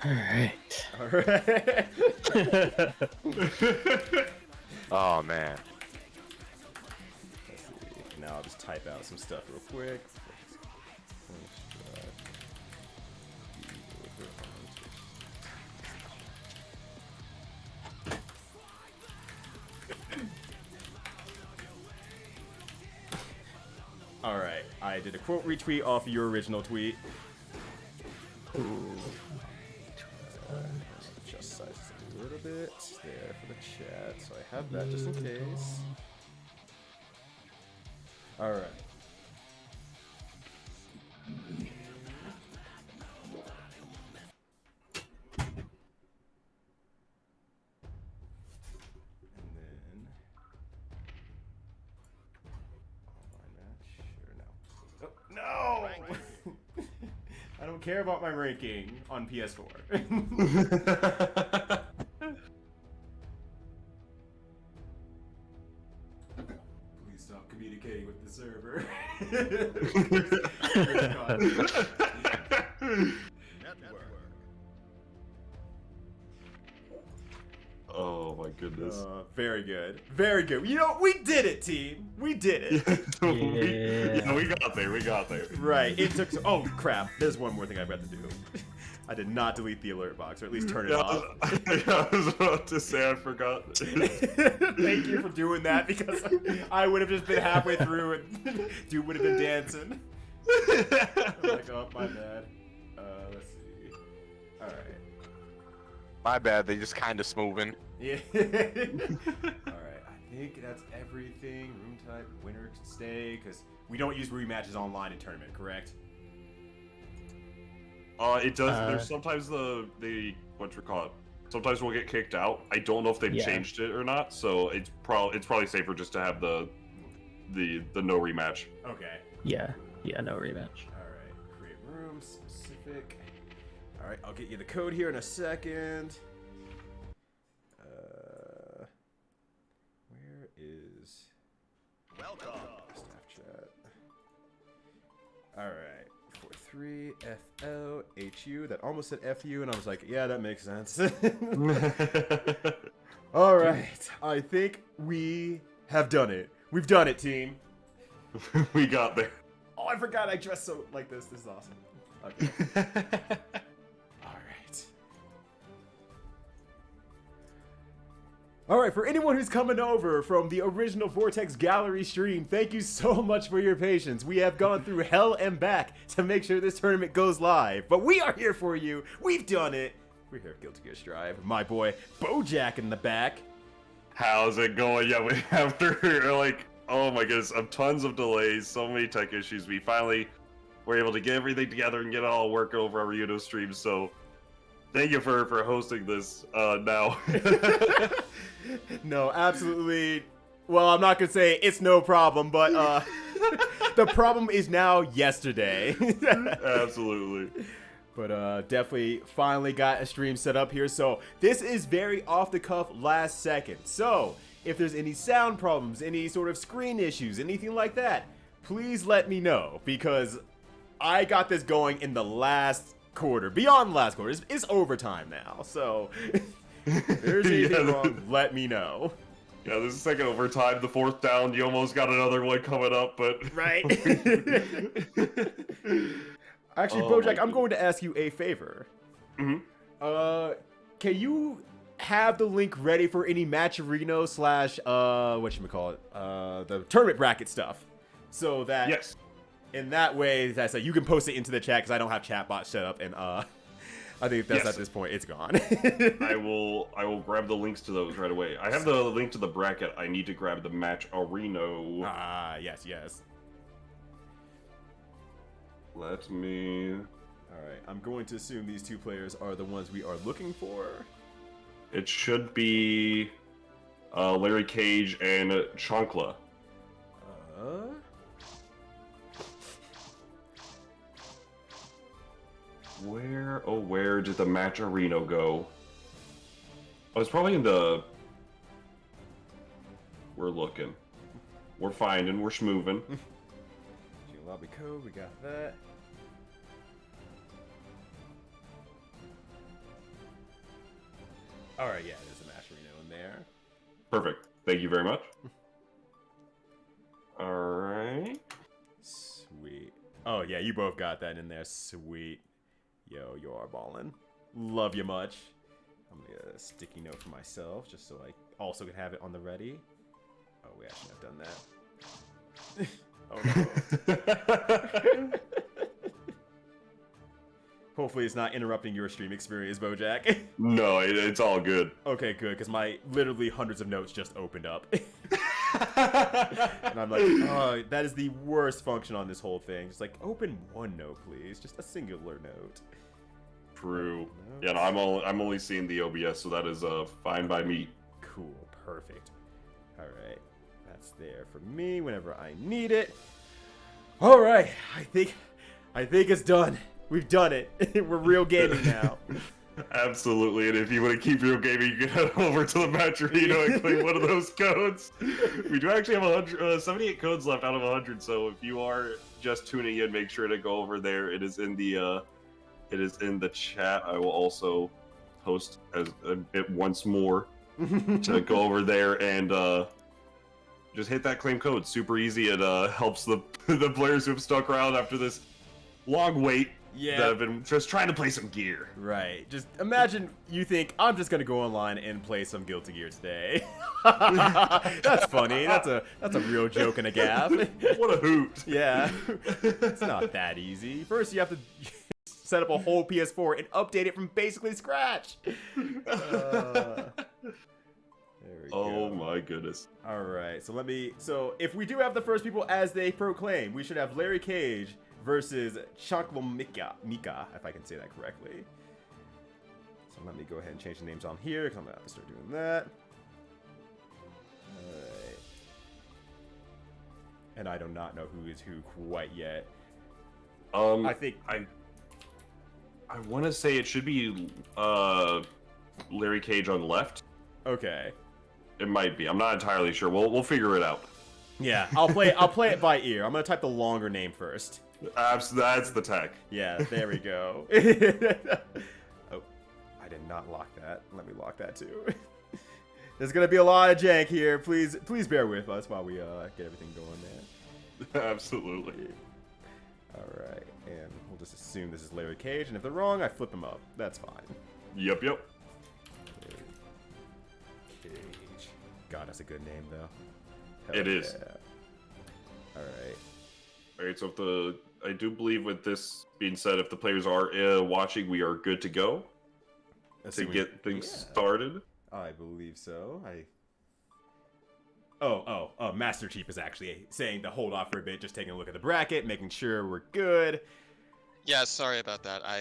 All right. All right. Oh man. Let's see. Now I'll just type out some stuff real quick. All right, I did a quote retweet off your original tweet. Just size it a little bit there for the chat, so I have that just in case. All right. And then online match or no? Oh, no! I don't care about my ranking on PS4. Please stop communicating with the server. Oh my goodness. Very good. Very good. You know, we did it, team. We did it. We got there. We got there. Right. It took. Oh crap! There's one more thing I've got to do. I did not delete the alert box, or at least turn it off. I was about to say I forgot. Thank you for doing that, because I would have just been halfway through and dude would have been dancing. I'm like, oh, my bad. Let's see. All right. My bad. They just kind of smoothing. Yeah. All right. I think that's everything. Room type, winner can stay, because we don't use rematches online in tournament, correct? It does. There's sometimes the what you call it. Sometimes we'll get kicked out. I don't know if they've changed it or not. So it's probably safer just to have the no rematch. Okay. Yeah. Yeah. No rematch. All right. Create room specific. All right. I'll get you the code here in a second. Where is Welcome. staff chat? All right. 43 FLHU. That almost said FU, and I was like, yeah, that makes sense. All right. I think we have done it. We've done it, team. We got there. Oh, I forgot I dressed so like this. This is awesome. Okay. All right. All right, for anyone who's coming over from the original Vortex Gallery stream, thank you so much for your patience. We have gone through hell and back to make sure this tournament goes live, but we are here for you. We've done it. We're here at Guilty Gear Strive. My boy Bojack in the back. How's it going? Yeah, after like, oh my goodness, of tons of delays, so many tech issues, we finally were able to get everything together and get it all working over our Ryudo stream. So thank you for hosting this now. No, absolutely. Well, I'm not gonna say it's no problem, but the problem is now yesterday. Absolutely. But definitely finally got a stream set up here. So this is very off the cuff, last second. So if there's any sound problems, any sort of screen issues, anything like that, please let me know, because I got this going in the last quarter. Beyond the last quarter, it's overtime now. So if there's anything wrong, let me know. Yeah, this is second overtime, the fourth down. You almost got another one coming up, but right. Actually, Bojack, I'm going to ask you a favor. Mm-hmm. Can you have the link ready for any Matcherino / whatchamacallit, the tournament bracket stuff, so that yes, in that way that's like you can post it into the chat, because I don't have chat bots set up, and I think that's at this point it's gone. I will grab the links to those right away. I have the link to the bracket. I need to grab the match arena. Ah, yes. Let me. All right, I'm going to assume these two players are the ones we are looking for. It should be Larry Cage and Chankla. Where did the match arena go? Oh, it's probably in the... We're looking. We're finding, we're schmoovin'. Lobby code, we got that. All right, yeah, there's a Mascherino in there. Perfect. Thank you very much. All right. Sweet. Oh yeah, you both got that in there. Sweet. Yo, you are ballin'. Love you much. I'm gonna get a sticky note for myself, just so I also can have it on the ready. Oh, we actually have done that. Oh no. Hopefully it's not interrupting your stream experience, Bojack. No, it's all good. Okay, good, because my literally hundreds of notes just opened up. And I'm like, oh, that is the worst function on this whole thing. Just like, open one note, please. Just a singular note. True. Yeah, no, I'm only seeing the OBS, so that is fine by me. Cool, perfect. All right, that's there for me whenever I need it. All right, I think it's done. We've done it. We're real gaming now. Absolutely, and if you want to keep real gaming, you can head over to the Matcherino and claim one of those codes. We do actually have 78 codes left out of 100, so if you are just tuning in, make sure to go over there. It is in the chat. I will also post it once more to go over there and just hit that claim code. Super easy. It helps the players who have stuck around after this long wait. Yeah. That have been just trying to play some gear. Right. Just imagine you think, I'm just gonna go online and play some Guilty Gear today. That's funny. That's a real joke and a gaff. What a hoot. Yeah. It's not that easy. First you have to set up a whole PS4 and update it from basically scratch. There we Oh go. my goodness. Alright, so if we do have the first people as they proclaim, we should have Larry Cage versus Mika, if I can say that correctly. So let me go ahead and change the names on here, because I'm going to have to start doing that. Alright. And I do not know who is who quite yet. I think... I want to say it should be Larry Cage on left. Okay. It might be. I'm not entirely sure. We'll figure it out. Yeah, I'll play it by ear. I'm going to type the longer name first. That's the tech. Yeah, there we go. Oh, I did not lock that. Let me lock that too. There's gonna be a lot of jank here. Please bear with us while we get everything going there. Absolutely. All right, and we'll just assume this is Larry Cage, and if they're wrong, I flip them up. That's fine. Yep. Larry Cage. God, that's a good name though. Hell It is. Yeah. All right. All right. So I do believe with this being said, if the players are watching, we are good to go to get things started. I believe so. Oh, Master Chief is actually saying to hold off for a bit, just taking a look at the bracket, making sure we're good. Yeah, sorry about that. I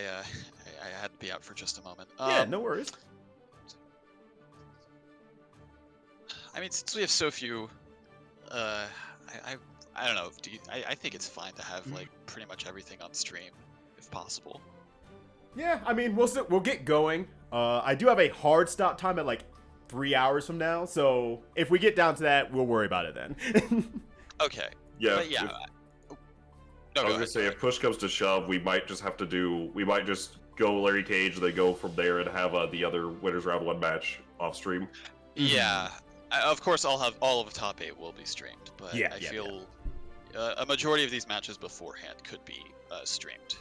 had to be out for just a moment. Yeah, no worries. I mean, since we have so few, I don't know. I think it's fine to have like pretty much everything on stream, if possible. Yeah, I mean, we'll get going. I do have a hard stop time at like 3 hours from now, so if we get down to that, we'll worry about it then. Okay. Yeah. But yeah. I was gonna say, if push comes to shove, we might just go Larry Cage, they go from there and have the other winners round 1 match off stream. Yeah. Of course, all of the top 8 will be streamed, but Yeah, I feel a majority of these matches beforehand could be streamed.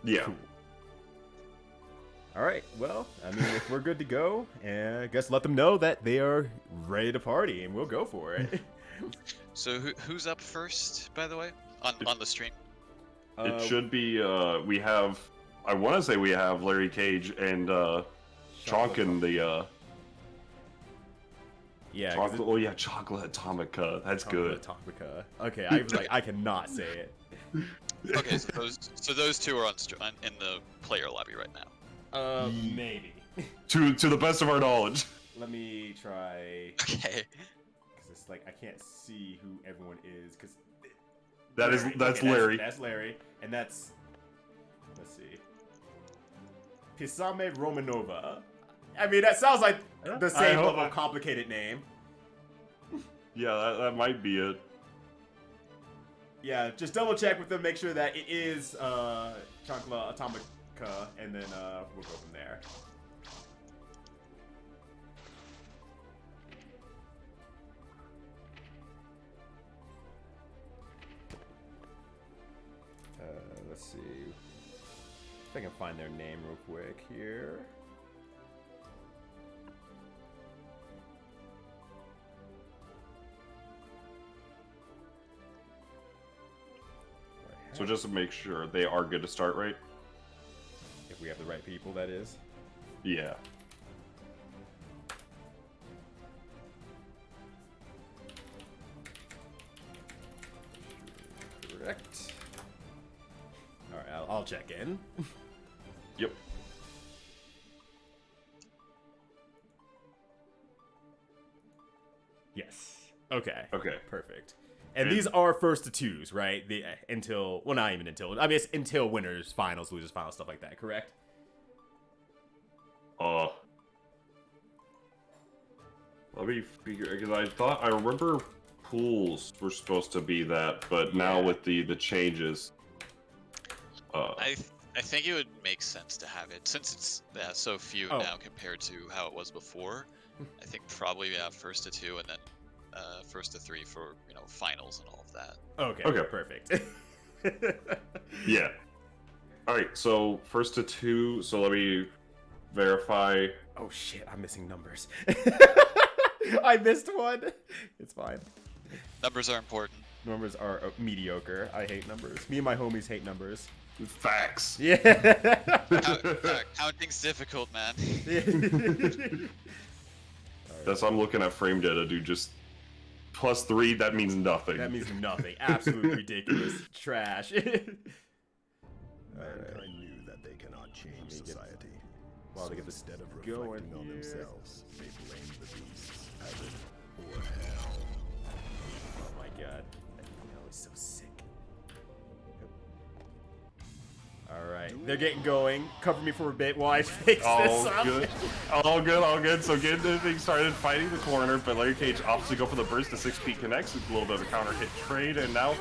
Yeah. Cool. All right, well, I mean, if we're good to go, I guess let them know that they are ready to party, and we'll go for it. So who's up first, by the way, on the stream? It should be, I want to say we have Larry Cage and Chonk in the, yeah, Chocolate Atomica. That's good. Atomica. Okay, I was like, I cannot say it. Okay, so those two are in the player lobby right now. Maybe. To the best of our knowledge. Let me try. Okay. Because it's like I can't see who everyone is. Because That's Larry. That's Larry, and that's. Let's see. Pisame Romanova. I mean, that sounds like the same level of complicated name. Yeah, that might be it. Yeah, just double check with them, make sure that it is Chocolate Atomica, and then we'll go from there. let's see if I can find their name real quick here. So just to make sure, they are good to start, right? If we have the right people, that is. Yeah. Correct. All right, I'll check in. Yep. Yes. Okay. Okay. Perfect. And these are first to twos, right? The until, well, not even until. I mean, it's until winners, finals, losers, finals, stuff like that. Correct. Let me figure, because I remember pools were supposed to be that, but now with the changes, I think it would make sense to have it since it's so few now compared to how it was before. I think probably first to two and then first to three for finals and all of that. Okay. Perfect. yeah. All right, so first to two. So let me verify. Oh shit! I'm missing numbers. I missed one. It's fine. Numbers are important. Numbers are mediocre. I hate numbers. Me and my homies hate numbers. Facts. Yeah. Counting's difficult, man. That's why I'm looking at frame data, dude. Just +3, that means nothing. That means nothing. Absolutely ridiculous. Trash. Mankind knew that they cannot change society. While they get this Instead of going reflecting on here. themselves, they blame the beasts, heaven, or hell. Oh my god. That is so sick. Alright, they're getting going. Cover me for a bit while I fix this up. Good. All good. So getting the thing started, fighting the corner, but Larry Cage opts to go for the burst. The 6P connects. A little bit of a counter hit trade, and now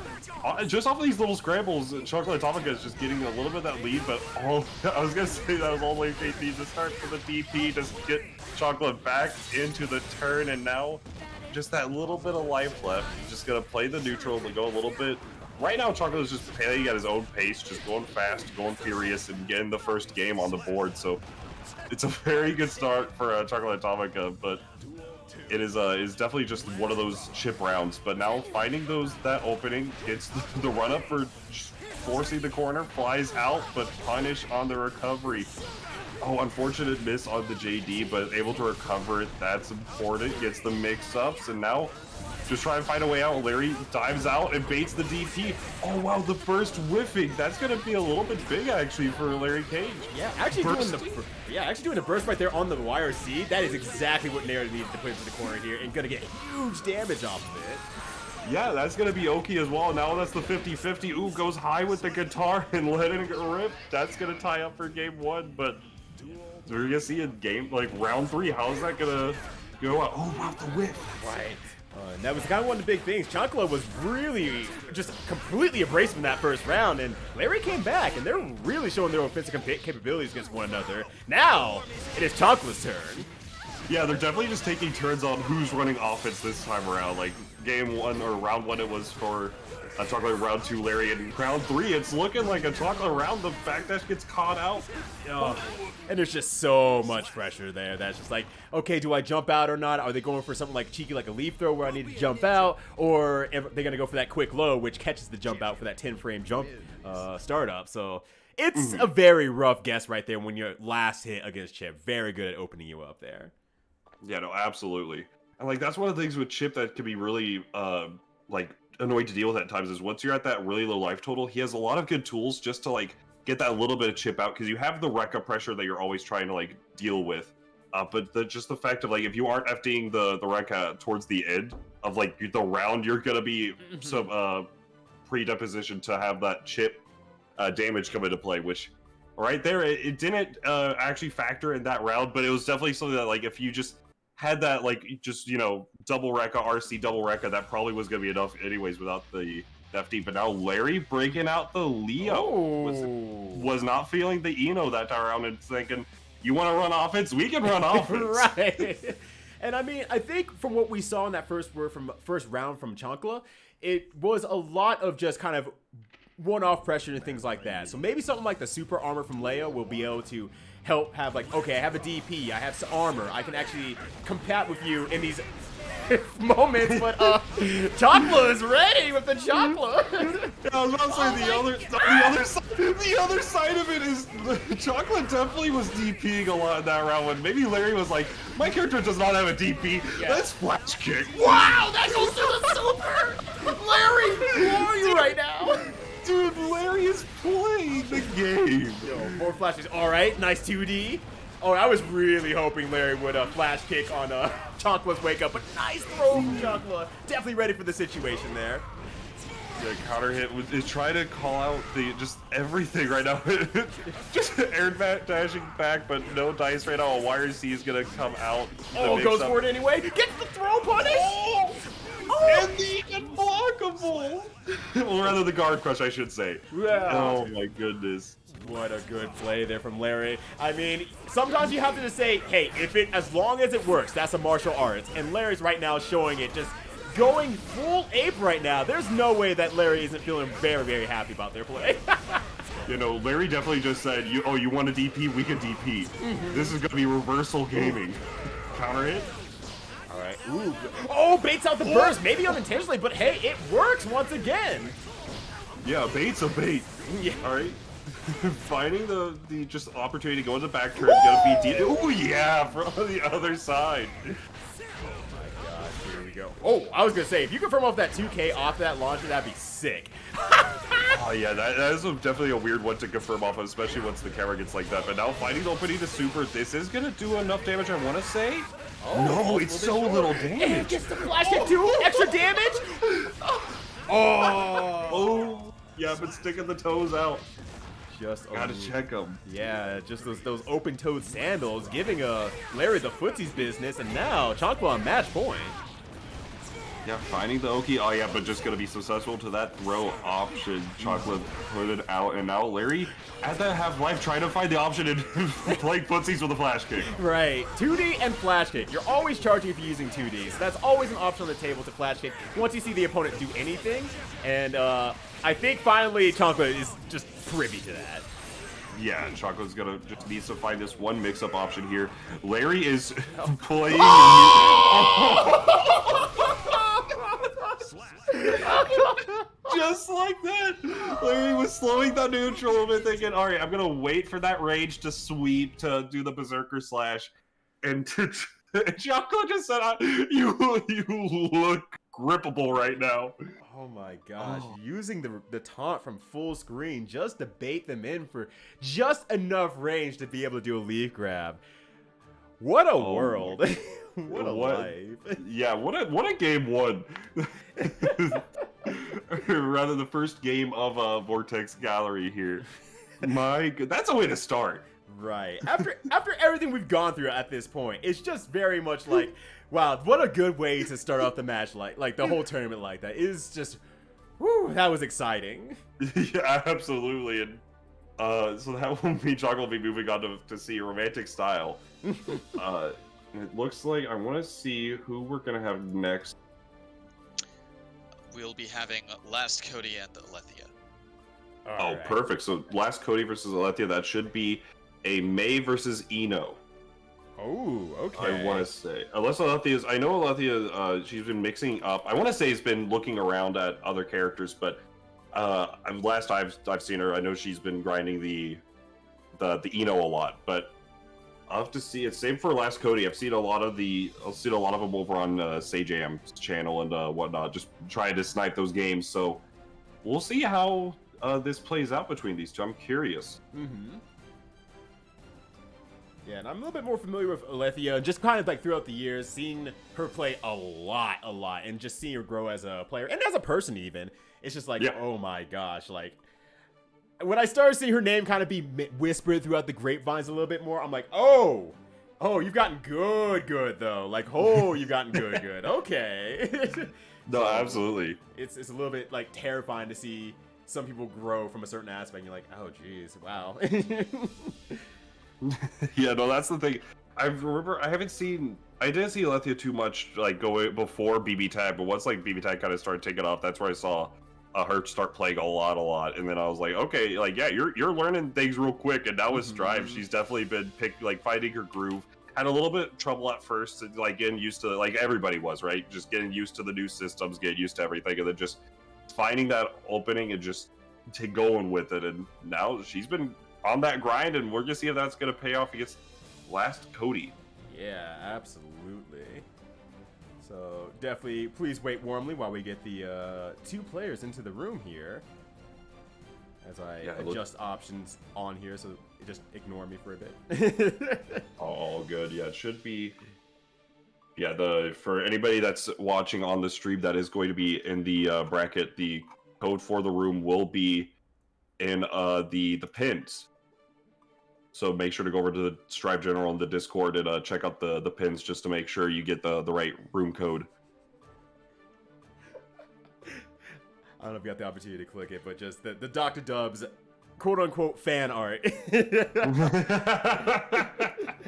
just off of these little scrambles, Chocolate Atomica is just getting a little bit of that lead, but I was gonna say that was all Larry Cage needs to start for the DP, just get Chocolate back into the turn, and now just that little bit of life left. He's just gonna play the neutral to go a little bit. Right now, Chocolate is just playing at his own pace, just going fast, going furious, and getting the first game on the board. So it's a very good start for Chocolate Atomica, but it is definitely just one of those chip rounds. But now finding that opening, gets the run up for forcing the corner, flies out, but punish on the recovery. Oh, unfortunate miss on the JD, but able to recover it. That's important. Gets the mix-ups, and now just try and find a way out. Larry dives out and baits the DP. Oh wow, the burst whiffing. That's gonna be a little bit big actually for Larry Cage. Yeah, actually doing the burst right there on the YRC. That is exactly what Nair needed to put into the corner here, and gonna get huge damage off of it. Yeah, that's gonna be Oki as well. Now that's the 50-50. Ooh, goes high with the guitar and letting it rip. That's gonna tie up for game one, but we're gonna see a game like round 3. How's that gonna go out? Oh wow, the whiff. Right. And that was kind of one of the big things. Chancla was really just completely abrasive in that first round, and Larry came back, and they're really showing their offensive capabilities against one another. Now, it is Chancla's turn. Yeah, they're definitely just taking turns on who's running offense this time around. Like, game 1 or round 1 it was for Chocolate, round 2 Larry, and round 3 it's looking like a Chocolate round. The backdash gets caught out. And there's just so much pressure there that's just like, okay, do I jump out or not? Are they going for something like cheeky, like a leaf throw where I need to jump out? Or are they going to go for that quick low, which catches the jump out for that 10-frame jump startup? So it's a very rough guess right there when your last hit against Chipp. Very good at opening you up there. Yeah, no, absolutely. And like that's one of the things with Chipp that can be really like annoying to deal with at times is once you're at that really low life total, he has a lot of good tools just to like get that little bit of chip out, because you have the Rekka pressure that you're always trying to like deal with. But just the fact of like if you aren't FDing the Rekka towards the end of like the round, you're gonna be some predisposition to have that chip damage come into play, which right there it didn't actually factor in that round, but it was definitely something that like if you just had that like just double Rekka, RC double Rekka, that probably was gonna be enough anyways without the FD. But now Larry breaking out the Leo was not feeling the Eno that time around and thinking, you want to run offense? We can run offense. Right. And I mean, I think from what we saw in that first round from Chancla, it was a lot of just kind of one-off pressure and things like that. So maybe something like the super armor from Leia will be able to help have like, okay, I have a DP, I have some armor, I can actually combat with you in these moments, but Chocla is ready with the Chocla. Yeah, I was about to say the other side of it is Chocla definitely was DPing a lot in that round when maybe Larry was like, my character does not have a DP. Yeah. Let's flash kick. Wow, that goes to the super! Larry, who are you right now? Dude, Larry is playing the game. Yo, more flashes. All right, nice 2D. Oh, I was really hoping Larry would flash kick on Chocla's wake up, but nice throw from Chocla. Definitely ready for the situation there. Yeah, counter hit is trying to call out just everything right now. Just air dashing back, but no dice right now. A YRC is gonna come out. Oh, goes for it anyway. Gets the throw punish. Oh! And the unblockable. Well, rather the guard crush, I should say. Yeah. Oh my goodness. What a good play there from Larry. I mean, sometimes you have to just say, hey, as long as it works, that's a martial arts. And Larry's right now showing it, just going full ape right now. There's no way that Larry isn't feeling very, very happy about their play. You know, Larry definitely just said, you want a DP? We can DP. This is gonna be reversal gaming. Counter hit. All right. Ooh. Oh, baits out the burst. Maybe unintentionally, but hey, it works once again. Yeah, a bait's a bait. Yeah. All right. Finding the just opportunity to go into back turn, gonna be oh yeah, from the other side. Oh my gosh, here we go. Oh, I was gonna say, if you confirm off that 2K off that launcher, that'd be sick. Oh yeah, that is definitely a weird one to confirm off of, especially once the camera gets like that. But now finding the opening to super, this is gonna do enough damage, I want to say. Oh, No, it's so little And damage. gets the flash hit too. Extra damage. Oh, yeah, but sticking the toes out. Just Gotta check them. Yeah, just those open-toed sandals giving Larry the footsies business, and now Chocla on match point. Yeah, finding the Oki. Oh yeah, but just gonna be successful to that throw option. Chocolate put it out, and now Larry at that half-life trying to find the option and playing footsies with a flash kick. Right, 2D and flash kick. You're always charging if you're using 2D, so that's always an option on the table to flash kick once you see the opponent do anything. And I think finally Chocla is just privy to that. Yeah, Chocolate's gonna just needs to find this one mix-up option here. Larry is playing. Just like that, Larry was slowing the neutral a bit, thinking, "All right, I'm gonna wait for that rage to sweep to do the berserker slash," and Chocolate just said, "You look grippable right now." Oh my gosh, using the taunt from full screen just to bait them in for just enough range to be able to do a leaf grab. What a world. What a life. Yeah, what a game one. Rather the first game of Vortex Gallery here. My God, that's a way to start. Right. After everything we've gone through at this point, it's just very much like, wow, what a good way to start off the match, like the whole tournament like that. It is just, whew, that was exciting. Yeah, absolutely. And so that will be Chocolate will be moving on to see Romantic Style. It looks like I want to see who we're gonna have next. We'll be having Last Cody and Aletheia. Oh, right. perfect. So last Cody versus Aletheia, that should be a May versus Eno. Oh, okay. I want to say, unless Aletheia I know Aletheia, she's been mixing up. I want to say has been looking around at other characters, but last I've seen her, I know she's been grinding the Eno a lot. But I'll have to see. It's same for Last Cody. I've seen a lot of them over on Sajam's channel and whatnot, just trying to snipe those games. So we'll see how this plays out between these two. I'm curious. Mm-hmm. Yeah, and I'm a little bit more familiar with Aletheia, just kind of like throughout the years, seeing her play a lot, and just seeing her grow as a player and as a person even. It's just like, oh my gosh, like when I started seeing her name kind of be whispered throughout the grapevines a little bit more, I'm like, oh, you've gotten good though. Like, you've gotten good. Okay. No, absolutely. It's a little bit like terrifying to see some people grow from a certain aspect. You're like, oh geez, wow. Yeah, no, that's the thing. I didn't see Aletheia too much like go before BB Tag, but once like BB Tag kind of started taking off, that's where I saw her start playing a lot, and then I was like, okay, like yeah, you're learning things real quick, and now with Strive, she's definitely been finding her groove. Had a little bit of trouble at first, like getting used to, like everybody was, right? Just getting used to the new systems, getting used to everything, and then just finding that opening and just going with it. And now she's been on that grind, and we're gonna see if that's gonna pay off against last Cody. Yeah, absolutely. So definitely, please wait warmly while we get the 2 players into the room here. As I adjust options on here, so just ignore me for a bit. All good. Yeah, it should be. Yeah, for anybody that's watching on the stream, that is going to be in the bracket. The code for the room will be in the pins. So make sure to go over to the Strive General in the Discord and check out the pins just to make sure you get the right room code. I don't know if you got the opportunity to click it, but just the Dr. Dubs quote-unquote fan art.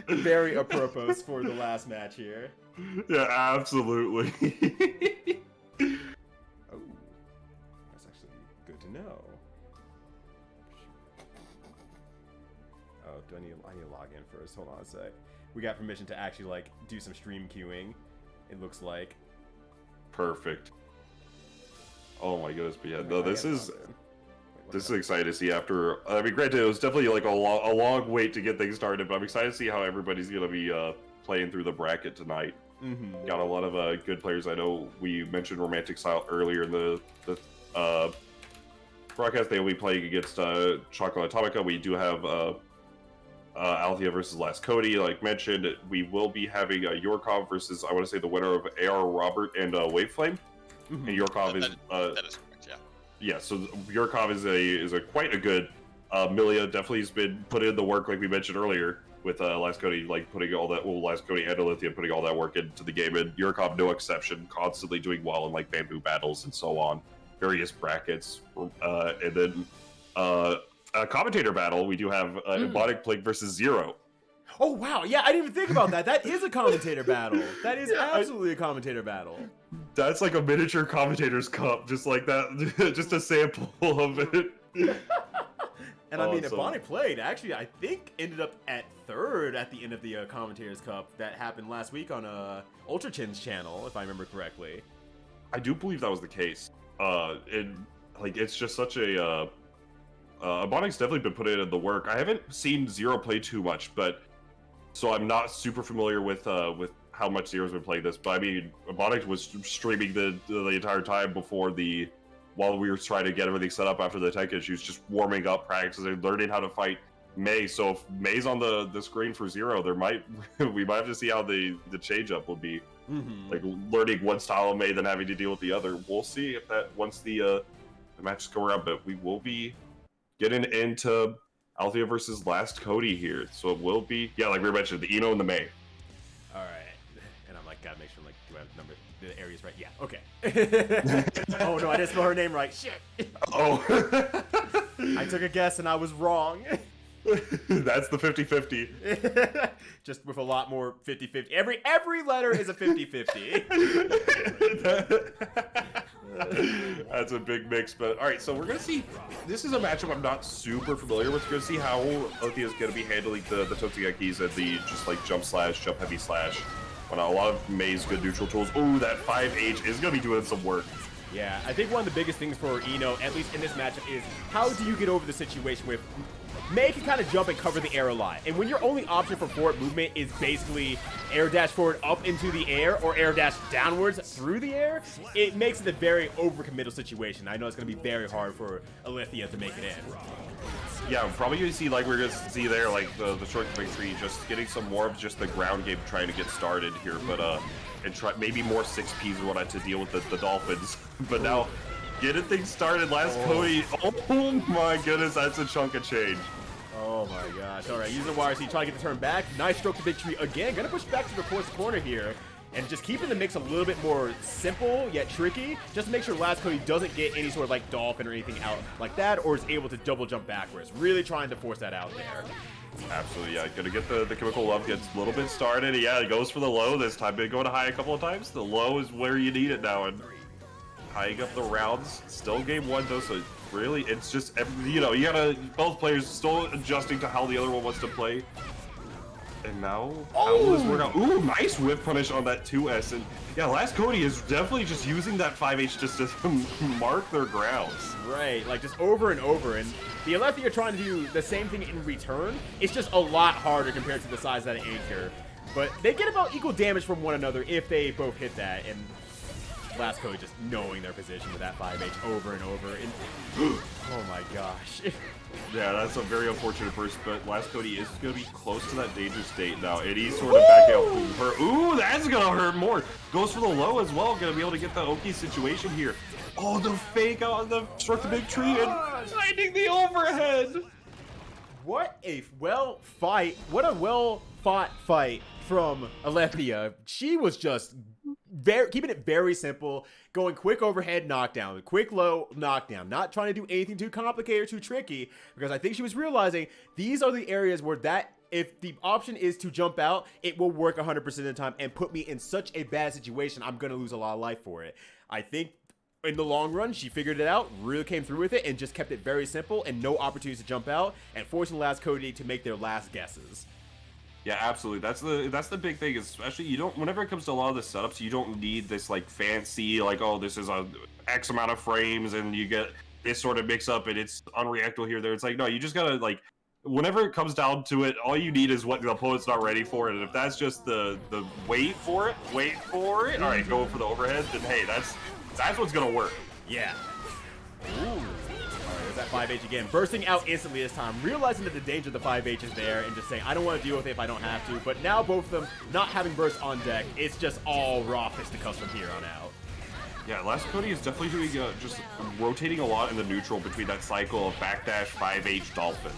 Very apropos for the last match here. Yeah, absolutely. Oh, that's actually good to know. Oh, I need to log in first. Hold on a sec. We got permission to actually like do some stream queuing. It looks like. Perfect. Oh my goodness, but yeah, no, this is exciting to see after. I mean, granted, it was definitely like a long wait to get things started, but I'm excited to see how everybody's gonna be playing through the bracket tonight. Got a lot of good players. I know we mentioned romanticstyle earlier in the broadcast. They will be playing against Chocolate Atomica. We do have Aletheia versus last Cody. Like mentioned, we will be having Yurikov versus, I want to say, the winner of AR Robert and Waveflame. And Yurikov is that is correct, yeah. Yeah, so Yurikov is a quite a good Millia. Definitely has been put in the work, like we mentioned earlier, with last Cody, like putting all that, well, last Cody and Aletheia putting all that work into the game, and Yurikov no exception, constantly doing well in like bamboo battles and so on, various brackets, and then a commentator battle. We do have Ebonic Plague versus Zero. Oh wow, yeah, I didn't even think about that. That is a commentator battle. That is absolutely a commentator battle. That's like a miniature commentator's cup, just like that, just a sample of it. And I mean, Ebonic played, actually, I think, ended up at 3rd at the end of the Commentators Cup that happened last week on Ultra Chin's channel, if I remember correctly. I do believe that was the case. And like, it's just such a Ebonic's definitely been putting in the work. I haven't seen Zero play too much, but so I'm not super familiar with how much Zero's been playing this. But I mean, Ebonic was streaming the entire time while we were trying to get everything set up after the tech issues, just warming up, practicing, learning how to fight Mei. So if Mei's on the screen for Zero, we might have to see how the change up would be. Like learning one style of Mei, then having to deal with the other. We'll see if that once the matches go around, but we will be getting into Aletheia versus last Cody here. So it will be, yeah, like we mentioned, the Eno and the Mei. All right. And I'm like, gotta make sure, like, do I have the areas right? Yeah, okay. Oh no, I didn't spell her name right. Shit. Oh. I took a guess and I was wrong. That's the 50-50. Just with a lot more 50-50. Every letter is a 50-50. That's a big mix, but all right, so we're gonna see. This is a matchup I'm not super familiar with. We're gonna see how Aletheia is gonna be handling the Totsugekis and the just like jump heavy slash. When a lot of Mei's good neutral tools. Ooh, that 5H is gonna be doing some work. Yeah, I think one of the biggest things for Eno, at least in this matchup, is how do you get over the situation with Mei can kind of jump and cover the air a lot. And when your only option for forward movement is basically air dash forward up into the air or air dash downwards through the air, it makes it a very overcommittal situation. I know it's going to be very hard for Aletheia to make it in. Yeah, probably going to see, like we're going to see there, like the short victory, just getting some more of just the ground game trying to get started here. But, and try maybe more 6Ps we wanted to deal with the Dolphins. But now, getting things started, last Cody. Oh my goodness, that's a chunk of change. Oh my gosh. All right, using the YRC, trying to get the turn back. Nice stroke to victory again. Gonna push back to the fourth corner here. And just keeping the mix a little bit more simple, yet tricky, just to make sure last Cody doesn't get any sort of like dolphin or anything out like that, or is able to double jump backwards. Really trying to force that out there. Absolutely, yeah. Gonna get the chemical love, gets a little bit started. Yeah, it goes for the low this time. Been going to high a couple of times. The low is where you need it now. And tying up the rounds. Still game 1 though, so really it's just, you know, you gotta, both players still adjusting to how the other one wants to play. And now, how will this work out? Ooh, nice whip punish on that 2S. And yeah, last Cody is definitely just using that 5H just to mark their grounds. Right, like just over and over. And the Aletheia are trying to do the same thing in return. It's just a lot harder compared to the size of that anchor. But they get about equal damage from one another if they both hit that. And last Cody just knowing their position with that 5H over and over. And oh my gosh. Yeah, that's a very unfortunate burst, but last Cody is going to be close to that danger state now, and he's sort of backing out from her. Ooh, that's going to hurt more. Goes for the low as well, going to be able to get the Oki situation here. Oh, the fake out on the struck the big tree and finding the overhead. What a well-fought fight from Aletheia. She was just keeping it very simple, going quick overhead knockdown, quick low knockdown, not trying to do anything too complicated or too tricky, because I think she was realizing these are the areas where if the option is to jump out, it will work 100% of the time and put me in such a bad situation, I'm going to lose a lot of life for it. I think in the long run, she figured it out, really came through with it, and just kept it very simple and no opportunities to jump out, and forcing the last Cody to make their last guesses. Yeah, absolutely. That's the big thing, especially whenever it comes to a lot of the setups, you don't need this like fancy, like, oh, this is a X amount of frames and you get this sort of mix up and it's unreactable here, there. It's like, no, you just gotta, like, whenever it comes down to it, all you need is what the opponent's not ready for, and if that's just the wait for it, all right, go for the overhead, then hey, that's what's gonna work. Yeah. Ooh. That 5H again, bursting out instantly this time, realizing that the danger of the 5H is there and just saying, I don't want to deal with it if I don't have to. But now both of them not having burst on deck, it's just all raw fisticuffs from here on out. Yeah, last Cody is definitely doing just rotating a lot in the neutral between that cycle of backdash 5H dolphin.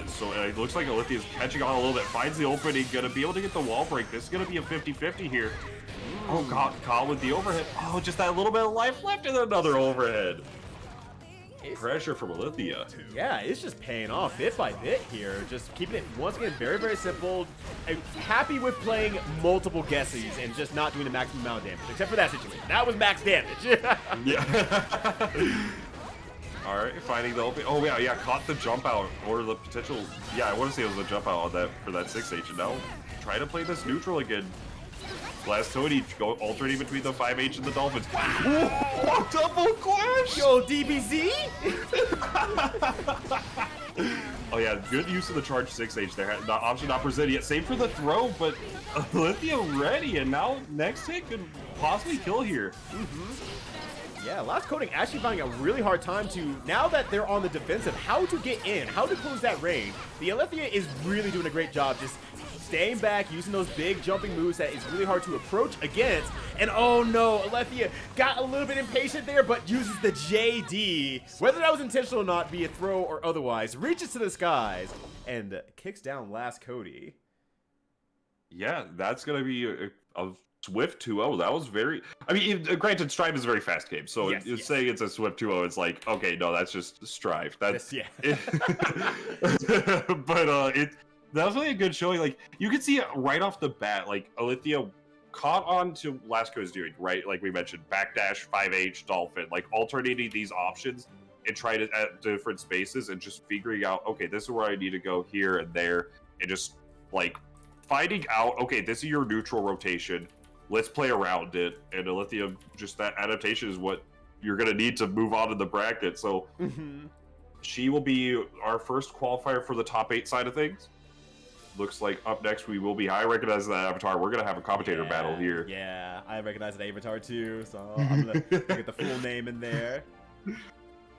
So it looks like Aletheia is catching on a little bit, finds the opening, gonna be able to get the wall break. This is gonna be a 50-50 here. Oh god, caught with the overhead. Oh, just that little bit of life left and another overhead. Pressure from Aletheia. Yeah, it's just paying off bit by bit here. Just keeping it, once again, very, very simple. I'm happy with playing multiple guesses and just not doing the maximum amount of damage, except for that situation. That was max damage. Yeah. All right, finding the open. Oh, yeah, caught the jump out or the potential. Yeah, I want to say it was a jump out on that for that 6H. And now try to play this neutral again. Last Cody alternating between the 5H and the Dolphins. Whoa, double clash! Yo, DBZ? Oh yeah, good use of the charge 6H there. The option not presented yet. Same for the throw, but Aletheia ready, and now next hit could possibly kill here. Yeah, last Coding actually finding a really hard time to, now that they're on the defensive, how to get in, how to close that range. The Aletheia is really doing a great job just staying back, using those big jumping moves that is really hard to approach against. And oh no, Aletheia got a little bit impatient there, but uses the JD, whether that was intentional or not, be it throw or otherwise, reaches to the skies and kicks down last Cody. Yeah, that's going to be a swift 2-0. That was very... I mean, granted, Strive is a very fast game, so saying it's a swift 2-0, it's like, okay, no, that's just Strive. That's... Yeah. But that was really a good showing. Like, you could see it right off the bat, like, Aletheia caught on to last Cody's doing, right? Like we mentioned, backdash, 5H, Dolphin, like, alternating these options and trying it at different spaces and just figuring out, okay, this is where I need to go here and there, and just, like, finding out, okay, this is your neutral rotation. Let's play around it. And Aletheia, just that adaptation is what you're going to need to move on in the bracket. So she will be our first qualifier for the top 8 side of things. Looks like up next we will be, I recognize that avatar. We're going to have a commentator battle here. Yeah, I recognize that avatar too. So I'm going to get the full name in there.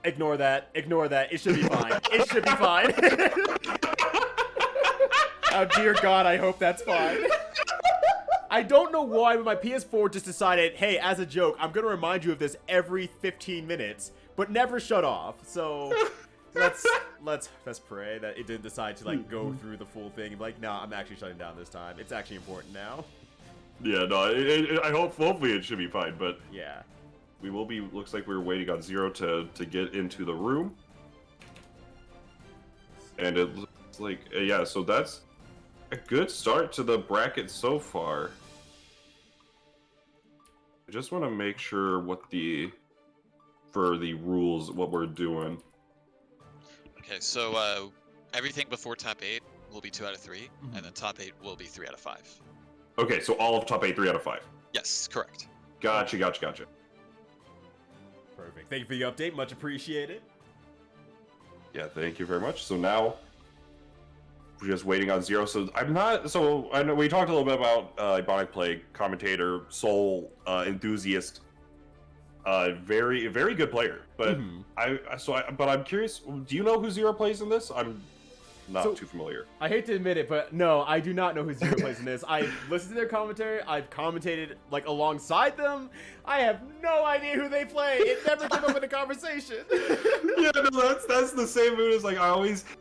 Ignore that. Ignore that. It should be fine. It should be fine. Oh, dear God, I hope that's fine. I don't know why, but my PS4 just decided, hey, as a joke, I'm going to remind you of this every 15 minutes, but never shut off. So let's pray that it didn't decide to, like, go through the full thing and be like, no, I'm actually shutting down this time. It's actually important now. Yeah, no, I hopefully it should be fine, but yeah. We will be, looks like we're waiting on Zero to get into the room. And it looks like, yeah, so that's a good start to the bracket so far. I just want to make sure what the for the rules, what we're doing. Okay, so everything before top 8 will be 2 out of 3, and then top 8 will be 3 out of 5. Okay, so all of top 8, 3 out of 5. Yes, correct. Gotcha. Perfect. Thank you for the update. Much appreciated. Yeah, thank you very much. So now we're just waiting on Zero. So I know we talked a little bit about Ebonic Plague, commentator, Soul enthusiast, very very good player. But but I'm curious. Do you know who Zero plays in this? I'm not too familiar. I hate to admit it, but no, I do not know who Zero plays in this. I've listened to their commentary. I've commentated like alongside them. I have no idea who they play. It never came up in a conversation. Yeah, no, that's the same mood as like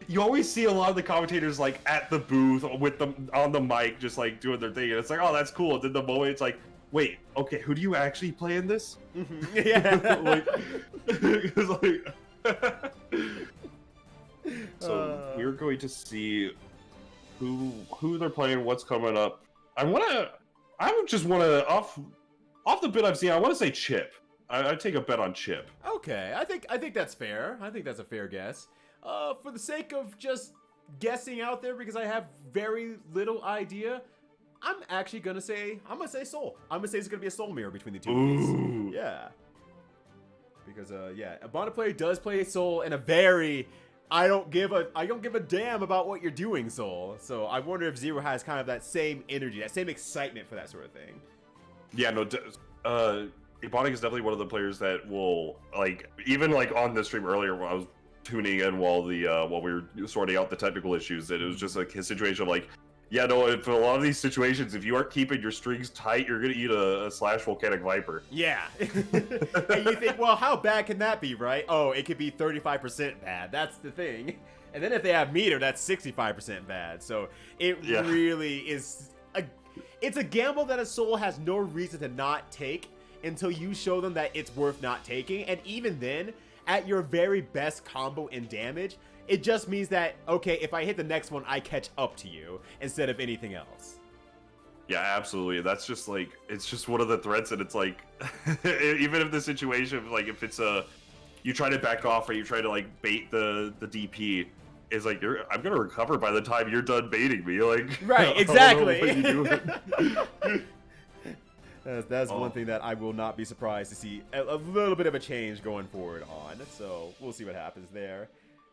you always see a lot of the commentators like at the booth with them on the mic, just like doing their thing. And it's like, oh, that's cool. And then the moment it's like, wait, okay, who do you actually play in this? Yeah. So we're going to see who they're playing, what's coming up. I just want to off the bit I've seen. I want to say Chipp. I take a bet on Chipp. Okay, I think that's fair. I think that's a fair guess. For the sake of just guessing out there, because I have very little idea, I'm actually gonna say Soul. I'm gonna say it's gonna be a Soul mirror between the two. Ooh. Yeah. Because Ebonic Player does play Soul in a very I don't give a damn about what you're doing, Soul. So I wonder if Zero has kind of that same energy, that same excitement for that sort of thing. Yeah, no. Ebonic is definitely one of the players that will like even like on the stream earlier when I was tuning in while we were sorting out the technical issues, that it was just like his situation of like, yeah, no, for a lot of these situations, if you aren't keeping your strings tight, you're gonna eat a slash volcanic viper. Yeah. And you think, well, how bad can that be, right? Oh, it could be 35% bad. That's the thing. And then if they have meter, that's 65% bad. So it really is it's a gamble that a Soul has no reason to not take until you show them that it's worth not taking. And even then, at your very best combo in damage, it just means that, okay, if I hit the next one, I catch up to you instead of anything else. Yeah, absolutely. That's just like, it's just one of the threats, and it's like, even if the situation, like if it's you try to back off or you try to like bait the DP, it's like, I'm gonna recover by the time you're done baiting me. Like, right, exactly. That's one thing that I will not be surprised to see a little bit of a change going forward on. So we'll see what happens there.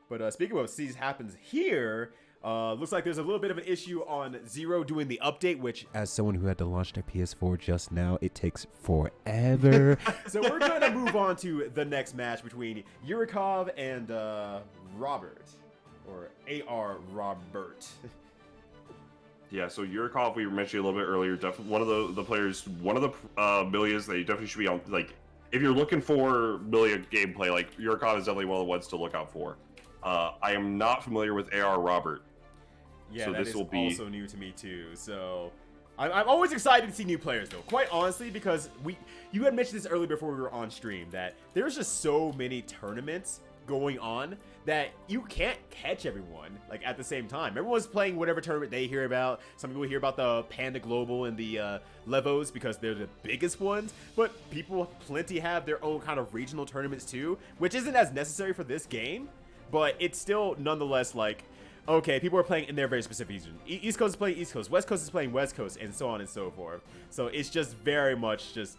But speaking of what sees happens here, looks like there's a little bit of an issue on Zero doing the update, which, as someone who had to launch their PS4 just now, it takes forever. So we're going to move on to the next match between Yurikov and Robert, or AR Robert. Yeah, so Yurikov, we mentioned a little bit earlier, definitely one of the players, one of the Millias that you definitely should be on, like, if you're looking for Millia gameplay, like, Yurikov is definitely one of the ones to look out for. I am not familiar with AR Robert. Yeah, so that this is will be also new to me too. So I'm always excited to see new players though. Quite honestly, because you had mentioned this earlier before we were on stream that there's just so many tournaments going on that you can't catch everyone like at the same time. Everyone's playing whatever tournament they hear about. Some people hear about the Panda Global and the Levos because they're the biggest ones, but people plenty have their own kind of regional tournaments too, which isn't as necessary for this game. But it's still nonetheless like, okay, people are playing in their very specific region. East Coast is playing East Coast, West Coast is playing West Coast, and so on and so forth. So it's just very much just,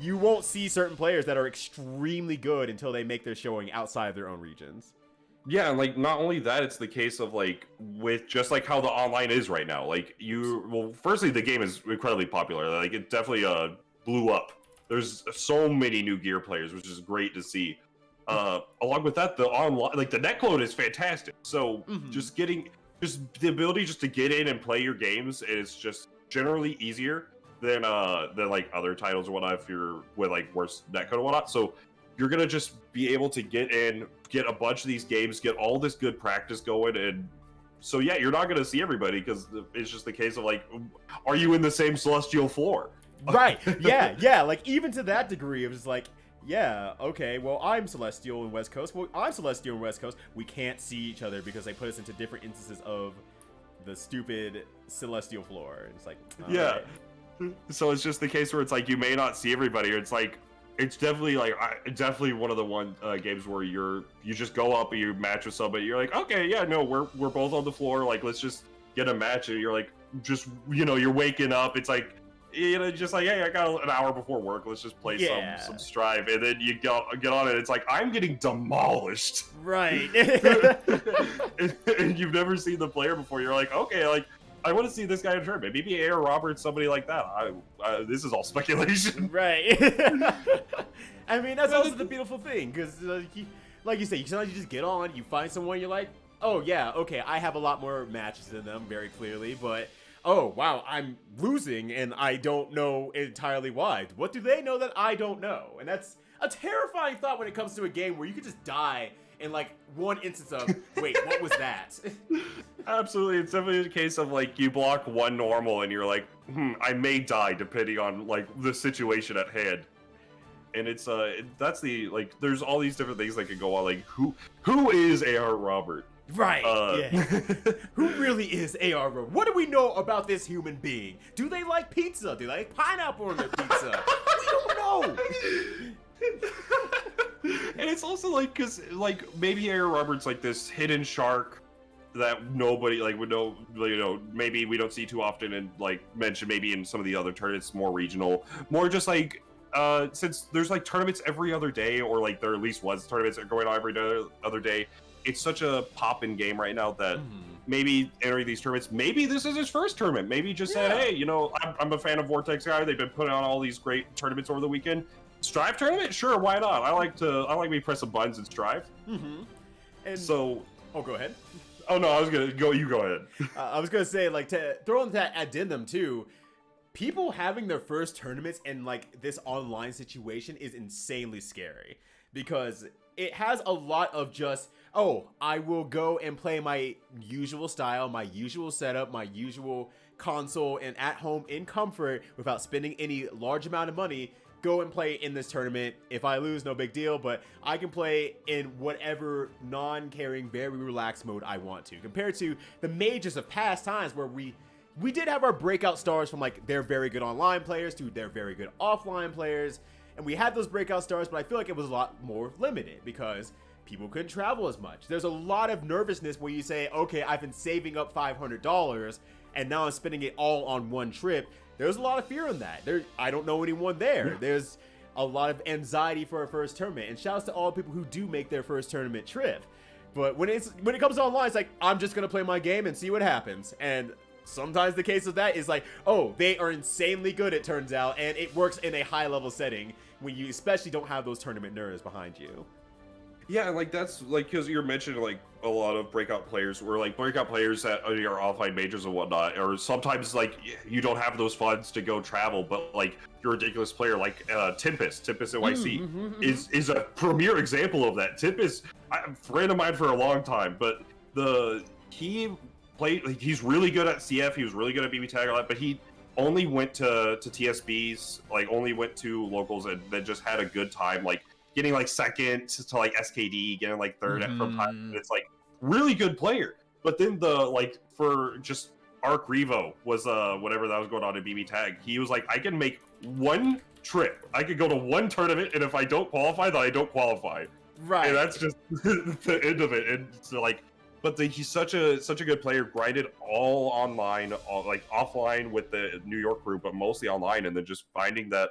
you won't see certain players that are extremely good until they make their showing outside of their own regions. Yeah, and like not only that, it's the case of like with just like how the online is right now. Like firstly, the game is incredibly popular. Like it definitely blew up. There's so many new gear players, which is great to see. Along with that, the online, like the netcode is fantastic. So just the ability just to get in and play your games is just generally easier than like other titles or whatnot if you're with like worse netcode and whatnot. So you're gonna just be able to get in, get a bunch of these games, get all this good practice going, and so yeah, you're not gonna see everybody because it's just the case of like, are you in the same celestial floor? Right. Yeah. Like even to that degree, it was like, yeah, okay, well, I'm Celestial in West Coast. Well, I'm Celestial in West Coast. We can't see each other because they put us into different instances of the stupid Celestial floor. And it's like, yeah. Right. So it's just the case where it's like, you may not see everybody, or it's like, it's definitely like definitely one of the games where you just go up and you match with somebody. You're like, okay, yeah, no, we're both on the floor. Like, let's just get a match. And you're like, just you're waking up. It's like, just like, hey, I got an hour before work. Let's just play some Strive. And then you get on it. It's like, I'm getting demolished. Right. And you've never seen the player before. You're like, okay, like, I want to see this guy in a tournament. Maybe A.R. Roberts, somebody like that. This is all speculation. Right. I mean, that's also the beautiful thing, because like you say, you sometimes you just get on, you find someone, you're like, oh yeah, okay, I have a lot more matches than them, very clearly, but oh wow, I'm losing and I don't know entirely why. What do they know that I don't know? And that's a terrifying thought when it comes to a game where you could just die in like one instance of, wait, what was that? Absolutely, it's definitely a case of like you block one normal and you're like, I may die depending on like the situation at hand. And it's that's the like, there's all these different things that could go on. Like who is A.R. Robert? Right. Yeah. Who really is A.R. Robert? What do we know about this human being? Do they like pizza? Do they like pineapple on their pizza? We don't know. And it's also like, because like maybe A.R. Roberts like this hidden shark that nobody like would know, maybe we don't see too often, and like mentioned maybe in some of the other tournaments, more regional, more just like since there's like tournaments every other day, or like there at least was tournaments that are going on every other day. It's such a pop-in game right now that maybe entering these tournaments, maybe this is his first tournament. Maybe just said, hey, I'm a fan of Vortex Gallery. They've been putting on all these great tournaments over the weekend. Strive tournament? Sure, why not? I like me press some buttons and Strive. And so, go ahead. Oh no, I was gonna go. You go ahead. I was gonna say, like, to throw in that addendum too. People having their first tournaments in like this online situation is insanely scary, because it has a lot of just, oh, I will go and play my usual style, my usual setup, my usual console, and at home in comfort without spending any large amount of money. Go and play in this tournament. If I lose, no big deal, but I can play in whatever non-caring, very relaxed mode I want to. Compared to the majors of past times where we did have our breakout stars from like their very good online players to their very good offline players. And we had those breakout stars, but I feel like it was a lot more limited because people couldn't travel as much. There's a lot of nervousness where you say, okay, I've been saving up $500 and now I'm spending it all on one trip. There's a lot of fear in that. I don't know anyone there. There's a lot of anxiety for a first tournament. And shouts to all people who do make their first tournament trip. But when it comes online, it's like, I'm just going to play my game and see what happens. And sometimes the case of that is like, oh, they are insanely good, it turns out. And it works in a high level setting when you especially don't have those tournament nerds behind you. Yeah, like that's like, because you're mentioning like a lot of breakout players where like breakout players that are offline majors and whatnot, or sometimes like you don't have those funds to go travel, but like you're a ridiculous player like Tempest NYC is a premier example of that. Tempest, a friend of mine for a long time, but he played, like, he's really good at CF, he was really good at BB Tag a lot, but he only went to TSBs, like only went to locals, and then just had a good time, like getting like second to like SKD, getting like third from time. It's like really good player. But then for just Arc Revo was whatever that was going on in BB Tag. He was like, I can make one trip. I could go to one tournament, and if I don't qualify, then I don't qualify. Right. And that's just the end of it. And so like, but he's such a good player. Grinded all online, like offline with the New York group, but mostly online, and then just finding that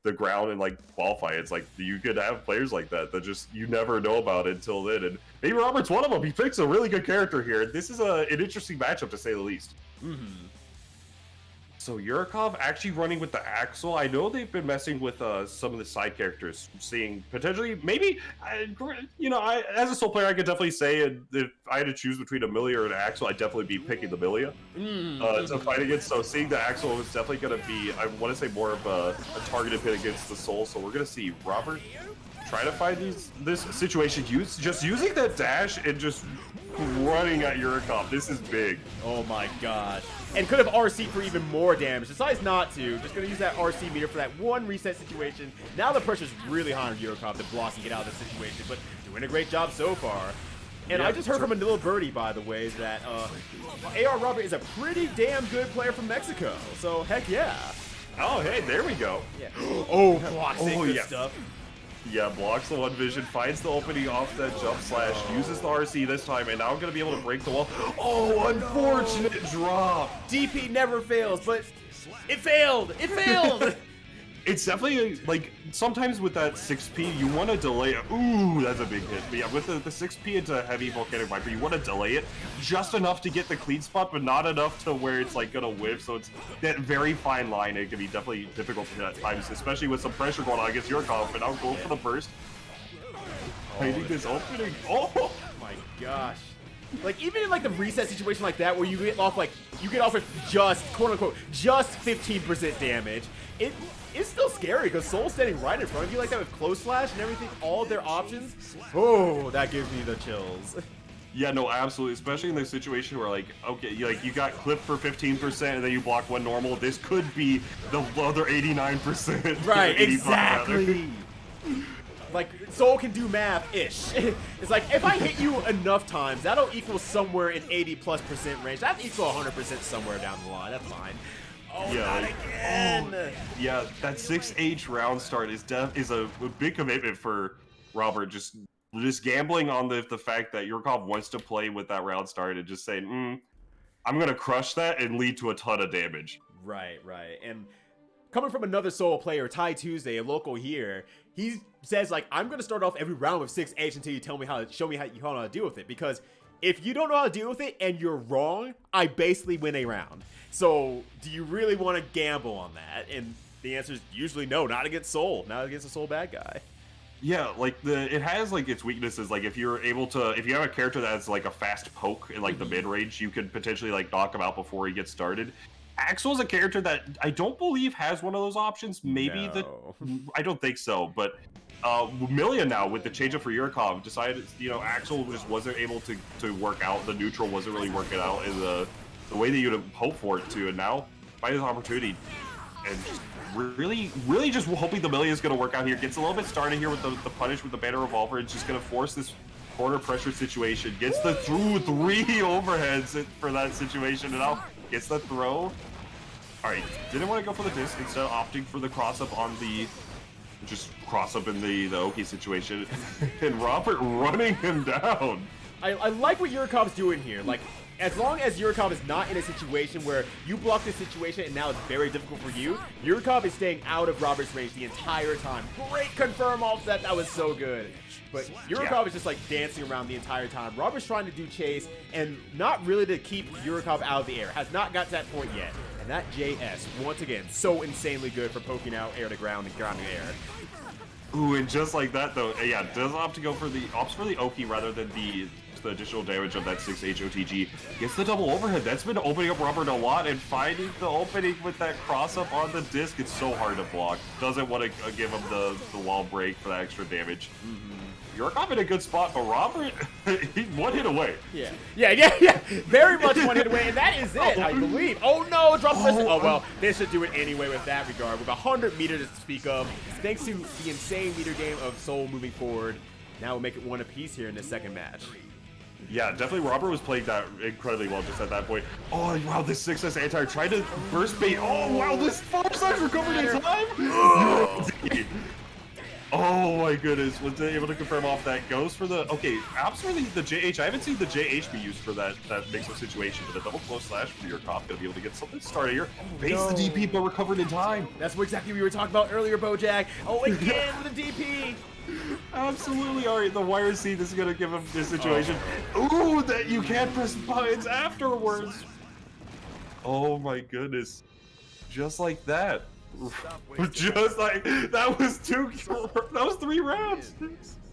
the ground and like qualify. It's like you could have players like that just you never know about it until then. And maybe Robert's one of them. He picks a really good character here. This is an interesting matchup to say the least. So Yurikov actually running with the Axel. I know they've been messing with some of the side characters, seeing potentially maybe I as a sole player I could definitely say, and if I had to choose between a Millia or an Axel, I'd definitely be picking the Millia to fight against. So seeing the Axel is definitely going to be, I want to say, more of a targeted hit against the Soul. So we're going to see Robert try to find this situation, just using that dash and just running at Yurikov. This is big. Oh my gosh. And could have RC for even more damage. Decides not to. Just going to use that RC meter for that one reset situation. Now the pressure's really high on Yurikov to block and get out of this situation, but doing a great job so far. And I just heard from a little birdie, by the way, that A.R. Robert is a pretty damn good player from Mexico. So, heck yeah. Oh, hey, there we go. Yeah. Oh, blocks it. Oh, Good yeah. stuff. Yeah, blocks the one vision, finds the opening off that jump slash, uses the RC this time, and now I'm gonna be able to break the wall. Oh, unfortunate drop. DP never fails, but it failed. It failed. It's definitely, like, sometimes with that 6P, you want to delay it. Ooh, that's a big hit. But yeah, with the 6P into Heavy Volcanic Viper, you want to delay it just enough to get the clean spot, but not enough to where it's, like, going to whiff. So it's that very fine line. It can be definitely difficult at times, especially with some pressure going on against Yurikov. But now go for the burst. Finding this opening. Oh! My gosh. Like, even in, like, the reset situation like that, where you get off, like, with just, quote-unquote, just 15% damage, it's still scary, because Soul's standing right in front of you like that with Close Slash and everything, all of their options. Oh, that gives me the chills. Yeah, no, absolutely. Especially in the situation where, like, okay, you got clipped for 15% and then you block one normal. This could be the other 89%. Right, 85 exactly. Like, Soul can do math-ish. It's like, if I hit you enough times, that'll equal somewhere in 80+% range. That'll equal 100% somewhere down the line. That's fine. Oh, Yeah, not like, again. Yeah, that 6H round start is a big commitment for Robert. Just gambling on the fact that Yurikov wants to play with that round start and just saying, I'm gonna crush that and lead to a ton of damage. Right. And coming from another Soul player, Ty Tuesday, a local here, he says, like, I'm gonna start off every round with 6H until you show me how you know how to deal with it. Because if you don't know how to deal with it and you're wrong, I basically win a round. So, do you really want to gamble on that? And the answer is usually no, not against Soul, not against a Soul bad guy. Yeah, like it has like its weaknesses. Like if you have a character that's like a fast poke in like the mid range, you could potentially like knock him out before he gets started. Axel's a character that I don't believe has one of those options. Maybe No. I don't think so, but Millia now with the change up for Yurikov decided, Axel just wasn't able to work out. The neutral wasn't really working out in the way that you'd hope for it to, and now find this opportunity and just really just hoping the Millia is going to work out here. Gets a little bit started here with the punish with the Banter Revolver. It's just going to force this corner pressure situation. Gets the three overheads for that situation, and now gets the throw. All right, didn't want to go for the disc, instead of opting for the cross-up on the... just cross-up in the Oki situation. And Robert running him down. I like what Yurikov's doing here. Like, as long as Yurikov is not in a situation where you block the situation and now it's very difficult for you, Yurikov is staying out of Robert's range the entire time. Great confirm offset, that was so good. But Yurikov is just like dancing around the entire time. Robert's trying to do chase and not really to keep Yurikov out of the air. Has not got to that point yet. And that JS, once again, so insanely good for poking out air to ground and ground to air. Ooh, and just like that though, yeah, does opts for the Oki rather than the additional damage of that 6H OTG. Gets the double overhead. That's been opening up Robert a lot, and finding the opening with that cross-up on the disc, it's so hard to block. Doesn't want to give him the wall break for that extra damage. Yurikov in a good spot, but Robert, he's one hit away. Yeah. Very much one hit away, and that is it, I believe. Oh no, drop the pressure. Oh well, they should do it anyway with that regard. With 100 meters to speak of, thanks to the insane meter game of Soul moving forward, now we'll make it one apiece here in this second match. Yeah, definitely Robert was playing that incredibly well just at that point. Oh, wow, this 6S anti tried to burst bait. Oh, wow, this far side recovered in time. Oh my goodness, was able to confirm off that. Goes for the, okay, absolutely the JH. I haven't seen the JH be used for that mix-up situation, but a double close slash from Yurikov gonna be able to get something started here. Base the DP, but recovered in time. That's what exactly we were talking about earlier, Bojack. Oh, again with the DP. Absolutely. All right, the wire seed is gonna give him this situation. Ooh, that you can't press buttons afterwards. Oh my goodness, just like that. Just like that was 3 rounds.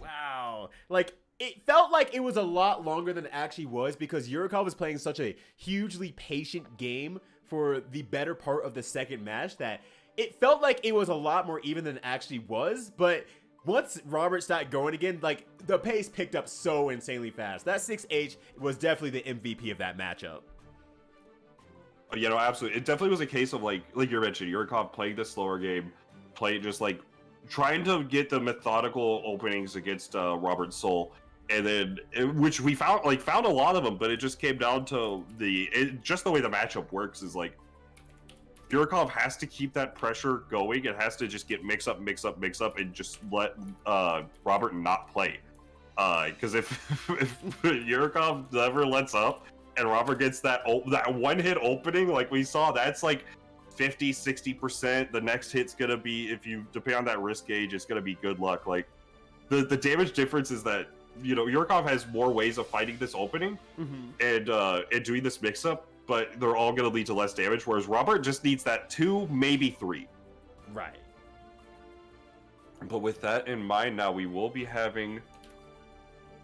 Wow. Like, it felt like it was a lot longer than it actually was, because Yurikov was playing such a hugely patient game for the better part of the second match that it felt like it was a lot more even than it actually was. But once Robert started going again, like, the pace picked up so insanely fast. That 6H was definitely the MVP of that matchup. You know, absolutely. It definitely was a case of like you mentioned, Yurikov playing the slower game, just like trying to get the methodical openings against Robert Soul, and then which we found a lot of them, but it just came down to just the way the matchup works is like Yurikov has to keep that pressure going. It has to just get mix up, and just let Robert not play. Because if Yurikov never lets up and Robert gets that one hit opening, like we saw, that's like 50-60%. The next hit's gonna be, if you depend on that risk gauge, it's gonna be good luck. Like the damage difference is that, you know, Yurikov has more ways of fighting this opening and doing this mix up, but they're all gonna lead to less damage. Whereas Robert just needs that 2, maybe 3. Right. But with that in mind, now we will be having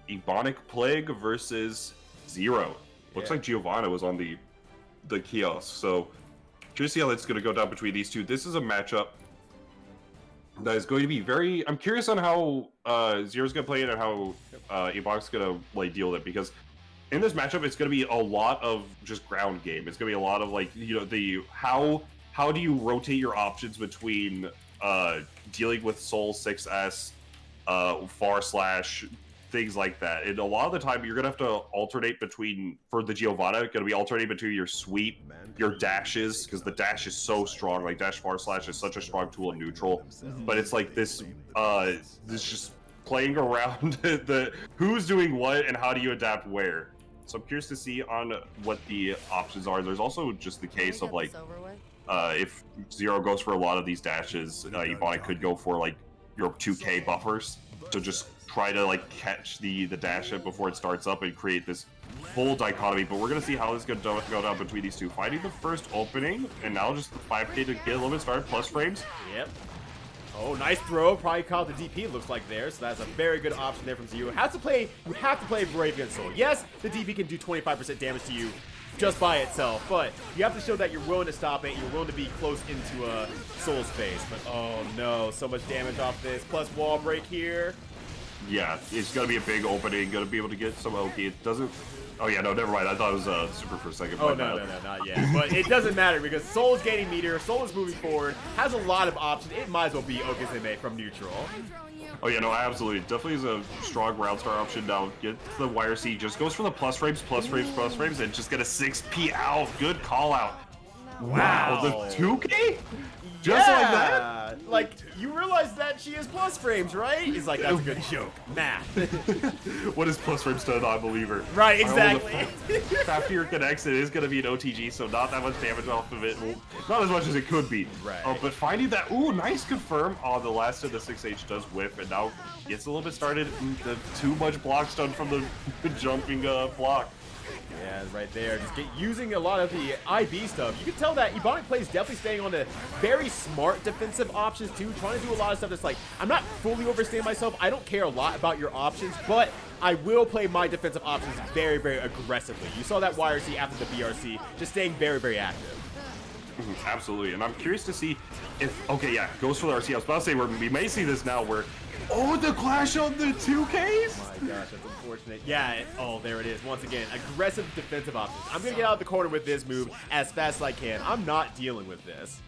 Ebonic Plague versus Zero. Looks like Giovanna was on the kiosk, so curious to see how that's going to go down between these two. This is a matchup that is going to be very... I'm curious on how Zero's going to play it and how Ebonic's going to like deal with it, because in this matchup, it's going to be a lot of just ground game. It's going to be a lot of like, you know, the how do you rotate your options between dealing with Soul 6S, far slash, things like that. And a lot of the time, you're gonna have to alternate between, for the Giovanna, gonna be alternating between your sweep, your dashes, because the dash is so strong. Like dash far slash is such a strong tool in neutral, but it's like this just playing around the who's doing what and how do you adapt where. So I'm curious to see on what the options are. There's also just the case of like, if Zero goes for a lot of these dashes, Ebonic could go for like your 2k buffers to just try to like catch the dash hit before it starts up and create this full dichotomy. But we're gonna see how this is gonna go down between these two. Fighting the first opening, and now just the 5k to get a little bit started, plus frames. Yep. Oh, nice throw. Probably caught the DP, looks like there. So that's a very good option there from Zero. You have to play Brave against Soul. Yes, the DP can do 25% damage to you just by itself, but you have to show that you're willing to stop it, you're willing to be close into Soul's face. But oh no, so much damage off this, plus wall break here. Yeah, it's gonna be a big opening, gonna be able to get some LP. It doesn't... Oh yeah, no, never mind. I thought it was super for a second. Oh, no, not yet. But it doesn't matter because Soul is gaining meter, Soul is moving forward, has a lot of options. It might as well be Okazeme from neutral. Oh yeah, no, absolutely. Definitely is a strong round star option now. Get the YRC, just goes for the plus frames, and just get a 6p out. Good call out. Wow, the 2k? Just like that? Like, you realize that she is plus frames, right? He's like, that's a good joke. Math. What is plus frames to a non-believer? Right, exactly. After your connects, it is going to be an OTG, so not that much damage off of it. Well, not as much as it could be. Right. But finding that, ooh, nice confirm. Oh, the last of the 6H does whiff, and now gets a little bit started. The too much block stun from the jumping block. Yeah, right there. Just using a lot of the IB stuff. You can tell that Ebonic play is definitely staying on the very smart defensive options too, trying to do a lot of stuff that's like, I'm not fully overstaying myself. I don't care a lot about your options, but I will play my defensive options very, very aggressively. You saw that YRC after the BRC, just staying very, very active. Absolutely, and I'm curious to see if, okay, yeah, goes for the RC. I was about to say, we may see this now where, oh, the clash on the 2Ks? Oh my gosh, that's unfortunate. Yeah, oh, there it is. Once again, aggressive defensive options. I'm going to get out of the corner with this move as fast as I can. I'm not dealing with this.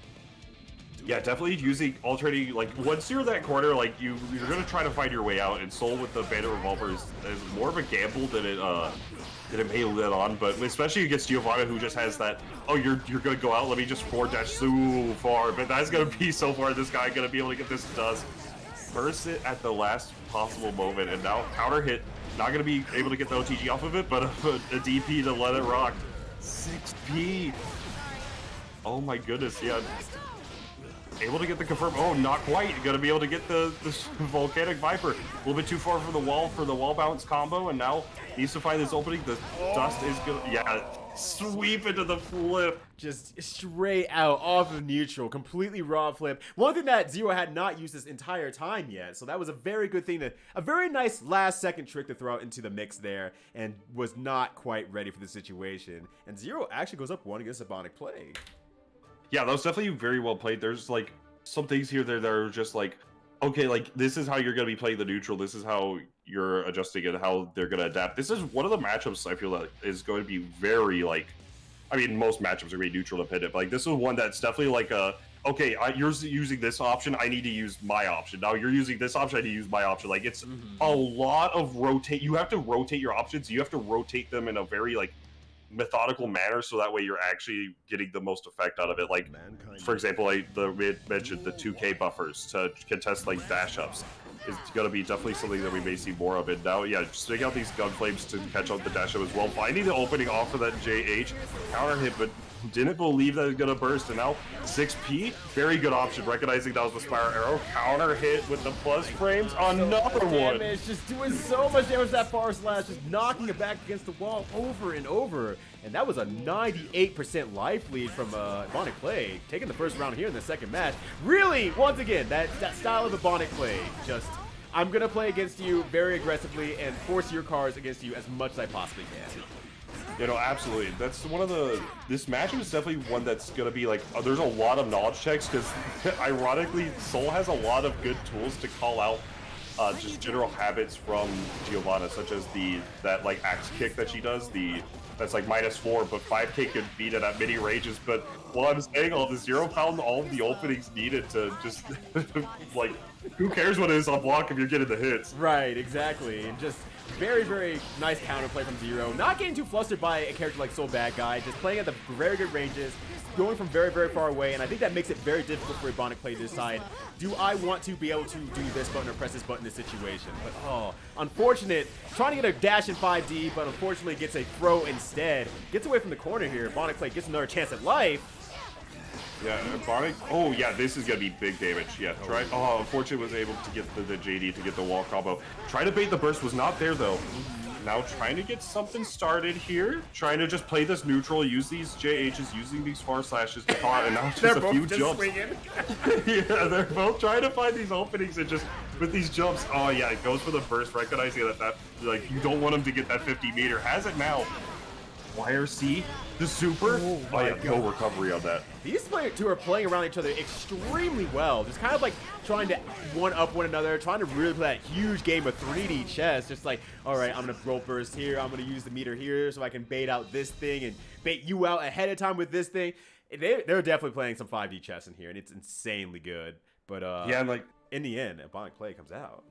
Yeah, definitely using alternating, like, once you're in that corner, like, you're going to try to find your way out, and Soul with the Banter Revolver is more of a gamble than it may let on, but especially against Giovanna, who just has that, oh, you're going to go out, let me just forward dash so far, but that's going to be so far, this guy going to be able to get this dust. Burst it at the last possible moment, and now counter hit, not going to be able to get the OTG off of it, but a DP to let it rock. 6p. Oh my goodness, yeah. Able to get the confirm. Oh, not quite. Gonna be able to get the Volcanic Viper. A little bit too far for the wall bounce combo, and now needs to find this opening. The dust is gonna, yeah, sweep into the flip. Just straight out off of neutral, completely raw flip. One thing that Zero had not used this entire time yet, so that was a very good thing, a very nice last second trick to throw out into the mix there, and was not quite ready for the situation. And Zero actually goes up 1 against Ebonic Plague. Yeah, that was definitely very well played. There's like some things here that are just like, okay, like this is how you're going to be playing the neutral. This is how you're adjusting it, how they're going to adapt. This is one of the matchups I feel that is going to be very like, I mean, most matchups are going to be neutral dependent, but like this is one that's definitely like a, okay, you're using this option, I need to use my option. Now you're using this option, I need to use my option. Like it's a lot of rotate. You have to rotate your options. You have to rotate them in a very like methodical manner, so that way you're actually getting the most effect out of it. Like, for example, we had mentioned the 2K buffers to contest like dash ups is going to be definitely something that we may see more of it. Now, yeah, just take out these gun flames to catch up the dash up as well. Finding the opening off of that JH counter hit, but didn't believe that it was going to burst. And now 6P, very good option, recognizing that was the Spiral Arrow. Counter hit with the plus frames, another one. Just doing so much damage to that far slash, just knocking it back against the wall over and over. And that was a 98% life lead from Ebonic play, taking the first round here in the second match. Really, once again, that style of Ebonic play, just, I'm going to play against you very aggressively and force your cards against you as much as I possibly can. You know, absolutely. That's one of the... This matchup is definitely one that's going to be like... there's a lot of knowledge checks because, ironically, Soul has a lot of good tools to call out just general habits from Giovanna, such as that like axe kick that she does, that's like -4, but 5K could beat it at many ranges. But while I'm saying all this, Zero found all of the openings needed to just like, who cares what it is on block if you're getting the hits? Right, exactly. And just very, very nice counterplay from Zero. Not getting too flustered by a character like Soul Bad Guy, just playing at the very good ranges, going from very, very far away, and I think that makes it very difficult for Ebonic play to decide, do I want to be able to do this button or press this button in this situation? But, oh, unfortunate. Trying to get a dash in 5D, but unfortunately gets a throw instead. Gets away from the corner here. Ebonic play gets another chance at life. Yeah, Ebonic. Oh, yeah, this is going to be big damage. Yeah, try. Oh, unfortunately was able to get the JD to get the wall combo. Try to bait the burst, was not there, though. Now trying to get something started here. Trying to just play this neutral, use these JHs, using these far slashes to call out, and now just a few jumps. Yeah, they're both trying to find these openings and just with these jumps. Oh yeah, it goes for the burst, recognizing that like you don't want him to get that 50 meter. Has it now. YRC, the super. Oh yeah, no recovery on that. These two are playing around each other extremely well. Just kind of like trying to one-up one another, trying to really play that huge game of 3D chess. Just like, all right, I'm going to roll burst here. I'm going to use the meter here so I can bait out this thing and bait you out ahead of time with this thing. They're definitely playing some 5D chess in here, and it's insanely good. But yeah, and like in the end, Ebonic play comes out.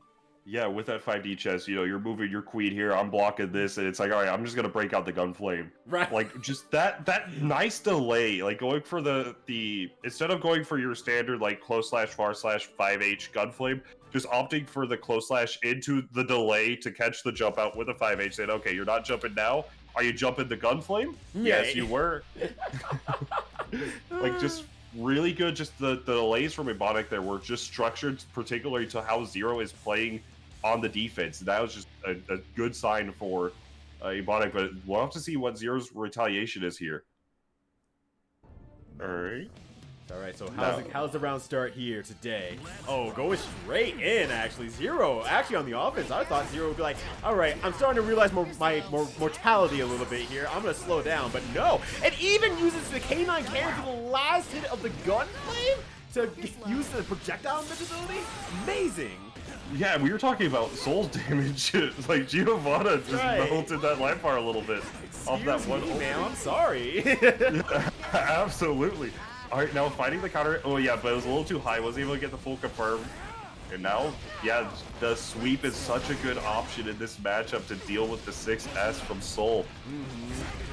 Yeah, with that 5D chess, you know, you're moving your queen here, I'm blocking this, and it's like, all right, I'm just gonna break out the gun flame. Right. Like, just that nice delay, like going for the instead of going for your standard like close slash far slash 5H gun flame, just opting for the close slash into the delay to catch the jump out with a 5H. Saying, okay, you're not jumping now. Are you jumping the gun flame? Yeah. Yes, you were. Like, just really good. Just the delays from Ebonic there were just structured particularly to how Zero is playing on the defense. That was just a good sign for Ebonic, but we'll have to see what Zero's retaliation is here. Alright. Alright, so how's the round start here today? Oh, going straight in, actually. Zero, actually on the offense. I thought Zero would be like, alright, I'm starting to realize my mortality a little bit here. I'm going to slow down, but no. It even uses the K9 cannon for the last hit of the gun flame to use the projectile invincibility? Amazing. Yeah, we were talking about soul damage. Like, Giovanna just melted that life bar a little bit. Off that one man, I'm sorry. Yeah, absolutely. Alright, now fighting the counter. Oh, yeah, but it was a little too high. Wasn't able to get the full confirm. And now, yeah, the sweep is such a good option in this matchup to deal with the 6S from Soul.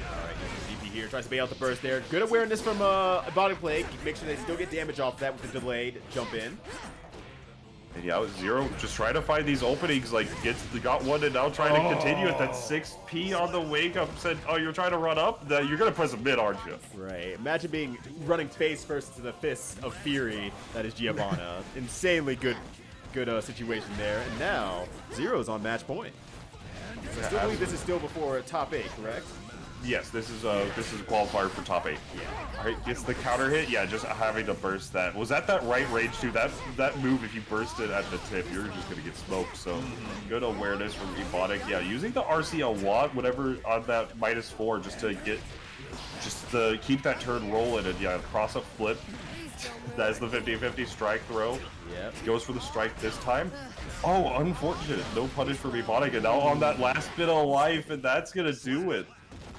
Alright, DP here. Tries to bait out the burst there. Good awareness from Ebonic play. Make sure they still get damage off that with the delayed jump in. And yeah, Zero just trying to find these openings, like got one and now trying to continue at that 6P on the wake up. Said, oh, you're trying to run up? You're going to press a mid, aren't you? Right. Imagine running face first into the fists of Fury. That is Giovanna. Insanely good situation there. And now, Zero's on match point. So I still believe this is still before top 8, correct? Yes, this is a qualifier for top 8. Yeah. Alright, gets the counter hit. Yeah, just having to burst that. Was that right range too? That move, if you burst it at the tip, you're just gonna get smoked. So good awareness from Ebonic. Yeah, using the RC a lot, whatever on that -4, just to keep that turn rolling and yeah, cross up flip. That's the 50-50 strike throw. Yep. Goes for the strike this time. Oh, unfortunate. No punish for Ebonic, and now on that last bit of life, and that's gonna do it.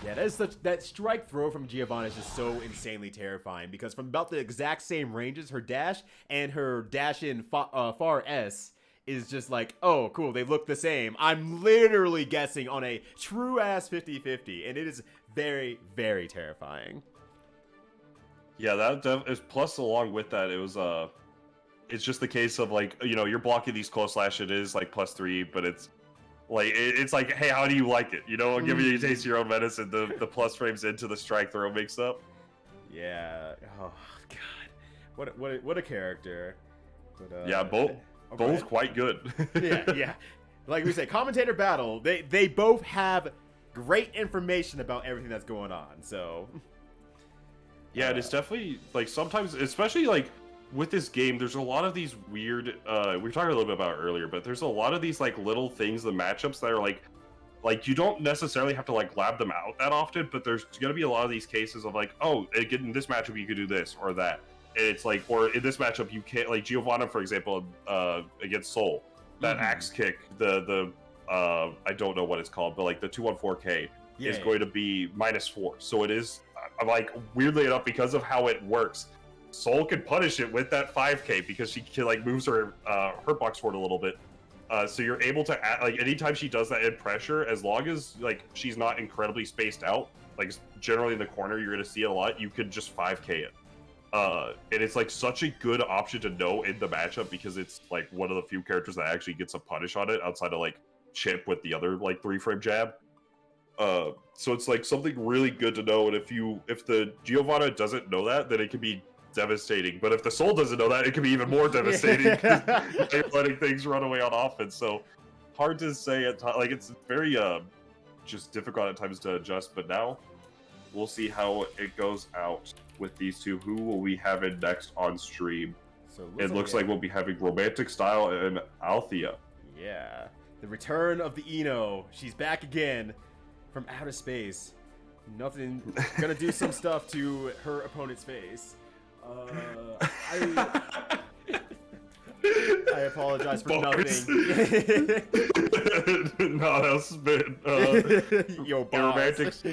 Yeah, that strike throw from Giovanna is just so insanely terrifying because from about the exact same ranges, her dash and her dash in far S is just like, oh, cool, they look the same. I'm literally guessing on a true-ass 50-50, and it is very, very terrifying. Yeah, that is plus along with that, it was it's just the case of like, you know, you're blocking these close slash. It is like +3, but it's like it's like, hey, how do you like it? You know, give you a taste of your own medicine. The plus frames into the strike throw mix up. Yeah. Oh God, what a character. But, yeah, both quite good. yeah. Like we say, commentator battle. They both have great information about everything that's going on. So. Yeah, it is definitely like sometimes, especially like with this game, there's a lot of these weird. We were talking a little bit about it earlier, but there's a lot of these like little things, the matchups that are like you don't necessarily have to like lab them out that often, but there's gonna be a lot of these cases of like, oh, in this matchup you could do this or that. And it's like, or in this matchup you can't, like Giovanna, for example, against Soul, that axe kick, the I don't know what it's called, but like the 214K is going to be -4. So it is like weirdly enough, because of how it works, Soul can punish it with that 5K because she can, like moves her box forward a little bit. So you're able to add, like anytime she does that in pressure, as long as like she's not incredibly spaced out, like generally in the corner you're gonna see it a lot, you could just 5K it. And it's like such a good option to know in the matchup because it's like one of the few characters that actually gets a punish on it outside of like Chipp with the other like 3-frame jab. So it's like something really good to know, and if the Giovanna doesn't know that, then it can be devastating. But if the Soul doesn't know that, it can be even more devastating because they're letting things run away on offense. So hard to say at times. Like it's very just difficult at times to adjust. But now we'll see how it goes out with these two. Who will we have in next on stream? So it looks like we'll be having Romantic Style and Aletheia. Yeah, the return of the Eno. She's back again from outer space. Nothing gonna do some stuff to her opponent's face. I apologize for nothing. No, that's been Yo, boss.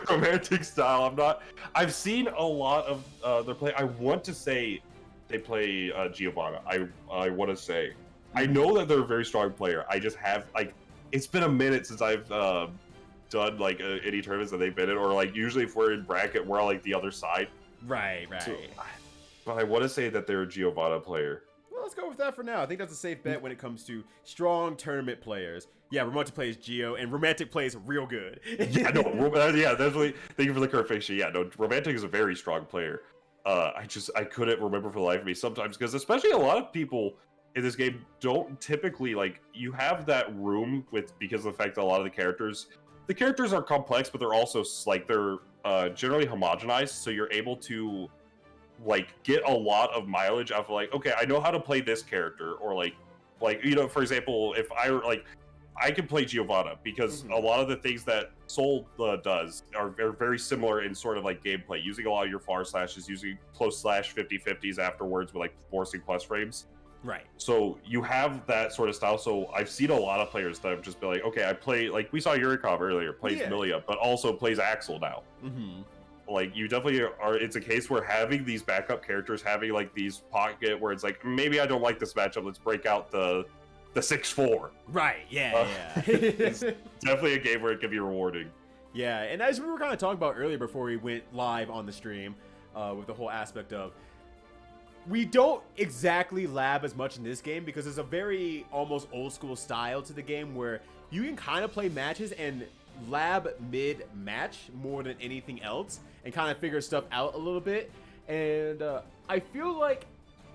romantic style. I've seen a lot of their play. I want to say they play Giovanna. I want to say I know that they're a very strong player. I just have like it's been a minute since I've done like any tournaments that they've been in, or like usually if we're in bracket, we're on like the other side. Right. So, but I want to say that they're a Giovanna player. Well, let's go with that for now. I think that's a safe bet when it comes to strong tournament players. Yeah, Romantic plays Geo, and Romantic plays real good. Yeah, no, yeah, definitely. Thank you for the clarification. Yeah, no, Romantic is a very strong player. I couldn't remember for the life of me sometimes, because especially a lot of people in this game don't typically, like, you have that room because of the fact that a lot of the characters are complex, but they're also, like, they're generally homogenized, so you're able to like get a lot of mileage out of like, okay, I know how to play this character, or like you know, for example, if I can play Giovanna because a lot of the things that Soul does are very similar in sort of like gameplay, using a lot of your far slashes, using close slash 50/50s afterwards with like forcing plus frames. Right. So you have that sort of style. So I've seen a lot of players that have just been like, okay, I play, like we saw Yurikov earlier, plays Millia, but also plays Axel now. Like you definitely are. It's a case where having these backup characters, having like these pocket where it's like, maybe I don't like this matchup, let's break out the 6-4. Right. Yeah. It's definitely a game where it can be rewarding. Yeah, and as we were kind of talking about earlier before we went live on the stream, with the whole aspect of, we don't exactly lab as much in this game because there's a very almost old school style to the game where you can kind of play matches and lab mid-match more than anything else and kind of figure stuff out a little bit. And I feel like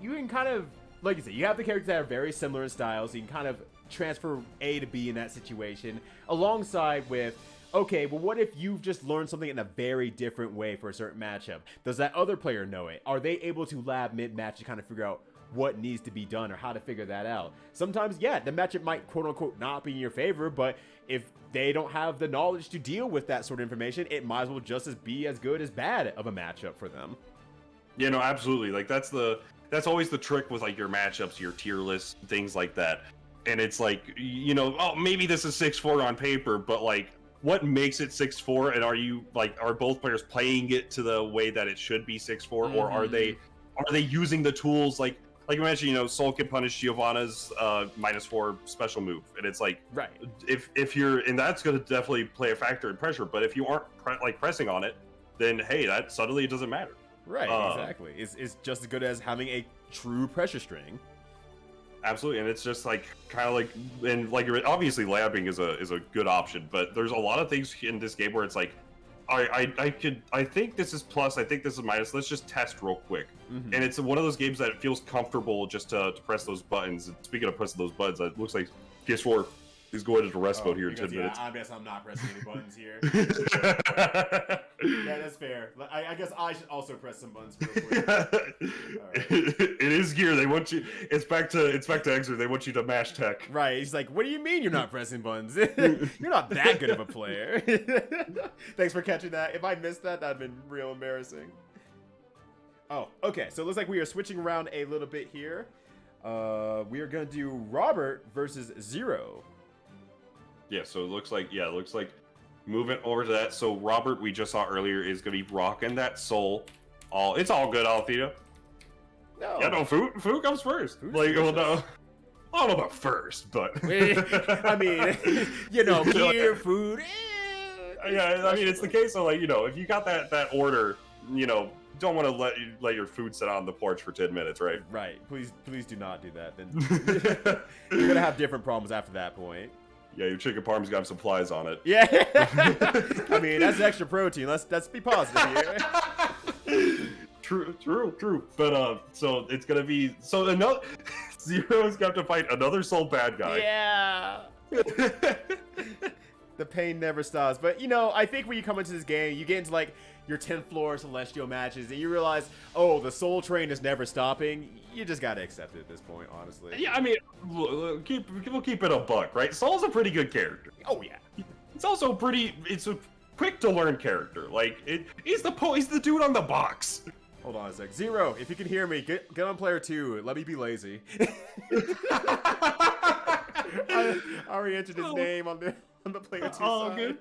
you can kind of, like you said, you have the characters that are very similar in style, so you can kind of transfer A to B in that situation, alongside with, okay, well, what if you've just learned something in a very different way for a certain matchup? Does that other player know it? Are they able to lab mid-match to kind of figure out what needs to be done or how to figure that out? Sometimes, yeah, the matchup might quote-unquote not be in your favor, but if they don't have the knowledge to deal with that sort of information, it might as well just be as good as bad of a matchup for them. Yeah, no, absolutely. Like that's always the trick with like your matchups, your tier lists, things like that. And it's like, you know, oh, maybe this is 6-4 on paper, but like, what makes it 6-4? And are both players playing it to the way that it should be 6-4, or are they using the tools? Like like you mentioned, you know, Soul can punish Giovanna's -4 special move, and it's like, Right. if you're, and that's going to definitely play a factor in pressure. But if you aren't pressing on it, then hey, that suddenly it doesn't matter. Right, exactly. It's just as good as having a true pressure string. Absolutely, and it's just like kind of like, and like obviously labbing is a good option, but there's a lot of things in this game where it's like, I think this is plus, I think this is minus. Let's just test real quick. Mm-hmm. And it's one of those games that it feels comfortable just to press those buttons. And speaking of pressing those buttons, it looks like PS4 is going into rest mode here in 10 minutes. I guess I'm not pressing any buttons here. Yeah, that's fair. I guess I should also press some buttons real quick. Right. It is gear. They want you. It's back to Exer. They want you to mash tech. Right. He's like, what do you mean you're not pressing buttons? You're not that good of a player. Thanks for catching that. If I missed that, that'd been real embarrassing. Oh, okay. So it looks like we are switching around a little bit here. We are gonna do Robert versus Zero. Yeah. So it looks like moving over to that. So Robert, we just saw earlier, is gonna be rocking that soul. It's all good, Aletheia. No. Yeah, no, food comes first. Food's Like, well, first. no, I don't know about first, but I mean, you know, beer, food. yeah, I mean, it's the case of like, you know, if you got that order, you know, don't want to let your food sit on the porch for 10 minutes, right? Right. Please do not do that. Then you're gonna have different problems after that point. Yeah, your chicken parm's got some flies on it. Yeah. I mean, that's extra protein. Let's be positive here. True. But so it's gonna be another Zero's got to fight another soul bad guy. Yeah. The pain never stops. But you know, I think when you come into this game, you get into like your 10th floor celestial matches, and you realize, oh, the soul train is never stopping. You just gotta accept it at this point, honestly. Yeah, I mean, we'll keep it a buck, right? Soul's a pretty good character. Oh yeah. It's also it's a quick to learn character. Like he's the dude on the box. Hold on a sec. Zero, if you can hear me, get on player 2. Let me be lazy. I already entered his name on the player 2 All side. good.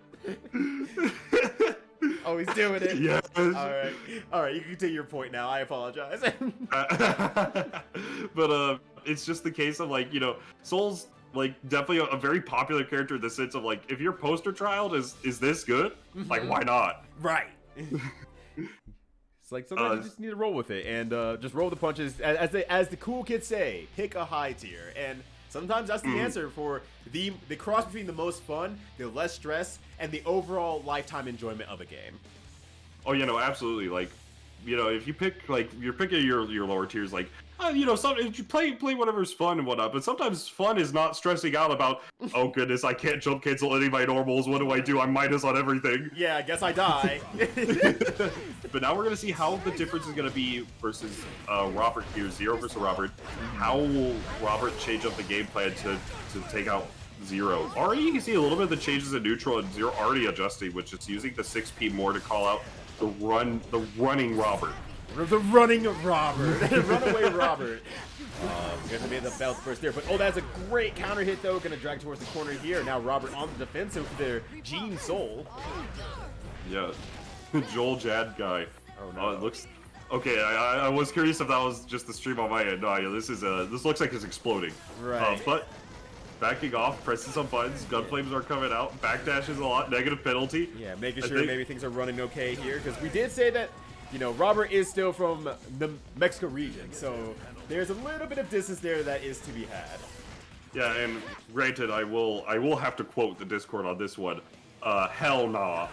Oh, he's doing it. Yes. All right. You can continue your point now. I apologize. But it's just the case of like, you know, Soul's like definitely a very popular character in the sense of like, if your poster child is this good, like why not? Right. It's like sometimes you just need to roll with it and just roll the punches. As the cool kids say, pick a high tier. And sometimes that's the answer for the cross between the most fun, the less stress, and the overall lifetime enjoyment of a game. Oh, you know, absolutely. Like, you know, if you pick like you're picking your lower tiers, like, you know, you play whatever's fun and whatnot. But sometimes fun is not stressing out about, oh goodness, I can't jump cancel any of my normals. What do? I'm minus on everything. Yeah, I guess I die. But now we're gonna see how the difference is gonna be versus Robert here, Zero versus Robert. How will Robert change up the game plan to take out Zero? Already you can see a little bit of the changes in neutral, and Zero already adjusting, which is using the 6P more to call out the running Robert. The running Robert. Runaway Robert. Gonna be the belt first there, but that's a great counter hit though. Gonna drag towards the corner here. Now Robert on the defensive for their Gene Soul. Yeah, Joel Jad guy. Oh no. It looks okay. I was curious if that was just the stream on my end. No, yeah, this looks like it's exploding. Right. But backing off, pressing some buttons, gun flames are coming out, backdashes a lot, negative penalty. Yeah, making sure maybe things are running okay here, because we did say that, you know, Robert is still from the Mexico region, so there's a little bit of distance there that is to be had. Yeah, and granted, I will have to quote the Discord on this one. Hell nah.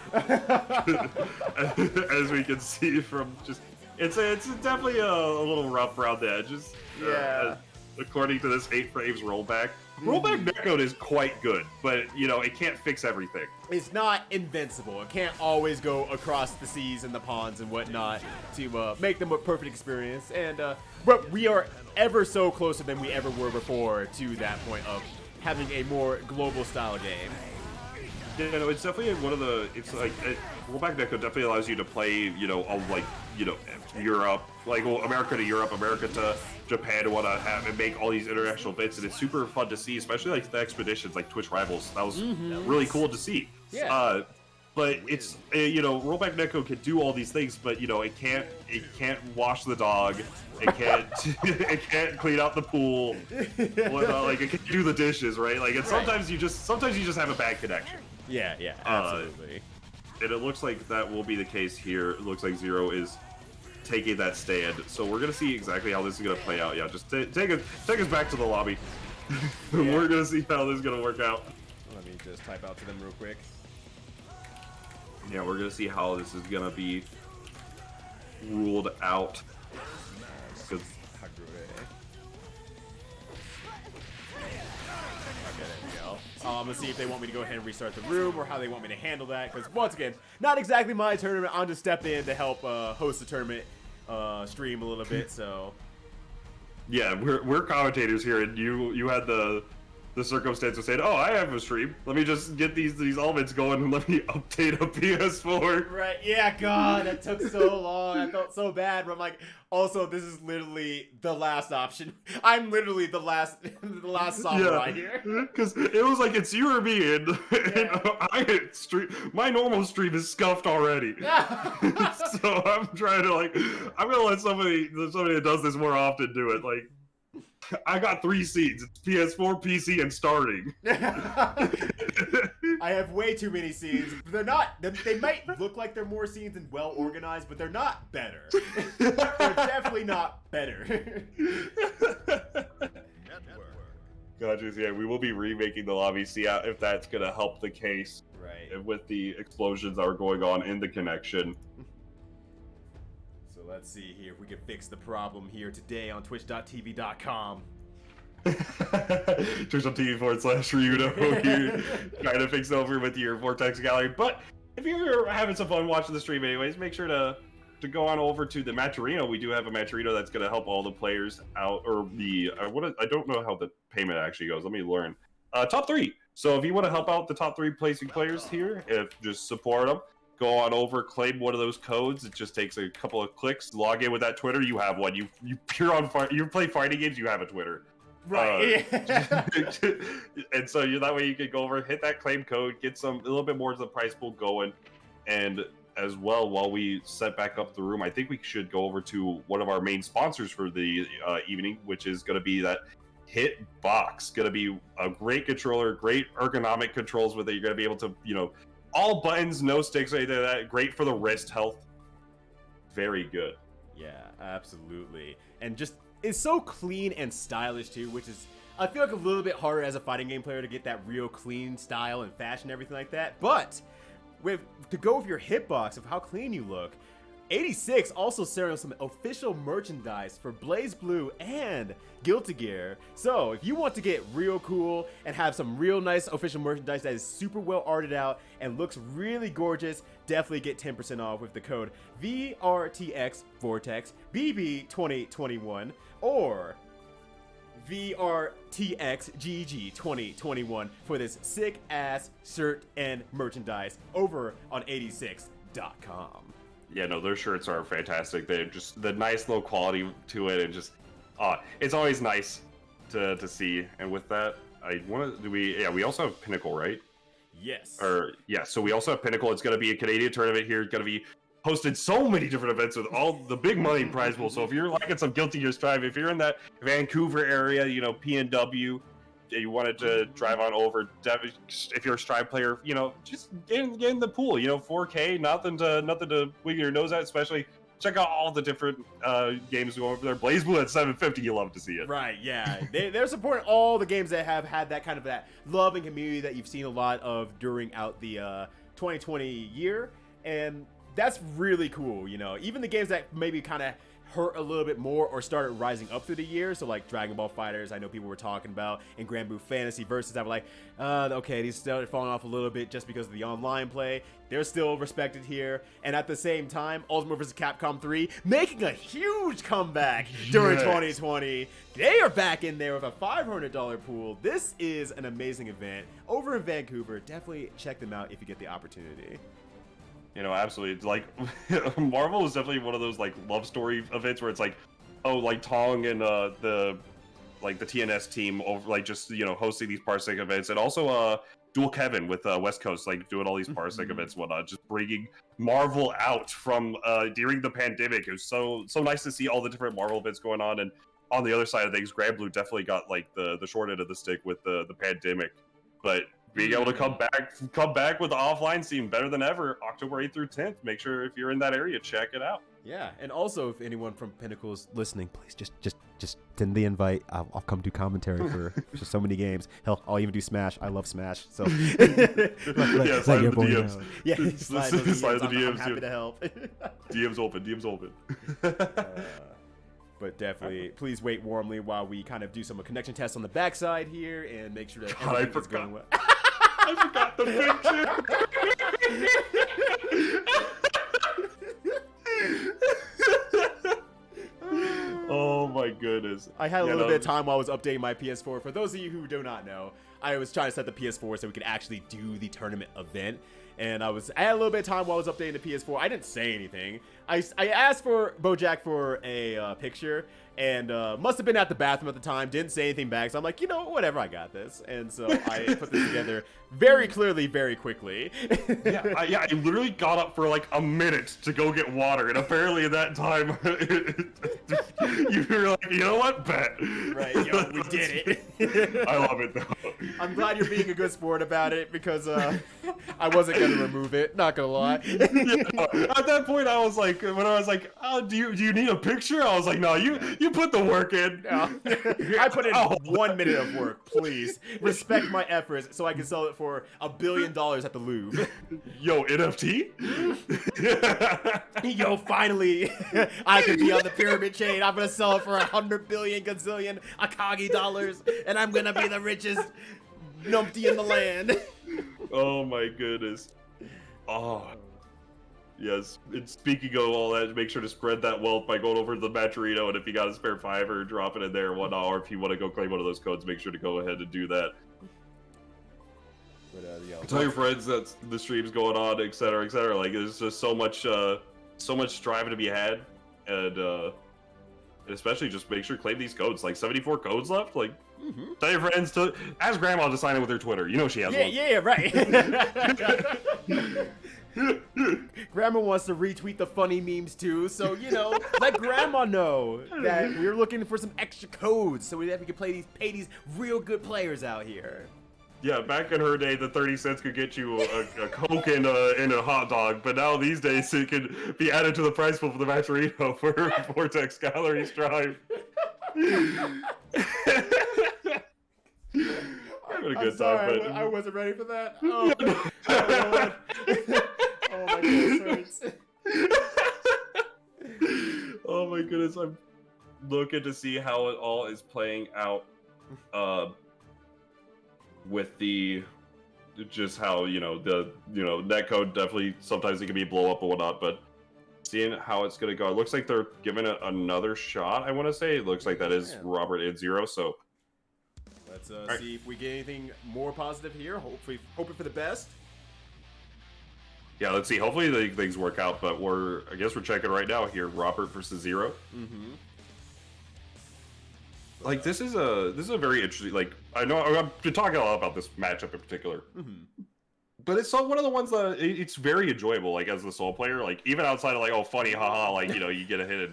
As we can see from just, it's definitely a little rough around the edges. Yeah. According to this 8 frames rollback. Rollback netcode is quite good, but you know, it can't fix everything. It's not invincible. It can't always go across the seas and the ponds and whatnot to make them a perfect experience. And but we are ever so closer than we ever were before to that point of having a more global style game. Yeah, no, it's definitely one of the. It's like rollback netcode definitely allows you to play, you know, like, you know, Europe, like, well, America to Europe, America to Japan, and whatnot, and make all these international bits, and it's super fun to see, especially like the expeditions, like Twitch Rivals. That was really cool to see. Yeah. but it's you know, rollback netcode can do all these things, but you know, it can't wash the dog, it can't it can't clean out the pool, like it can do the dishes, right? Like, and sometimes you just have a bad connection. Yeah, absolutely. And it looks like that will be the case here. It looks like Zero is taking that stand, so we're gonna see exactly how this is gonna play out. Yeah, just take us back to the lobby. We're gonna see how this is gonna work out. Let me just type out to them real quick. Yeah, we're gonna see how this is gonna be ruled out. Because I'm gonna see if they want me to go ahead and restart the room or how they want me to handle that. Because once again, not exactly my tournament. I'm just stepping in to help host the tournament stream a little bit. So yeah, we're commentators here, and you had the circumstance of saying, "Oh, I have a stream. Let me just get these elements going and let me update a PS4." Right? Yeah. God, that took so long. I felt so bad. But I'm like, also, this is literally the last option. I'm literally the last samurai here. Because it was like it's you or me, and I hit stream. My normal stream is scuffed already. So I'm trying to I'm gonna let somebody that does this more often do it. Like, I got 3 seeds. It's PS4, PC, and starting. I have way too many scenes. They're not. They might look like they're more scenes and well organized, but they're not better. They're definitely not better. Gotcha. Yeah, we will be remaking the lobby. See if that's gonna help the case. Right. With the explosions that are going on in the connection. So let's see here if we can fix the problem here today on twitch.tv.com. Twitch.tv/Ryudo. You're trying to fix it over with your Vortex Gallery. But if you're having some fun watching the stream anyways, make sure to go on over to the Matcherino. We do have a Matcherino that's going to help all the players out, or the I don't know how the payment actually goes. Let me learn. Top 3. So if you want to help out the top 3 placing players here, just support them, go on over, claim one of those codes. It just takes a couple of clicks. Log in with that Twitter. You have one. You play fighting games. You have a Twitter. Right. And so that way you can go over, hit that claim code, get a little bit more to the prize pool going, and as well, while we set back up the room, I think we should go over to one of our main sponsors for the evening, which is going to be that Hitbox. Going to be a great controller, great ergonomic controls with it. You're going to be able to, all buttons, no sticks, anything like that. Great for the wrist health. Very good. Yeah, absolutely. And just, it's so clean and stylish too, which is, I feel like a little bit harder as a fighting game player to get that real clean style and fashion and everything like that. But to go with your hitbox of how clean you look, 86 also selling some official merchandise for Blaze Blue and Guilty Gear. So if you want to get real cool and have some real nice official merchandise that is super well arted out and looks really gorgeous, definitely get 10% off with the code VRTX Vortex BB 2021 or VRTX GG 2021 for this sick ass shirt and merchandise over on 86.com. Yeah, no, their shirts are fantastic. They're just the nice low quality to it, and just it's always nice to see. And with that, we also have Pinnacle, right? Yes. So we also have Pinnacle. It's going to be a Canadian tournament here. It's going to be hosted so many different events with all the big money prize pool. So if you're liking some Guilty Gear Strive, if you're in that Vancouver area, PNW, you wanted to drive on over, if you're a Strive player, just get in the pool. 4K, nothing to wig your nose at. Especially check out all the different games going over there. Blaze Blue at 750, you love to see it. Right, yeah, they're supporting all the games that have had that kind of that love and community that you've seen a lot of during out the 2020 year, and that's really cool. Even the games that maybe kind of hurt a little bit more or started rising up through the years, so like Dragon Ball Fighters, I know people were talking about, and Grand Blue Fantasy Versus, I was like, okay, these started falling off a little bit just because of the online play. They're still respected here, and at the same time, Ultimate vs. Capcom 3 making a huge comeback during 2020. They are back in there with a $500 pool. This is an amazing event over in Vancouver. Definitely check them out if you get the opportunity. Absolutely. It's like Marvel is definitely one of those love story events where it's Tong and the TNS team over just hosting these Parsec events, and also Dual Kevin with West Coast, like doing all these Parsec events and whatnot, just bringing Marvel out from during the pandemic. It was so nice to see all the different Marvel events going on. And on the other side of things, Grand Blue definitely got like the short end of the stick with the pandemic, but being able to come back with the offline scene better than ever, October 8th through 10th. Make sure if you're in that area, check it out. Yeah, and also if anyone from Pinnacle is listening, please just send the invite. I'll come do commentary for just so many games. Hell, I'll even do Smash. I love Smash. So yeah, slide the DMs. Yeah, slide the DMs. I'm happy to help. DMs open. But definitely, please wait warmly while we kind of do some connection tests on the backside here and make sure that everything is going well. I forgot the picture. Oh my goodness. I had a little bit of time while I was updating my PS4. For those of you who do not know, I was trying to set the PS4 so we could actually do the tournament event. And I had a little bit of time while I was updating the PS4. I didn't say anything. I asked for Bojack for a picture, and must have been at the bathroom at the time. Didn't say anything back, so I'm like, you know, whatever, I got this. And so I put this together very clearly, very quickly. I literally got up for like a minute to go get water, and apparently at that time, you were like, you know what, bet. Right, yo, we did it. I love it though. I'm glad you're being a good sport about it, because I wasn't gonna remove it, not gonna lie. At that point, I was like, when I was like, oh, do you need a picture? I was like, no, you put the work in. No. I put in 1 minute of work, please. Respect my efforts so I can sell it for $1 billion at the Louvre. Yo, NFT? Yo, finally, I can be on the pyramid chain. I'm gonna sell it for 100 billion gazillion Akagi dollars, and I'm gonna be the richest numpty in the land. Oh my goodness. Oh. Yes. And speaking of all that, make sure to spread that wealth by going over to the Matcherino, and if you got a spare $5, drop it in there and whatnot, or if you want to go claim one of those codes, make sure to go ahead and do that. But, tell your friends that the stream's going on, etc., etc. Like, there's just so much striving to be had, and especially just make sure to claim these codes. Like 74 codes left. Like, tell your friends to ask Grandma to sign in with her Twitter. You know she has one. Yeah, right. Grandma wants to retweet the funny memes too, so you know, let Grandma know that we're looking for some extra codes so that we can pay these real good players out here. Yeah, back in her day, the 30 cents could get you a Coke and a hot dog, but now these days it can be added to the price pool for the Matcherino for Vortex Gallery Strive. Having a good time, but I wasn't ready for that. Oh, oh Lord. Oh my goodness. Oh my goodness, I'm looking to see how it all is playing out. With the just how the netcode definitely sometimes it can be blow up or whatnot, but seeing how it's gonna go, it looks like they're giving it another shot. I want to say it looks like that is Robert and Zero. So let's see if we get anything more positive here. Hopefully, hoping for the best. Yeah, let's see. Hopefully things work out. But I guess we're checking right now here. Robert versus Zero. Mm-hmm. Like this is a very interesting. Like I know I've been talking a lot about this matchup in particular, but it's one of the ones that it's very enjoyable. Like as the solo player, like even outside of like funny haha, like you get a hit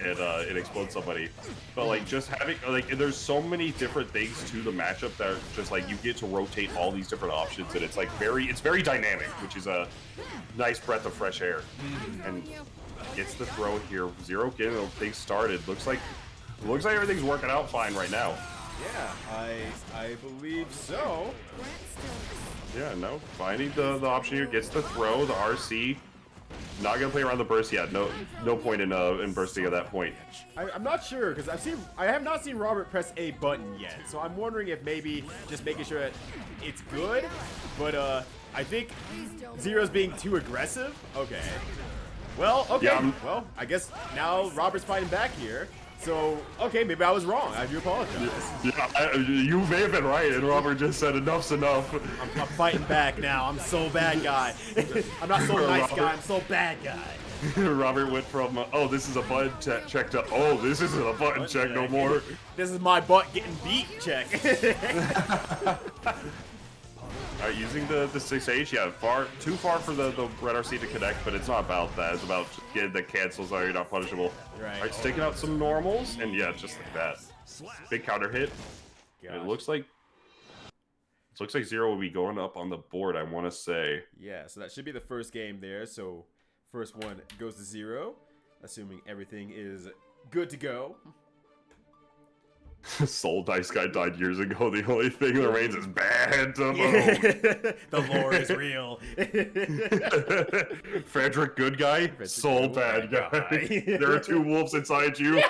and it explodes somebody, but like just having there's so many different things to the matchup that are just like you get to rotate all these different options, and it's very dynamic, which is a nice breath of fresh air. And gets the throw here. Zero getting things started. Looks like everything's working out fine right now. Yeah, I believe so. Yeah, no, finding the option here, gets the throw, the RC. Not gonna play around the burst yet. No point in bursting at that point. I'm not sure because I have not seen Robert press a button yet, so I'm wondering if maybe just making sure that it's good. But I think Zero's being too aggressive. Okay. Well, okay. Yeah, well, I guess now Robert's fighting back here. So, okay, maybe I was wrong. I do apologize. Yeah, you may have been right, and Robert just said enough's enough. I'm fighting back now. I'm so bad guy. I'm not so nice guy. I'm so bad guy. Robert went from, oh, this is a button check to, oh, this isn't a button check no more. This is my butt getting beat check. Alright, using the 6H, yeah, too far for the red RC to connect, but it's not about that. It's about just getting the cancels so you're not punishable. Right. Alright, taking out some normals, and yeah, just like that. Big counter hit. It looks like Zero will be going up on the board, I want to say. Yeah, so that should be the first game there. So first one goes to 0, assuming everything is good to go. Soul Dice guy died years ago. The only thing that remains is Banter. The lore is real. Frederick, good guy. Soul bad guy. There are 2 wolves inside you.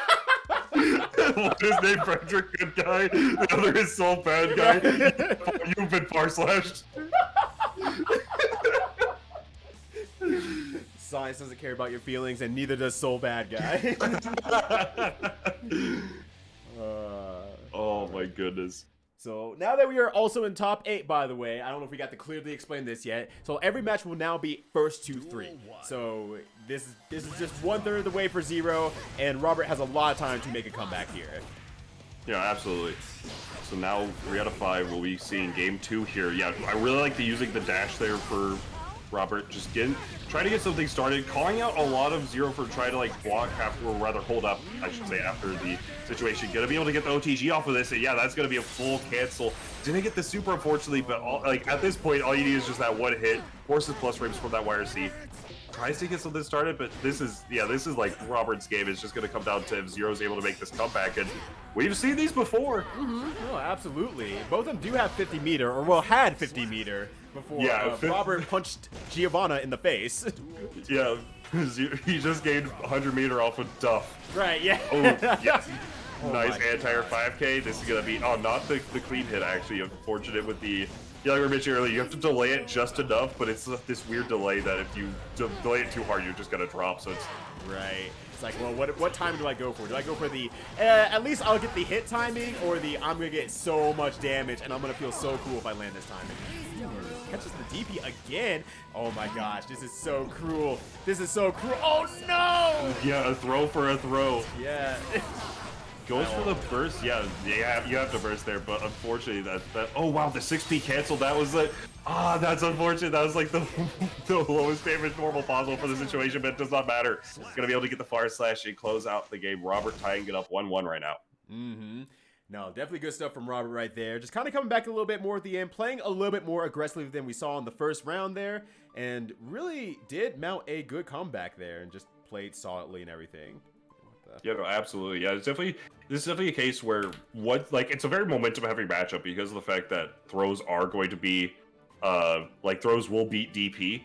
One is named Frederick, good guy. The other is Soul bad guy. You've been far slashed. Science doesn't care about your feelings, and neither does Soul Bad Guy. Oh my goodness. So now that we are also in top 8, by the way, I don't know if we got to clearly explain this yet. So every match will now be first to 3. So this is just 1/3 of the way for 0, and Robert has a lot of time to make a comeback here. Yeah, absolutely. So now 3 out of 5 will be seeing game 2 here. Yeah, I really like using the dash there for Robert. Just trying to get something started. Calling out a lot of Zero for trying to like block after, or rather hold up, I should say, after the situation. Gonna be able to get the OTG off of this, and yeah, that's gonna be a full cancel. Didn't get the super, unfortunately, but at this point, all you need is just that 1 hit. Forces plus frames from that YRC. Tries to get something started, but this is like Robert's game. It's just gonna come down to if Zero's able to make this comeback, and we've seen these before. Oh, absolutely. Both of them do have 50 meter, or well, had 50 meter before Robert punched Giovanna in the face. Yeah, he just gained 100 meter off of Duff. Right, yeah. Oh, yeah. Nice anti-air 5K. This is gonna be, not the clean hit, actually. Unfortunate with the, like we were mentioning earlier, you have to delay it just enough, but it's this weird delay that if you delay it too hard, you're just gonna drop, so it's... Right. It's like, well, what time do I go for? Do I go for the, at least I'll get the hit timing, or the I'm gonna get so much damage, and I'm gonna feel so cool if I land this timing? Catches the DP again. Oh my gosh, this is so cruel. This is so cruel. Oh no! Yeah, a throw for a throw. Yeah. Goes for the burst. Yeah, you have to burst there, but unfortunately that oh wow, the 6P canceled. That was like, that's unfortunate. That was like the lowest damage normal possible for the situation, but it does not matter. Gonna be able to get the fire slash and close out the game. Robert tying it up 1-1 right now. No, definitely good stuff from Robert right there. Just kind of coming back a little bit more at the end, playing a little bit more aggressively than we saw in the first round there, and really did mount a good comeback there and just played solidly and everything. Yeah, no, absolutely. Yeah, this is definitely a case where it's a very momentum-heavy matchup because of the fact that throws are going to be, throws will beat DP.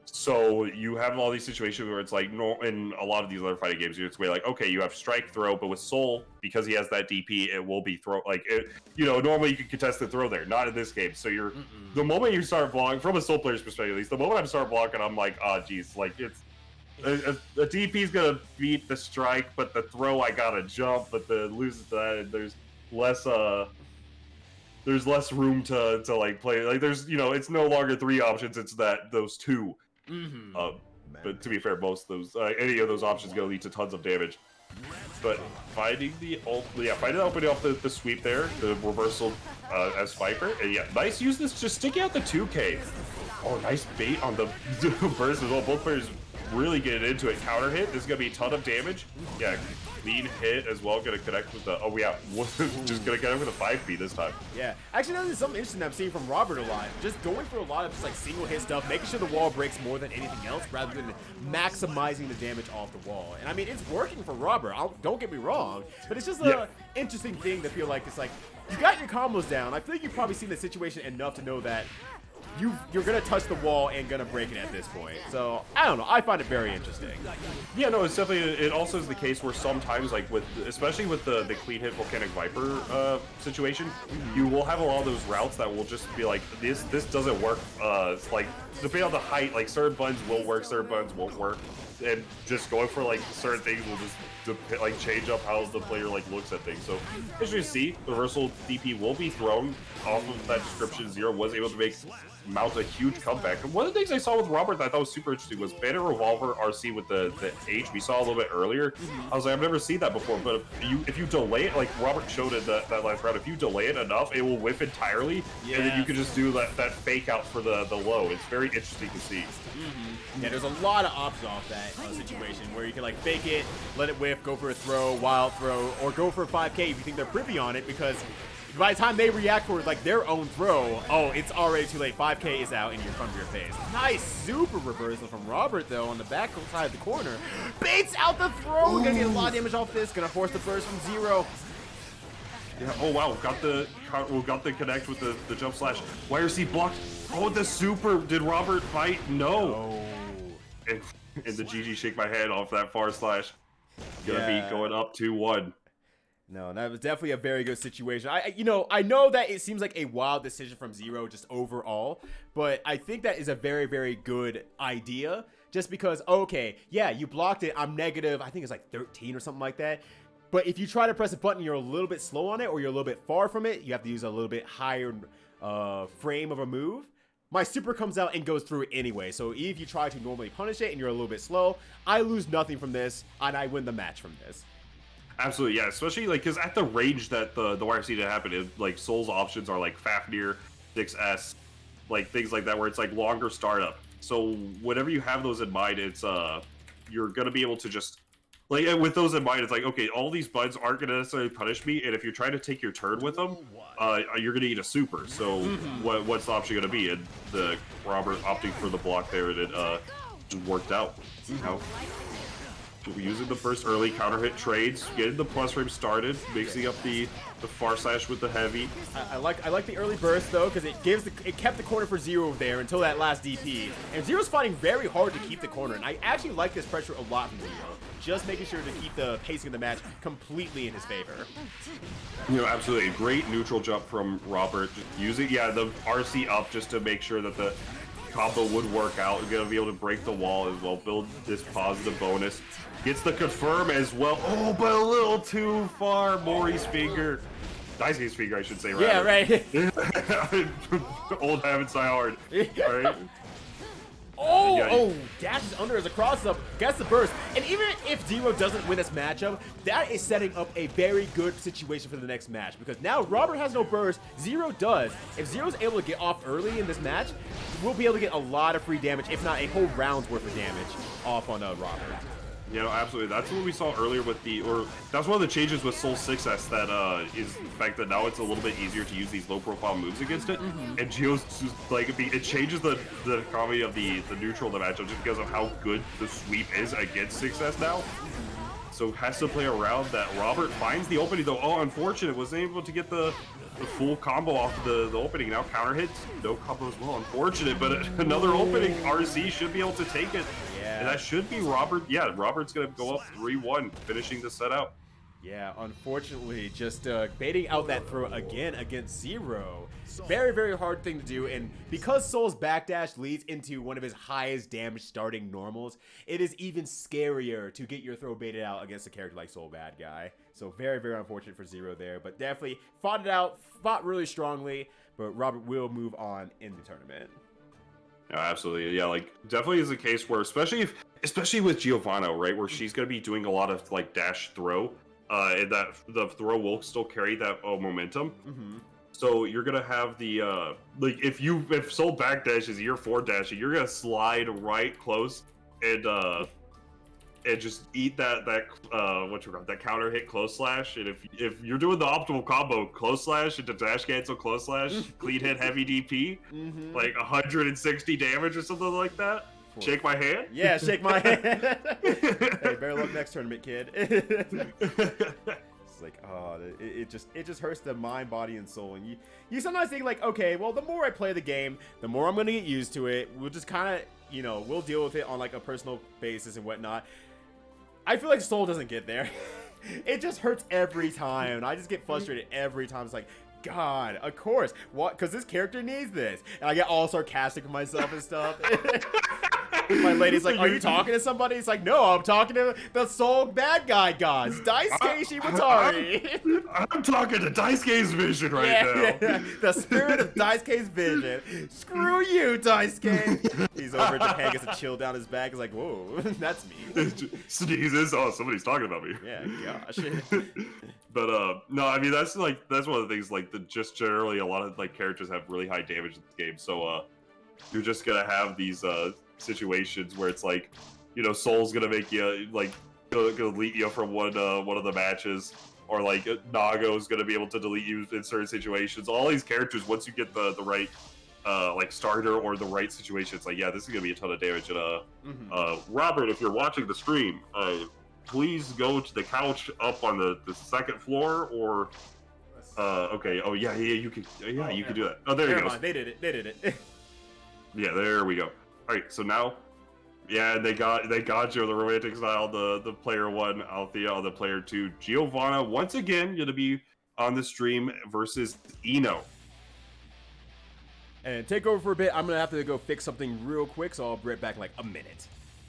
So you have all these situations where it's like, in a lot of these other fighting games, it's way like, okay, you have strike throw, but with Soul, because he has that DP, it will be throw. Normally you can contest the throw there, not in this game. So the moment you start blocking, from a Soul player's perspective at least, the moment I start blocking, I'm like, geez, like it's. The DP's gonna beat the strike, but the throw I gotta jump, but the loses that, and there's less room to like play. Like there's it's no longer 3 options, it's those 2. But to be fair, most of those any of those options gonna lead to tons of damage. But finding the opening off the sweep there, the reversal as Viper, and yeah, nice use this, just sticking out the 2K. Oh, nice bait on the burst as well. Both players really getting into it. Counter hit. This is gonna be a ton of damage. Yeah, clean hit as well. Gonna connect with the. Oh yeah, just gonna connect with a 5P this time. Yeah, actually, that is something interesting I'm seeing from Robert a lot. Just going for a lot of just like single hit stuff, making sure the wall breaks more than anything else, rather than maximizing the damage off the wall. And I mean, it's working for Robert. Don't get me wrong, but it's just a interesting thing to feel like it's like you got your combos down. I feel like you've probably seen the situation enough to know that you're gonna touch the wall and gonna break it at this point. So I don't know. I find it very interesting. Yeah, no, it's definitely. It also is the case where sometimes, like especially with the clean hit Volcanic Viper situation, you will have a lot of those routes that will just be like this doesn't work. It's like depending on the height, like certain buttons will work, certain buttons won't work. and just going for like certain things will just like change up how the player like looks at things. So as you see, the reversal DP will be thrown off of that description. Zero was able to mount a huge comeback. And one of the things I saw with Robert that I thought was super interesting was Banter Revolver RC with the H we saw a little bit earlier. I was like, I've never seen that before, but if you delay it, like Robert showed in that last round, if you delay it enough, it will whiff entirely, and then you can just do that fake out for the low. It's very interesting to see. Yeah, there's a lot of options off that situation where you can like fake it, let it whiff, go for a throw, wild throw, or go for a 5K if you think they're privy on it, because by the time they react for like their own throw, oh, it's already too late. 5K is out in front of your face. Nice super reversal from Robert though on the back side of the corner. Baits out the throw. Gonna get a lot of damage off this. Gonna force the burst from Zero. Yeah. Oh wow, got the connect with the jump slash. YRC blocked. Oh, the super. Did Robert bite? No. And the GG shake my head off that far slash. Gonna be going up 2-1. No, that was definitely a very good situation. I know that it seems like a wild decision from Zero just overall, but I think that is a very, very good idea. Just because, okay, yeah, you blocked it. I'm negative. I think it's like 13 or something like that. But if you try to press a button, you're a little bit slow on it, or you're a little bit far from it. You have to use a little bit higher frame of a move. My super comes out and goes through it anyway. So if you try to normally punish it and you're a little bit slow, I lose nothing from this, and I win the match from this. Absolutely, yeah. Especially like because at the range that the YRC did happen, like Soul's options are like Fafnir, 6S, like things like that, where it's like longer startup. So whenever you have those in mind, it's you're gonna be able to just like with those in mind, it's like okay, all these buttons aren't gonna necessarily punish me, and if you're trying to take your turn with them, you're gonna eat a super. So what's the option gonna be? And the Robert opting for the block there, and it just worked out. You know. Using the burst early, counter hit trades, getting the plus frame started, mixing up the far slash with the heavy. I like the early burst though, because it kept the corner for Zero there until that last DP. And Zero's fighting very hard to keep the corner, and I actually like this pressure a lot from Zero. Just making sure to keep the pacing of the match completely in his favor. You know, absolutely. Great neutral jump from Robert. Just using, the RC up just to make sure that the combo would work out. You're gonna be able to break the wall as well, build this positive bonus. Gets the confirm as well. Oh, but a little too far. Mori's finger. Daisuke's finger, I should say, rather. Yeah, right. Old habits die hard. Right? Oh, dashes under as a cross-up, gets the burst. And even if Zero doesn't win this matchup, that is setting up a very good situation for the next match. Because now Robert has no burst, Zero does. If Zero's able to get off early in this match, we'll be able to get a lot of free damage, if not a whole round's worth of damage off on Robert. You know, absolutely. That's what we saw earlier with that's one of the changes with Soul 6S that is the fact that now it's a little bit easier to use these low-profile moves against it. And Geo's just, like, it changes the economy of the neutral the matchup just because of how good the sweep is against 6S now. So has to play around that. Robert finds the opening though. Oh, unfortunate. Wasn't able to get the full combo off the opening. Now counter hits. No combo as well. Unfortunate, but another opening. RC should be able to take it. Yeah. And that should be Robert. Yeah, Robert's going to go up 3-1, finishing the set out. Yeah, unfortunately, just baiting out that throw again against Zero. Very, very hard thing to do, and because Soul's backdash leads into one of his highest damage starting normals, it is even scarier to get your throw baited out against a character like Soul Bad Guy. So very, very unfortunate for Zero there, but definitely fought it out, fought really strongly, but Robert will move on in the tournament. Yeah, absolutely. Yeah, like definitely is a case where, especially with Giovanna, right, where she's going to be doing a lot of like dash throw, and that the throw will still carry that momentum. So you're gonna have the like if Soul backdashes, you're forward dashing, you're gonna slide right close and just eat that counter hit close slash. And if you're doing the optimal combo, close slash into dash cancel, close slash, clean hit heavy DP, like 160 damage or something like that. Shake my hand? Yeah, shake my hand. Hey, better luck next tournament, kid. It's like, oh, it just hurts the mind, body, and soul. And you sometimes think like, okay, well, the more I play the game, the more I'm gonna get used to it. We'll just kind of, we'll deal with it on like a personal basis and whatnot. I feel like Soul doesn't get there. It just hurts every time. And I just get frustrated every time. It's like, God, of course. What? Because this character needs this. And I get all sarcastic with myself and stuff. My lady's like, are you talking to somebody? It's like, no, I'm talking to the sole bad guy gods, Daisuke Shibatari. I'm talking to Daisuke's vision right now. Yeah. The spirit of Daisuke's vision. Screw you, Daisuke. He's over in Japan, gets a chill down his back. He's like, whoa, that's me. Sneezes. Oh, somebody's talking about me. Yeah, gosh. But no, I mean that's one of the things. Like, just generally, a lot of like characters have really high damage in this game. So you're just gonna have these situations where it's like, you know, Soul's gonna make you like gonna delete you from one of the matches, or like Nago's gonna be able to delete you in certain situations. All these characters, once you get the right like starter or the right situation, it's like, yeah, this is gonna be a ton of damage. And Robert, if you're watching the stream, please go to the couch up on the second floor, or okay. Oh yeah, you can you can do that. Oh, there you go. They did it. Yeah, there we go. All right, so now, yeah, they got you the romantic style, the player 1 Aletheia, the player 2 Giovanna. Once again, gonna be on the stream versus Eno. And take over for a bit. I'm gonna have to go fix something real quick, so I'll be right back in like a minute.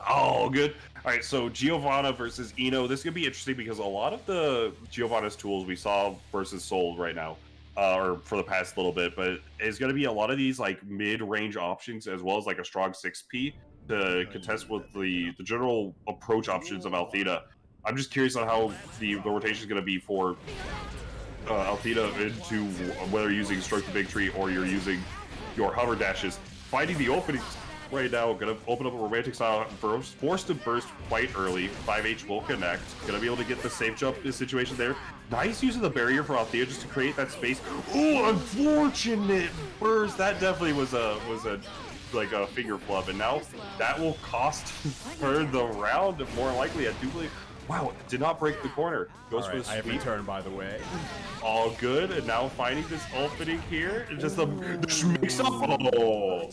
Oh, good. All right, so Giovanna versus Eno. This is gonna be interesting because a lot of the Giovanna's tools we saw versus Soul right now, or for the past little bit, but it's gonna be a lot of these like mid-range options as well as like a strong 6P to contest with the general approach options of Aletheia. I'm just curious on how the rotation is gonna be for Aletheia into whether you're using Stroke the Big Tree or you're using your hover dashes. Finding the openings right now, gonna open up a romantic style burst, forced to burst quite early. 5H will connect. Gonna be able to get the safe jump situation there. Nice use of the barrier for Aletheia just to create that space. Oh, unfortunate burst. That definitely was a like a finger flub, and now that will cost her the round more likely. I do believe. Wow, did not break the corner. Goes for the sweep. I have returned, by the way. All good, and now finding this opening here, just the mix up. Oh.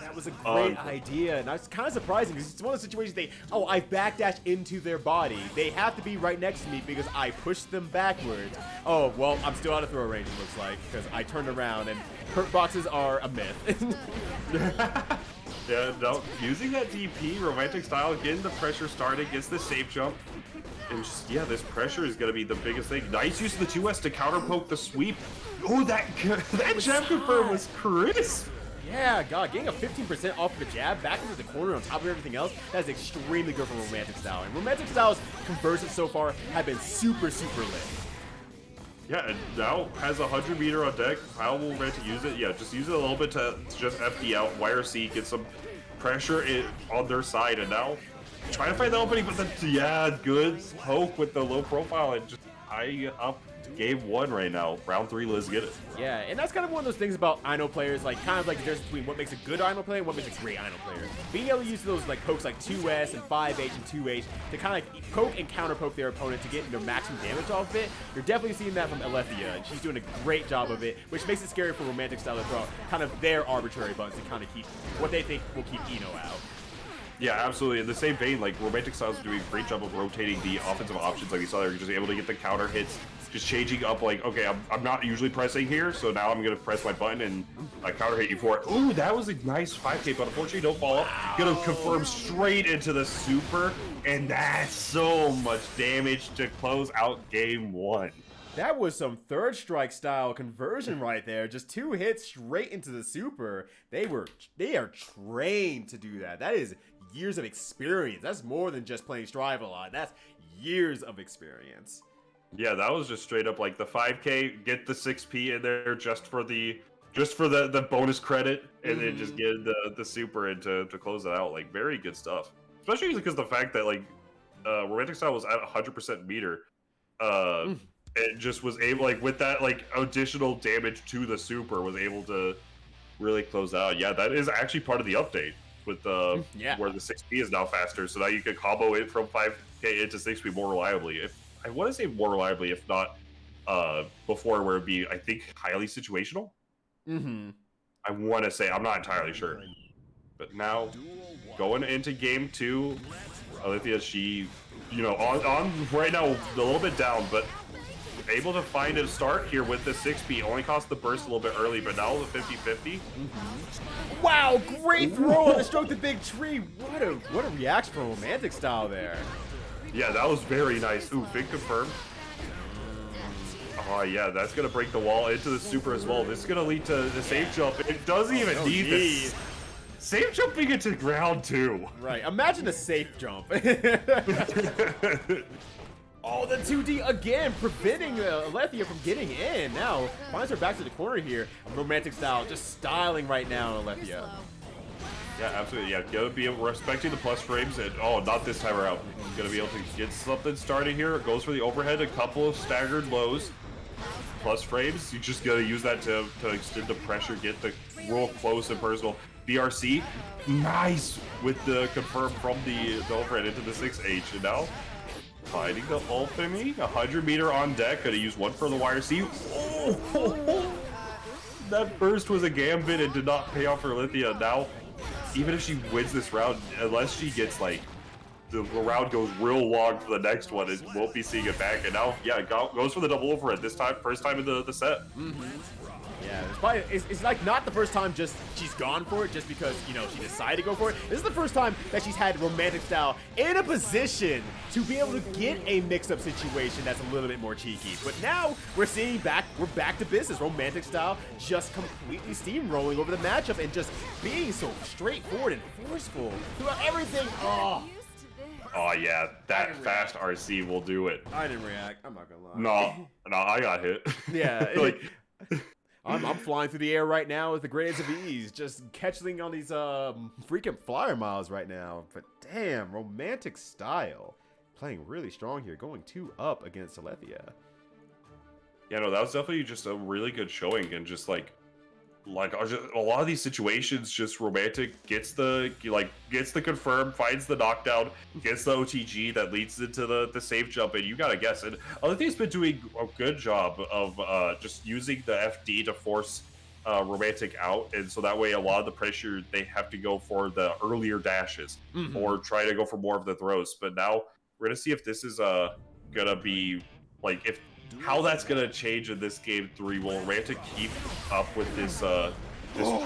That was a great idea, and it's kind of surprising because it's one of the situations I backdash into their body. They have to be right next to me because I pushed them backwards. Oh, well, I'm still out of throw range, it looks like, because I turned around, and hurt boxes are a myth. Yeah, no, using that DP, romantic style, getting the pressure started, gets the safe jump. And just, yeah, this pressure is going to be the biggest thing. Nice use of the 2S to counter poke the sweep. Oh, that jab confirm was crisp. Yeah, God, getting a 15% off of the jab back into the corner on top of everything else, that is extremely good for romantic style. And romantic style's conversions so far have been super, super lit. Yeah, and now has 100 meter on deck. How will Romantic use it? Yeah, just use it a little bit to just FD out, YRC, get some pressure on their side, and now trying to find the opening, but then, yeah, good poke with the low profile, and just high up game 1 right now. Round 3, let's get it. Yeah, and that's kind of one of those things about Ino players, like kind of like the difference between what makes a good Ino player and what makes a great Ino player. Being able to use those like pokes like 2S and 5H and 2H to kind of poke and counter poke their opponent to get their maximum damage off of it. You're definitely seeing that from Aletheia, and she's doing a great job of it, which makes it scary for romantic style to throw kind of their arbitrary buttons to kind of keep what they think will keep Ino out. Yeah, absolutely. In the same vein, like, romantic styles are doing a great job of rotating the offensive options. Like you saw, they're just able to get the counter hits, just changing up, like, okay, I'm not usually pressing here, so now I'm going to press my button and counter hit you for it. Ooh, that was a nice 5K, but unfortunately, no follow-up. Going to confirm straight into the super, and that's so much damage to close out game 1. That was some third strike style conversion right there. Just 2 hits straight into the super. They are trained to do that. That is years of experience. That's more than just playing Strive a lot. That's years of experience. Yeah, that was just straight up like the 5K, get the 6P in there just for the bonus credit, and then just get the super in to close it out. Like, very good stuff. Especially because the fact that like romantic style was at 100% meter. It just was able, like, with that like additional damage to the super, was able to really close out. Yeah, that is actually part of the update with where the 6P is now faster, so now you can combo it from 5K into 6P more reliably. If I want to say more reliably, if not before, where it'd be, I think, highly situational. I want to say, I'm not entirely sure, but now going into game 2, Aletheia, she, you know, on right now a little bit down, but able to find a start here with the 6B. Only cost the burst a little bit early, but now the 50-50. Wow, great throw on the stroke the big tree. What a reaction from Romantic Style there. Yeah, that was very nice. Ooh, big confirm. Oh yeah, that's gonna break the wall into the super as well. This is gonna lead to the safe jump. It doesn't even need this. Safe jumping into ground too. Right, imagine a safe jump. Oh, the 2D again, preventing Aletheia from getting in. Now, finds her back to the corner here. Romantic Style just styling right now, Aletheia. Yeah, absolutely. Yeah, gotta be respecting the plus frames, and oh, not this time around. Gonna be able to get something started here. Goes for the overhead, a couple of staggered lows. Plus frames, you just gotta use that to extend the pressure, get the real close and personal. BRC, nice with the confirm from the overhead into the 6H, and now finding the ultimate, 100 meter on deck. Gonna use one for the YRC. Oh, that burst was a gambit and did not pay off for Aletheia. Now, even if she wins this round, unless she gets like the round goes real long for the next one, it won't be seeing it back. And now, yeah, goes for the double overhead this time, first time in the set. Yeah, it's like not the first time just she's gone for it just because, you know, she decided to go for it. This is the first time that she's had Romantic Style in a position to be able to get a mix-up situation that's a little bit more cheeky. But now we're back to business. Romantic Style just completely steamrolling over the matchup and just being so straightforward and forceful throughout everything. Oh yeah, that fast RC will do it. I didn't react. I'm not gonna lie. No, I got hit. Yeah. Like, I'm flying through the air right now with the greatest of ease, just catching on these freaking flyer miles right now. But damn, Romantic Style playing really strong here, going 2 up against Aletheia. yeah, no, that was definitely just a really good showing, and just like a lot of these situations, just Romantic gets the confirm, finds the knockdown, gets the OTG that leads into the safe jump, and you gotta guess. And Aletheia's been doing a good job of just using the FD to force Romantic out, and so that way a lot of the pressure they have to go for the earlier dashes or try to go for more of the throws. But now we're gonna see if this is gonna be like how that's gonna change in this game 3. Will Romantic keep up with this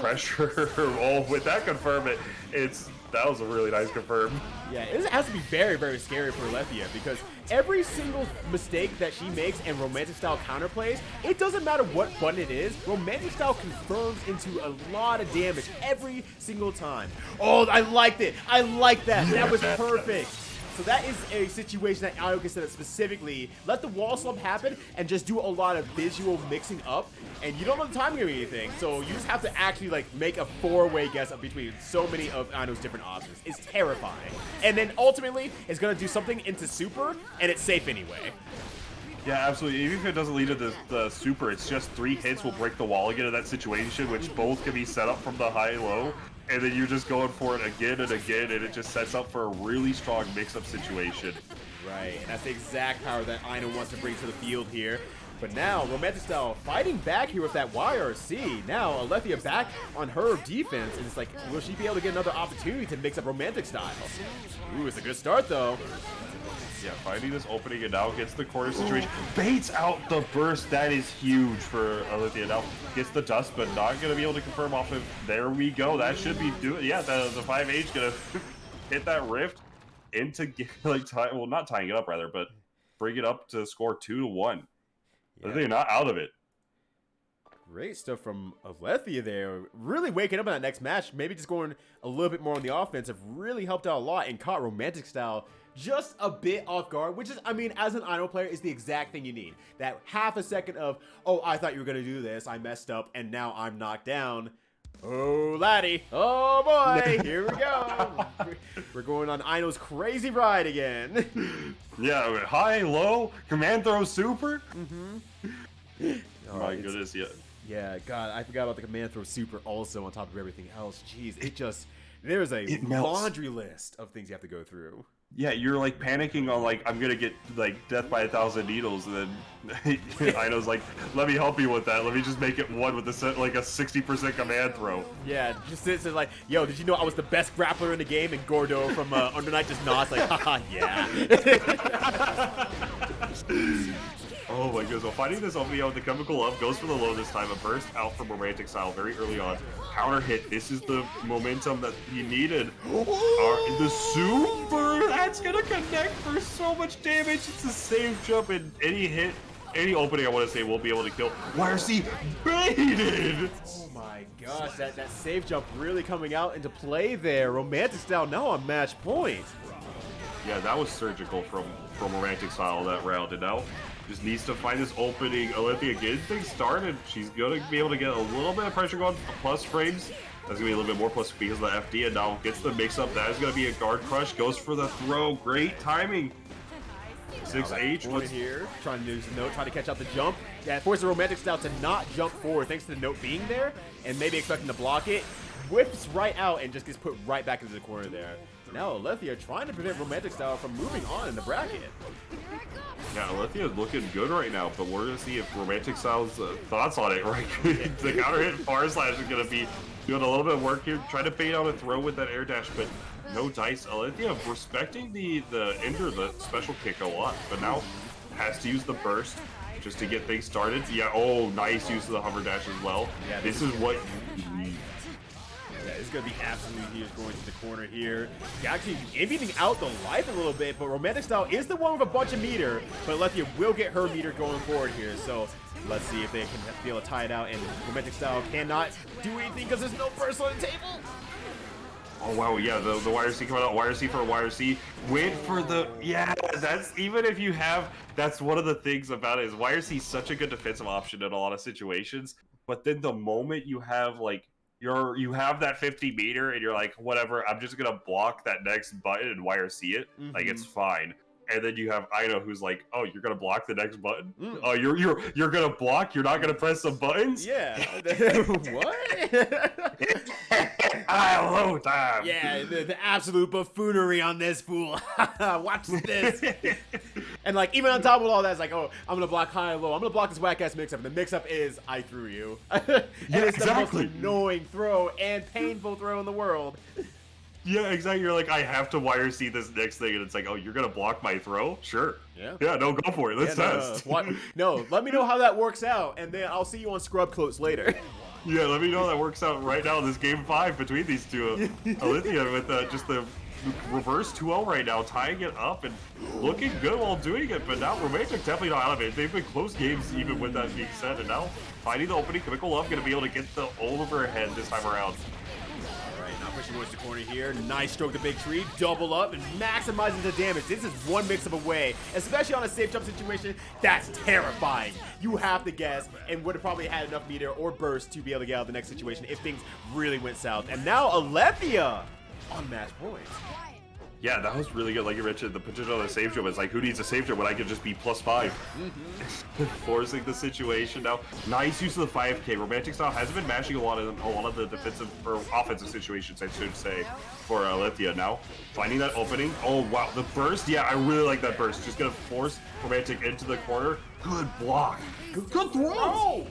pressure? Oh, with that confirm, that was a really nice confirm. Yeah, it has to be very, very scary for Aletheia because every single mistake that she makes and Romantic Style counterplays, it doesn't matter what button it is, Romantic Style confirms into a lot of damage every single time. Oh, I liked it. I like that. That was perfect. So that is a situation that Io can set up specifically. Let the wall slump happen and just do a lot of visual mixing up. And you don't know the timing of anything. So you just have to actually like make a 4-way guess up between so many of Ino's different options. It's terrifying. And then ultimately, it's going to do something into super and it's safe anyway. Yeah, absolutely. Even if it doesn't lead to the super, it's just 3 hits will break the wall again in that situation, which both can be set up from the high-low. And then you're just going for it again and again, and it just sets up for a really strong mix-up situation. Right, and that's the exact power that Ino wants to bring to the field here. But now, Romantic Style fighting back here with that YRC. Now, Aletheia back on her defense, and it's like, will she be able to get another opportunity to mix up Romantic Style? Ooh, it's a good start, though. Yeah, finding this opening and now gets the corner situation. Baits out the burst. That is huge for Aletheia. Now gets the dust, but not going to be able to confirm off of. There we go. That should be doing. Yeah, the 5H going to hit that rift into well, not tying it up rather, but bring it up to score 2-1. Yeah. Aletheia not out of it. Great stuff from Aletheia there. Really waking up in that next match. Maybe just going a little bit more on the offensive. Really helped out a lot and caught Romantic Style just a bit off guard, which is, I mean, as an Ino player, is the exact thing you need. That half a second of, oh, I thought you were going to do this. I messed up, and now I'm knocked down. Oh, laddie. Oh, boy. Here we go. We're going on Ino's crazy ride again. Yeah, high, low, command throw, super. Oh, my goodness, yeah. Yeah, God, I forgot about the command throw super also on top of everything else. Jeez, it just, there's a laundry list of things you have to go through. Yeah, you're like panicking on like, I'm gonna get like death by 1,000 needles, and then Ino's like, let me help you with that. Let me just make it one with like a 60% command throw. Yeah, just sits there like, yo, did you know I was the best grappler in the game? And Gordo from Undernight just nods like, haha, yeah. Oh my goodness, well, finding this opening out with the chemical love goes for the low this time. A burst out from romantic style very early on. Counter hit. This is the momentum that he needed. The super, that's gonna connect for so much damage. It's a safe jump, and any hit, any opening I want to say will be able to kill. YRC baited! Oh my gosh, that save jump really coming out into play there. Romantic style now on match point. Yeah, that was surgical from romantic style that round, and now just needs to find this opening. Aletheia getting things started. She's gonna be able to get a little bit of pressure going, plus frames. That's gonna be a little bit more plus because of the FD, and now gets the mix up. That is gonna be a guard crush. Goes for the throw. Great timing. 6H here, trying to use the note, trying to catch out the jump. Yeah, forces romantic style to not jump forward thanks to the note being there, and maybe expecting to block it. Whips right out and just gets put right back into the corner there. Now Aletheia trying to prevent romantic style from moving on in the bracket. Yeah, Aletheia is looking good right now, but we're gonna see if romantic style's thoughts on it. Right, the counter hit far slash is gonna be doing a little bit of work here, trying to bait on a throw with that air dash, but no dice. Aletheia respecting the ender, the special kick a lot, but now has to use the burst just to get things started. Yeah, oh, nice use of the hover dash as well. Yeah, this is what. Yeah, it's going to be absolutely huge going to the corner here. Actually, emptying out the life a little bit, but romantic style is the one with a bunch of meter, but Aletheia will get her meter going forward here. So let's see if they can be able to tie it out, and romantic style cannot do anything because there's no burst on the table. Oh wow, yeah, the YRC coming out, YRC for a YRC. Wait for the, yeah, that's, even if you have, that's one of the things about it is YRC is such a good defensive option in a lot of situations, but then the moment you have like, you have that 50 meter and you're like, whatever, I'm just gonna block that next button and YRC it, like it's fine. And then you have Ino who's like, oh, you're gonna block the next button? Oh, you're gonna block? You're not gonna press the buttons? Yeah. What? Hello time. Yeah, the absolute buffoonery on this fool. Watch this. And like even on top of all that, it's like, oh, I'm gonna block high and low. I'm gonna block this whack ass mix up, and the mix up is I threw you. And yeah, it's exactly. the most annoying throw and painful throw in the world. Yeah, exactly. You're like, I have to YRC this next thing, and it's like, oh, you're gonna block my throw? Sure. Yeah. Yeah, no, go for it. Let's test. No, let me know how that works out, and then I'll see you on Scrub Coats later. Yeah, let me know how that works out right now in this game 5 between these two. Aletheia with just the reverse 2-0 right now, tying it up and looking good while doing it, but now Romantic definitely not out of it. They've been close games even with that being said, and now finding the opening, Chemical Love gonna be able to get the overhead this time around. Alright, now pushing towards the corner here. Nice stroke the big tree, double up, and maximizing the damage. This is one mix-up away, especially on a safe jump situation. That's terrifying. You have to guess, and would have probably had enough meter or burst to be able to get out of the next situation if things really went south. And now Aletheia on match point. Yeah, that was really good. Like you mentioned, the potential of the save jump is like, who needs a save jump when I can just be +5? Forcing the situation now. Nice use of the 5K. Romantic style hasn't been matching a lot of the defensive or offensive situations, I should say, for Aletheia now. Finding that opening. Oh wow, the burst. Yeah, I really like that burst. Just gonna force Romantic into the corner. Good block. Good throw.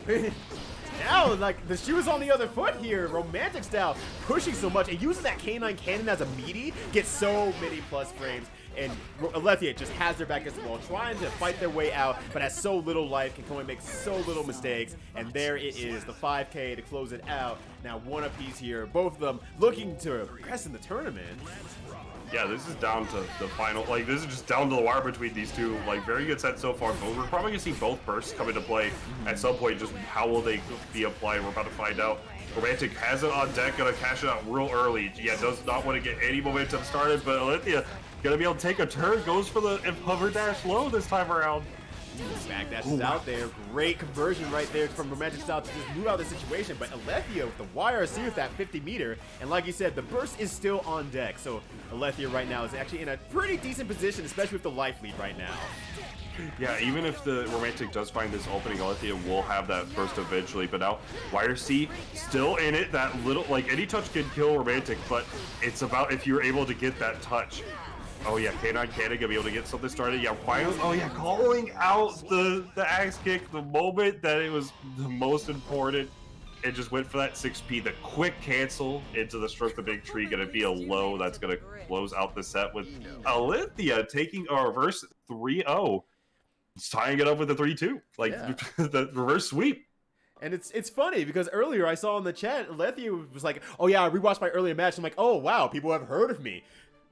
Now, like, the shoe is on the other foot here. Romantic style pushing so much and using that K9 cannon as a meaty gets so many plus frames. And Aletheia just has their back as well, trying to fight their way out, but has so little life, can only make so little mistakes. And there it is, the 5K to close it out. Now one apiece here, both of them looking to progress in the tournament. Yeah, this is down to the final, like, this is just down to the wire between these two. Like, very good set so far. But we're probably going to see both bursts come into play at some point. Just how will they be applied? We're about to find out. Romantic has it on deck, going to cash it out real early. Yeah, does not want to get any momentum started, but Aletheia going to be able to take a turn. Goes for the hover dash low this time around. Back dash is out there. Great conversion right there from Romantic style to just move out of the situation. But Aletheia with the YRC with that 50 meter. And like you said, the burst is still on deck. So Aletheia right now is actually in a pretty decent position, especially with the life lead right now. Yeah, even if the Romantic does find this opening, Aletheia will have that burst eventually. But now, YRC still in it. That little, like, any touch can kill Romantic, but it's about if you're able to get that touch. Oh yeah, K9 Cannon gonna be able to get something started. Yeah, finally. Oh yeah, calling out the axe kick the moment that it was the most important. It just went for that 6P. The quick cancel into the stroke the big tree. Gonna be a low that's gonna close out the set with Aletheia taking a reverse 3-0. tying it up with the 3-2, like Yeah. the reverse sweep. And it's funny because earlier I saw in the chat, Aletheia was like, "Oh yeah, I rewatched my earlier match." I'm like, "Oh wow, people have heard of me."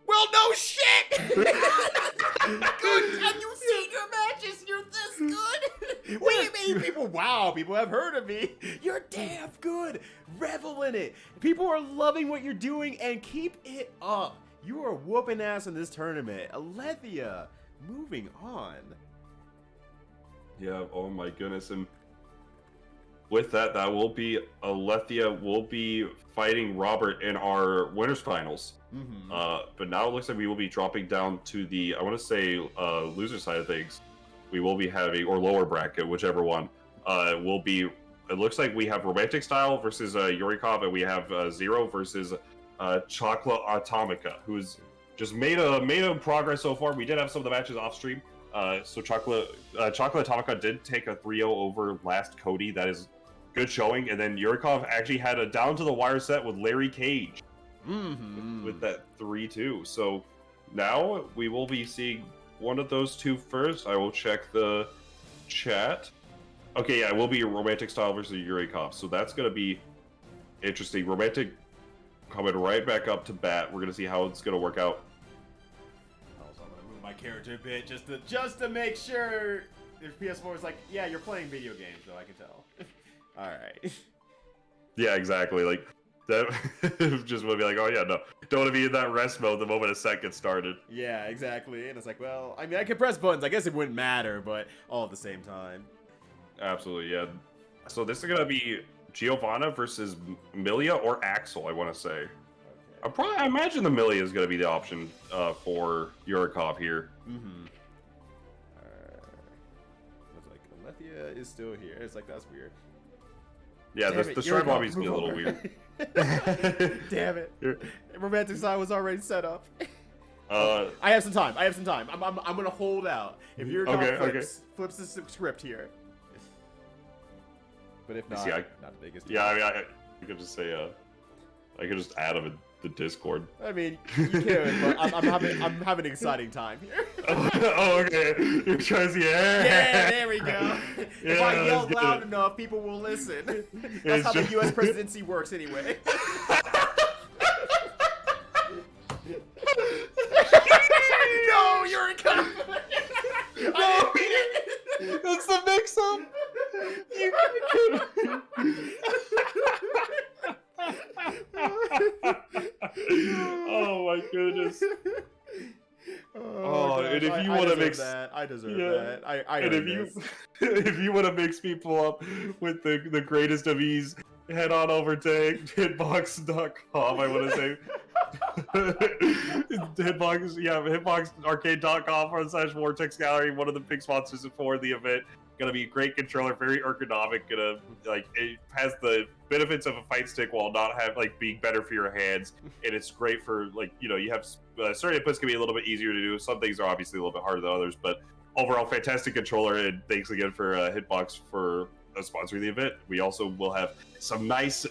Well, no shit. Good. Have you seen your matches? You're this good. What do you mean, people? Wow, people have heard of me. You're damn good. Revel in it. People are loving what you're doing, and keep it up. You are whooping ass in this tournament, Aletheia. Moving on. Yeah. Oh my goodness. And with that, that will be Aletheia will be fighting Robert in our winners finals. Mm-hmm. But now it looks like we will be dropping down to the, I want to say, loser side of things. We will be having, or lower bracket, whichever one. Will be. It looks like we have romantic style versus Yurikov, and we have Zero versus Chocolate Atomica, who's just made a progress so far. We did have some of the matches off stream. So Chocolate Atomica did take a 3-0 over last Cody. That is good showing. And then Yurikov actually had a down to the wire set with Larry Cage. With that 3-2. So now we will be seeing one of those two first. I will check the chat. Okay, yeah, it will be romantic style versus Yurikov. So that's going to be interesting. Romantic coming right back up to bat. We're going to see how it's going to work out. Also, I'm gonna move my character a bit just to make sure. If PS4 is like, yeah, you're playing video games, though, I can tell. All right. Yeah, exactly. Like that just want to be like, oh yeah, no, don't want to be in that rest mode the moment a set gets started. Yeah, exactly. And it's like, well, I mean, I could press buttons. I guess it wouldn't matter, but all at the same time. Absolutely, yeah. So this is gonna be Giovanna versus Millia or Axel, I want to say. Okay. I imagine the Millia is gonna be the option for Yurikov here. Mm-hmm. It's like Aletheia is still here. It's like, that's weird. Yeah, Damn it, the strat Yurikov, lobby's move a little over. weird. Damn it. Romantic side was already set up. Uh, I have some time. I'm gonna hold out. If you're flips the script here. But if not, See, not the biggest. yeah, I mean, I could just say, I could just add him in the Discord. I mean, you could, but I'm having an exciting time here. Oh, okay. You're trying to see, Yeah, there we go. If Yeah, I yell that's loud good. enough, people will listen. That's It's how the just- U.S. presidency works, anyway. No, you're a cop. I didn't mean it. That's the mix-up. Oh my goodness. Oh, and if you I want to deserve mix that, I deserve Yeah. that. I and earned if this. if you want to mix people up with the greatest of ease, head on over to hitbox.com. I want to say hitboxarcade.com/Vortex Gallery. One of the big sponsors for the event. Gonna be a great controller, very ergonomic. Gonna it has the benefits of a fight stick while not being better for your hands, and it's great for you have certain inputs can be a little bit easier to do. Some things are obviously a little bit harder than others, but overall fantastic controller. And thanks again for Hitbox for sponsoring the event. We also will have some nice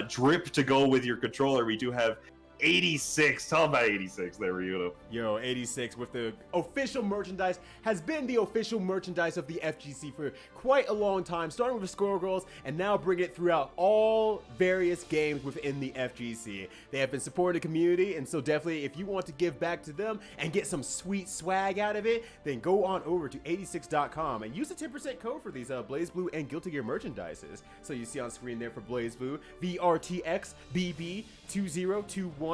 drip to go with your controller. We do have 86. Tell them about 86 there, Ryuno. Yo, 86 with the official merchandise has been the official merchandise of the FGC for quite a long time, starting with Squirrel Girls and now bring it throughout all various games within the FGC. They have been supporting the community, and so definitely if you want to give back to them and get some sweet swag out of it, then go on over to 86.com and use the 10% code for these Blaze Blue and Guilty Gear merchandises. So you see on screen there for Blaze Blue, VRTX BB2021.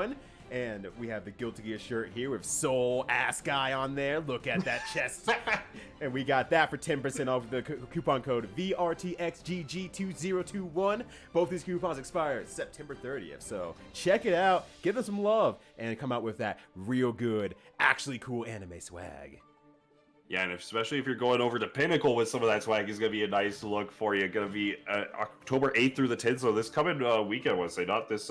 And we have the Guilty Gear shirt here with Soul Ass Guy on there. Look at that chest. And we got that for 10% off the coupon code VRTXGG2021. Both these coupons expire September 30th. So check it out, give them some love, and come out with that real good, actually cool anime swag. Yeah, and especially if you're going over to Pinnacle with some of that swag, is going to be a nice look for you. Going to be October 8th through the 10th. So this coming weekend, I want to say, not this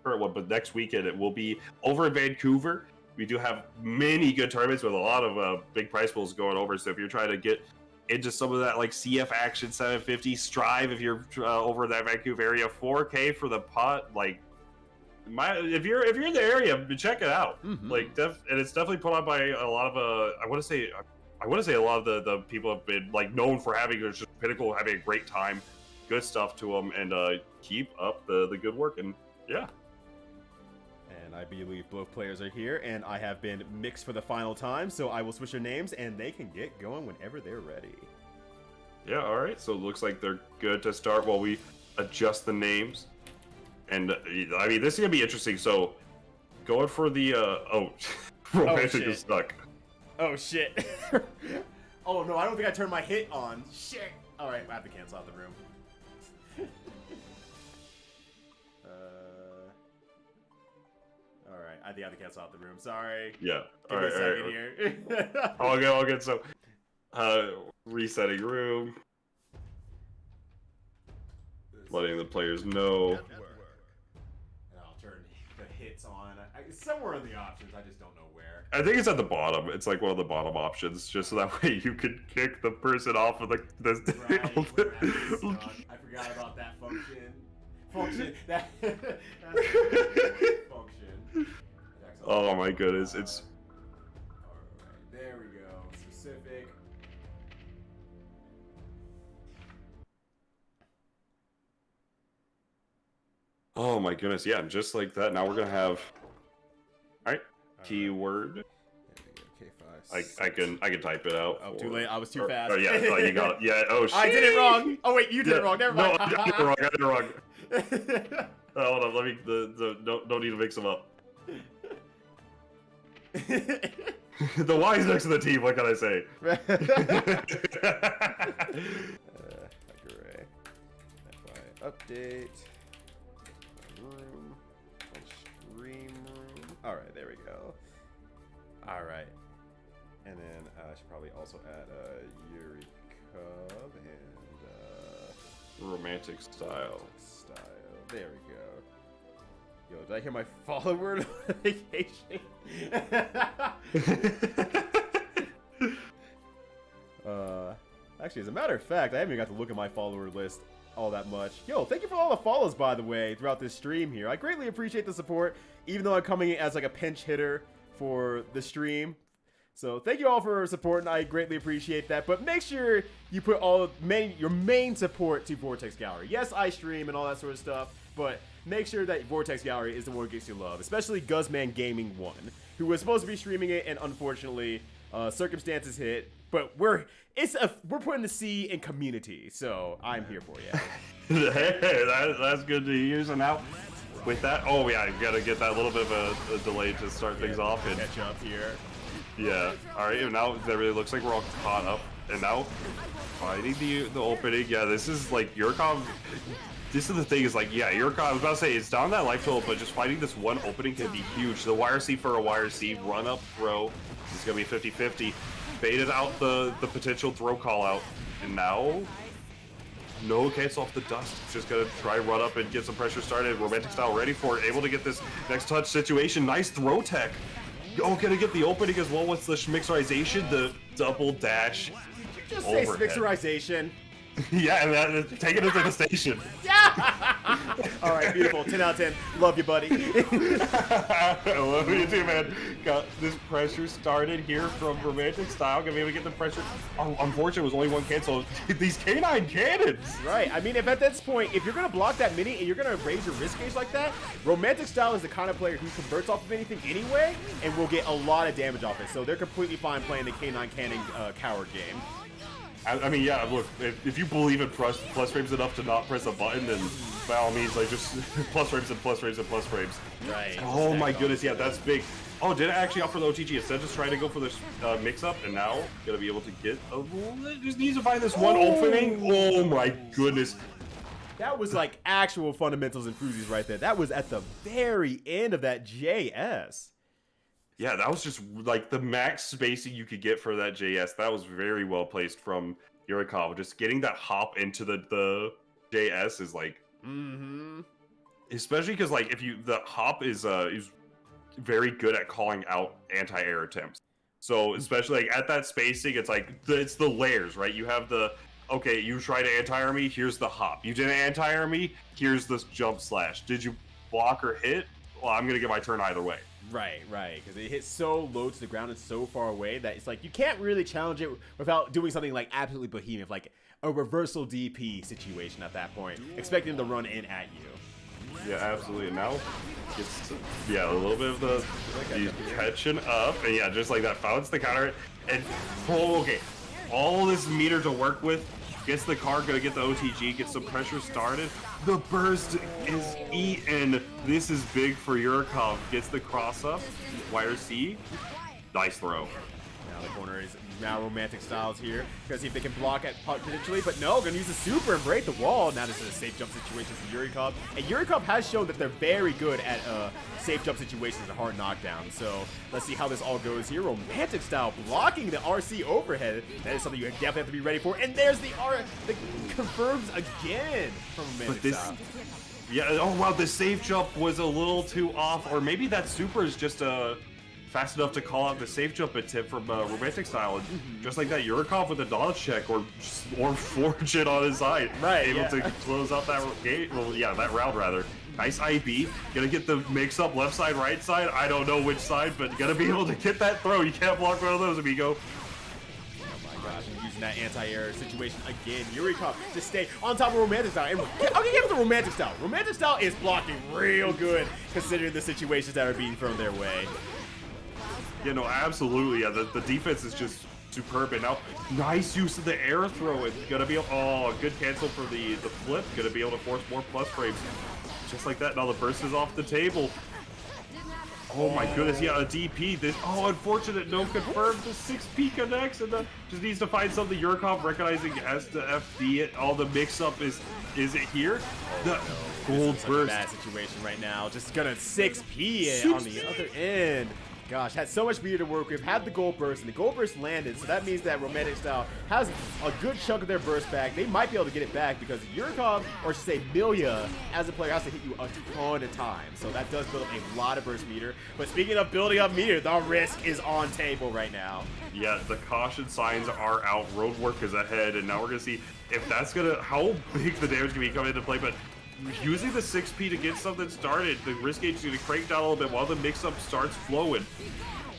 current one, but next weekend it will be over in Vancouver. We do have many good tournaments with a lot of big prize pools going over. So if you're trying to get into some of that CF Action 750, Strive, if you're over in that Vancouver area, 4K for the pot, if you're in the area, check it out. Mm-hmm. And it's definitely put on by a lot of I want to say I want to say a lot of the people have been like known for having just Pinnacle having a great time, good stuff to them, and keep up the good work. And yeah. And I believe both players are here, and I have been mixed for the final time, so I will switch their names, and they can get going whenever they're ready. Yeah, all right. So it looks like they're good to start while we adjust the names. And I mean, this is gonna be interesting. So going for the romantic is stuck. Oh shit! Oh no, I don't think I turned my hit on. Shit! All right, I have to cancel out the room. All right, I think I have to cancel out the room. Sorry. Yeah. Give me a second here. All good. So, resetting room, letting the players know. And I'll turn the hits on. Somewhere in the options, I just don't know where. I think it's at the bottom. It's like one of the bottom options, just so that way you can kick the person off of the. Right, I forgot about that function. That function. Oh my goodness, it's. Alright, there we go. Specific. Oh my goodness, yeah, just like that. Now we're gonna have. Alright, keyword. I can type it out. Oh, too late. I was too fast. Oh yeah, you got it. Yeah. Oh shit. I did it wrong. Oh wait, you did it wrong. Never mind. No, I did it wrong. I did it wrong. Hold on. Let me. Don't need to mix them up. The Y's next to the T. What can I say? Gray. Update. Room. Stream room. All right, there we go. All right. And then I should probably also add Yurikov and Romantic style. There we go. Yo, did I hear my follower notification? Actually, as a matter of fact, I haven't even got to look at my follower list all that much. Yo, thank you for all the follows, by the way, throughout this stream here. I greatly appreciate the support, even though I'm coming in as like a pinch hitter for the stream. So thank you all for supporting. I greatly appreciate that. But make sure you put your main support to Vortex Gallery. Yes, I stream and all that sort of stuff, but make sure that Vortex Gallery is the one who gets you love, especially Guzman Gaming 1, who was supposed to be streaming it, and unfortunately, circumstances hit. But we're putting the C in community, so I'm here for you. Hey, that's good to hear. So now, with that, oh yeah, you gotta get that little bit of a delay to start things off and catch up here. Yeah. All right. And now that really looks like we're all caught up, and now fighting the opening. Yeah, this is like Yurikov. This is the thing is like, yeah, Yurikov. I was about to say it's down that life total, but just fighting this one opening can be huge. The wire C for a wire C, run up throw. It's gonna be 50-50. Baited out the potential throw call out, and now no cancel off the dust. Just gonna try run up and get some pressure started. Romantic style ready for it. Able to get this next touch situation. Nice throw tech. Oh, gonna get the opening as well. What's the schmixerization? The double dash. Just say schmixerization. Yeah, and take it into the station. Yeah! All right, beautiful. 10 out of 10. Love you, buddy. I love you too, man. Got this pressure started here from Romantic Style. Gonna be able to get the pressure. Oh, unfortunately, it was only one cancel. These canine cannons. Right. I mean, if at this point, if you're gonna block that mini and you're gonna raise your risk gauge like that, Romantic Style is the kind of player who converts off of anything anyway and will get a lot of damage off it. So they're completely fine playing the canine cannon coward game. I mean, yeah, look, if you believe in plus frames enough to not press a button, then by all means, like, just plus frames and plus frames and plus frames. Right. Oh my goodness, yeah, that's big. Oh, did it actually opt for the OTG instead of just trying to go for this mix-up, and now gonna be able to get a just needs to find this one opening. Oh my goodness. That was like actual fundamentals and fruities right there. That was at the very end of that JS. Yeah, that was just like the max spacing you could get for that JS. That was very well placed from Yurikov. Just getting that hop into the JS is like, especially because like if the hop is very good at calling out anti-air attempts. So especially like at that spacing, it's like it's the layers, right? You have the okay, you try to anti-air me, here's the hop. You didn't anti-air me, here's this jump slash. Did you block or hit? Well, I'm gonna get my turn either way. Right, because it hits so low to the ground and so far away that it's like you can't really challenge it without doing something like absolutely behemoth, like a reversal DP situation at that point, expecting them to run in at you. Yeah, absolutely. And now gets a little bit of the he's catching up, and yeah, just like that, founds the counter, and okay, all this meter to work with. Gets the car, gonna get the OTG, gets some pressure started. The burst is eaten. This is big for Yurikov. Gets the cross up. Wire C. Nice throw. Now the corner is now romantic styles here. Gonna see if they can block it potentially, but no, gonna use the super and break the wall. Now this is a safe jump situation for Yurikov. And Yurikov has shown that they're very good at safe jump situations and hard knockdowns. So let's see how this all goes here. Romantic style blocking the RC overhead. That is something you definitely have to be ready for. And there's the confirms again from romantic style. Yeah, oh wow, the safe jump was a little too off, or maybe that super is just fast enough to call out the safe jump attempt from romantic style, and just like that, Yurikov with a dodge check or forge it on his side, able to close out that game. Well, yeah, that round rather. Nice IB, gonna get the mix-up left side, right side. I don't know which side, but gonna be able to get that throw. You can't block one of those, amigo. Oh my gosh, and using that anti-air situation again. Yurikov to stay on top of romantic style. And I'll give it the romantic style. Romantic style is blocking real good considering the situations that are being thrown their way. Yeah, no, absolutely. Yeah, the defense is just superb. And now, nice use of the air throw. It's gonna be a good cancel for the flip. Gonna be able to force more plus frames. Just like that. Now the burst is off the table. Oh my goodness, yeah, a DP. This unfortunate, no confirmed. The 6P connects, and then just needs to find something. Yurikov recognizing as the FD it. All the mix-up is it here? The gold burst. Bad situation right now. Just gonna 6P it on the other end. Gosh, had so much meter to work with, had the gold burst, and the gold burst landed, so that means that romantic style has a good chunk of their burst back. They might be able to get it back because Yurikov, or I should say Millia, as a player, has to hit you a ton of times, so that does build up a lot of burst meter. But speaking of building up meter, the risk is on table right now. Yeah, the caution signs are out, roadwork is ahead, and now we're gonna see if that's gonna, how big the damage can be coming into play, but using the 6P to get something started, the risk gauge is going to crank down a little bit while the mix-up starts flowing.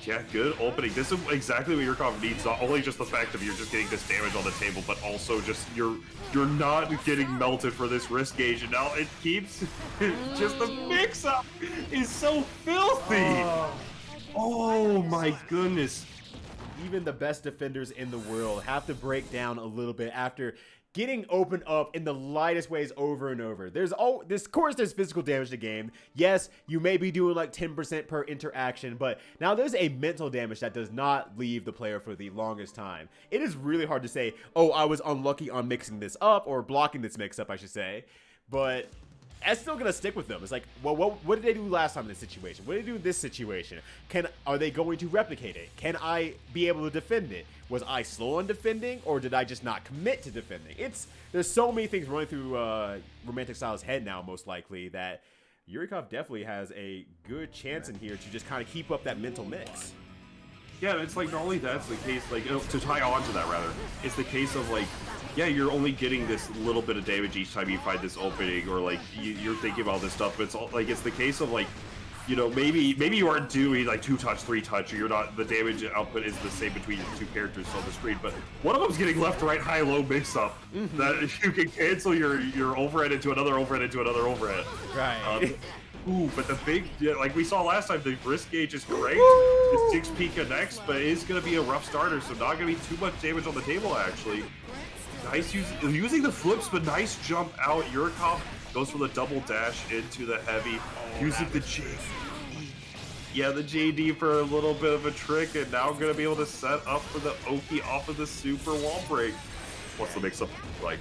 Yeah, good opening. This is exactly what Yurikov needs. Not only just the fact of you're just getting this damage on the table, but also just you're not getting melted for this risk gauge. And now it keeps just the mix-up is so filthy. Oh my goodness. Even the best defenders in the world have to break down a little bit after getting opened up in the lightest ways over and over. Of course, there's physical damage to the game. Yes, you may be doing like 10% per interaction, but now there's a mental damage that does not leave the player for the longest time. It is really hard to say, oh, I was unlucky on mixing this up, or blocking this mix-up, I should say, but that's still gonna stick with them. It's like, well, what did they do last time in this situation? What did they do in this situation? Are they going to replicate it? Can I be able to defend it? Was I slow on defending, or did I just not commit to defending? There's so many things running through romantic style's head now, most likely, that Yurikov definitely has a good chance in here to just kind of keep up that mental mix. Yeah, it's like not only that's the case, like to tie on to that rather, it's the case of like, yeah, you're only getting this little bit of damage each time you find this opening, or like you're thinking about this stuff, but it's all, like it's the case of like, you know, maybe you aren't doing like 2-touch, 3-touch, or you're not, the damage output is the same between the two characters on the screen, but one of them's getting left, right, high, low mix up that you can cancel your overhead into another overhead into another overhead. Right. Ooh, but the big, like we saw last time, the risk gauge is great. The 6P connects, but it is going to be a rough starter, so not going to be too much damage on the table, actually. Nice using the flips, but nice jump out. Yurikov goes for the double dash into the heavy, using the JD. Yeah, the JD for a little bit of a trick, and now going to be able to set up for the Oki off of the super wall break. What's the mix-up like?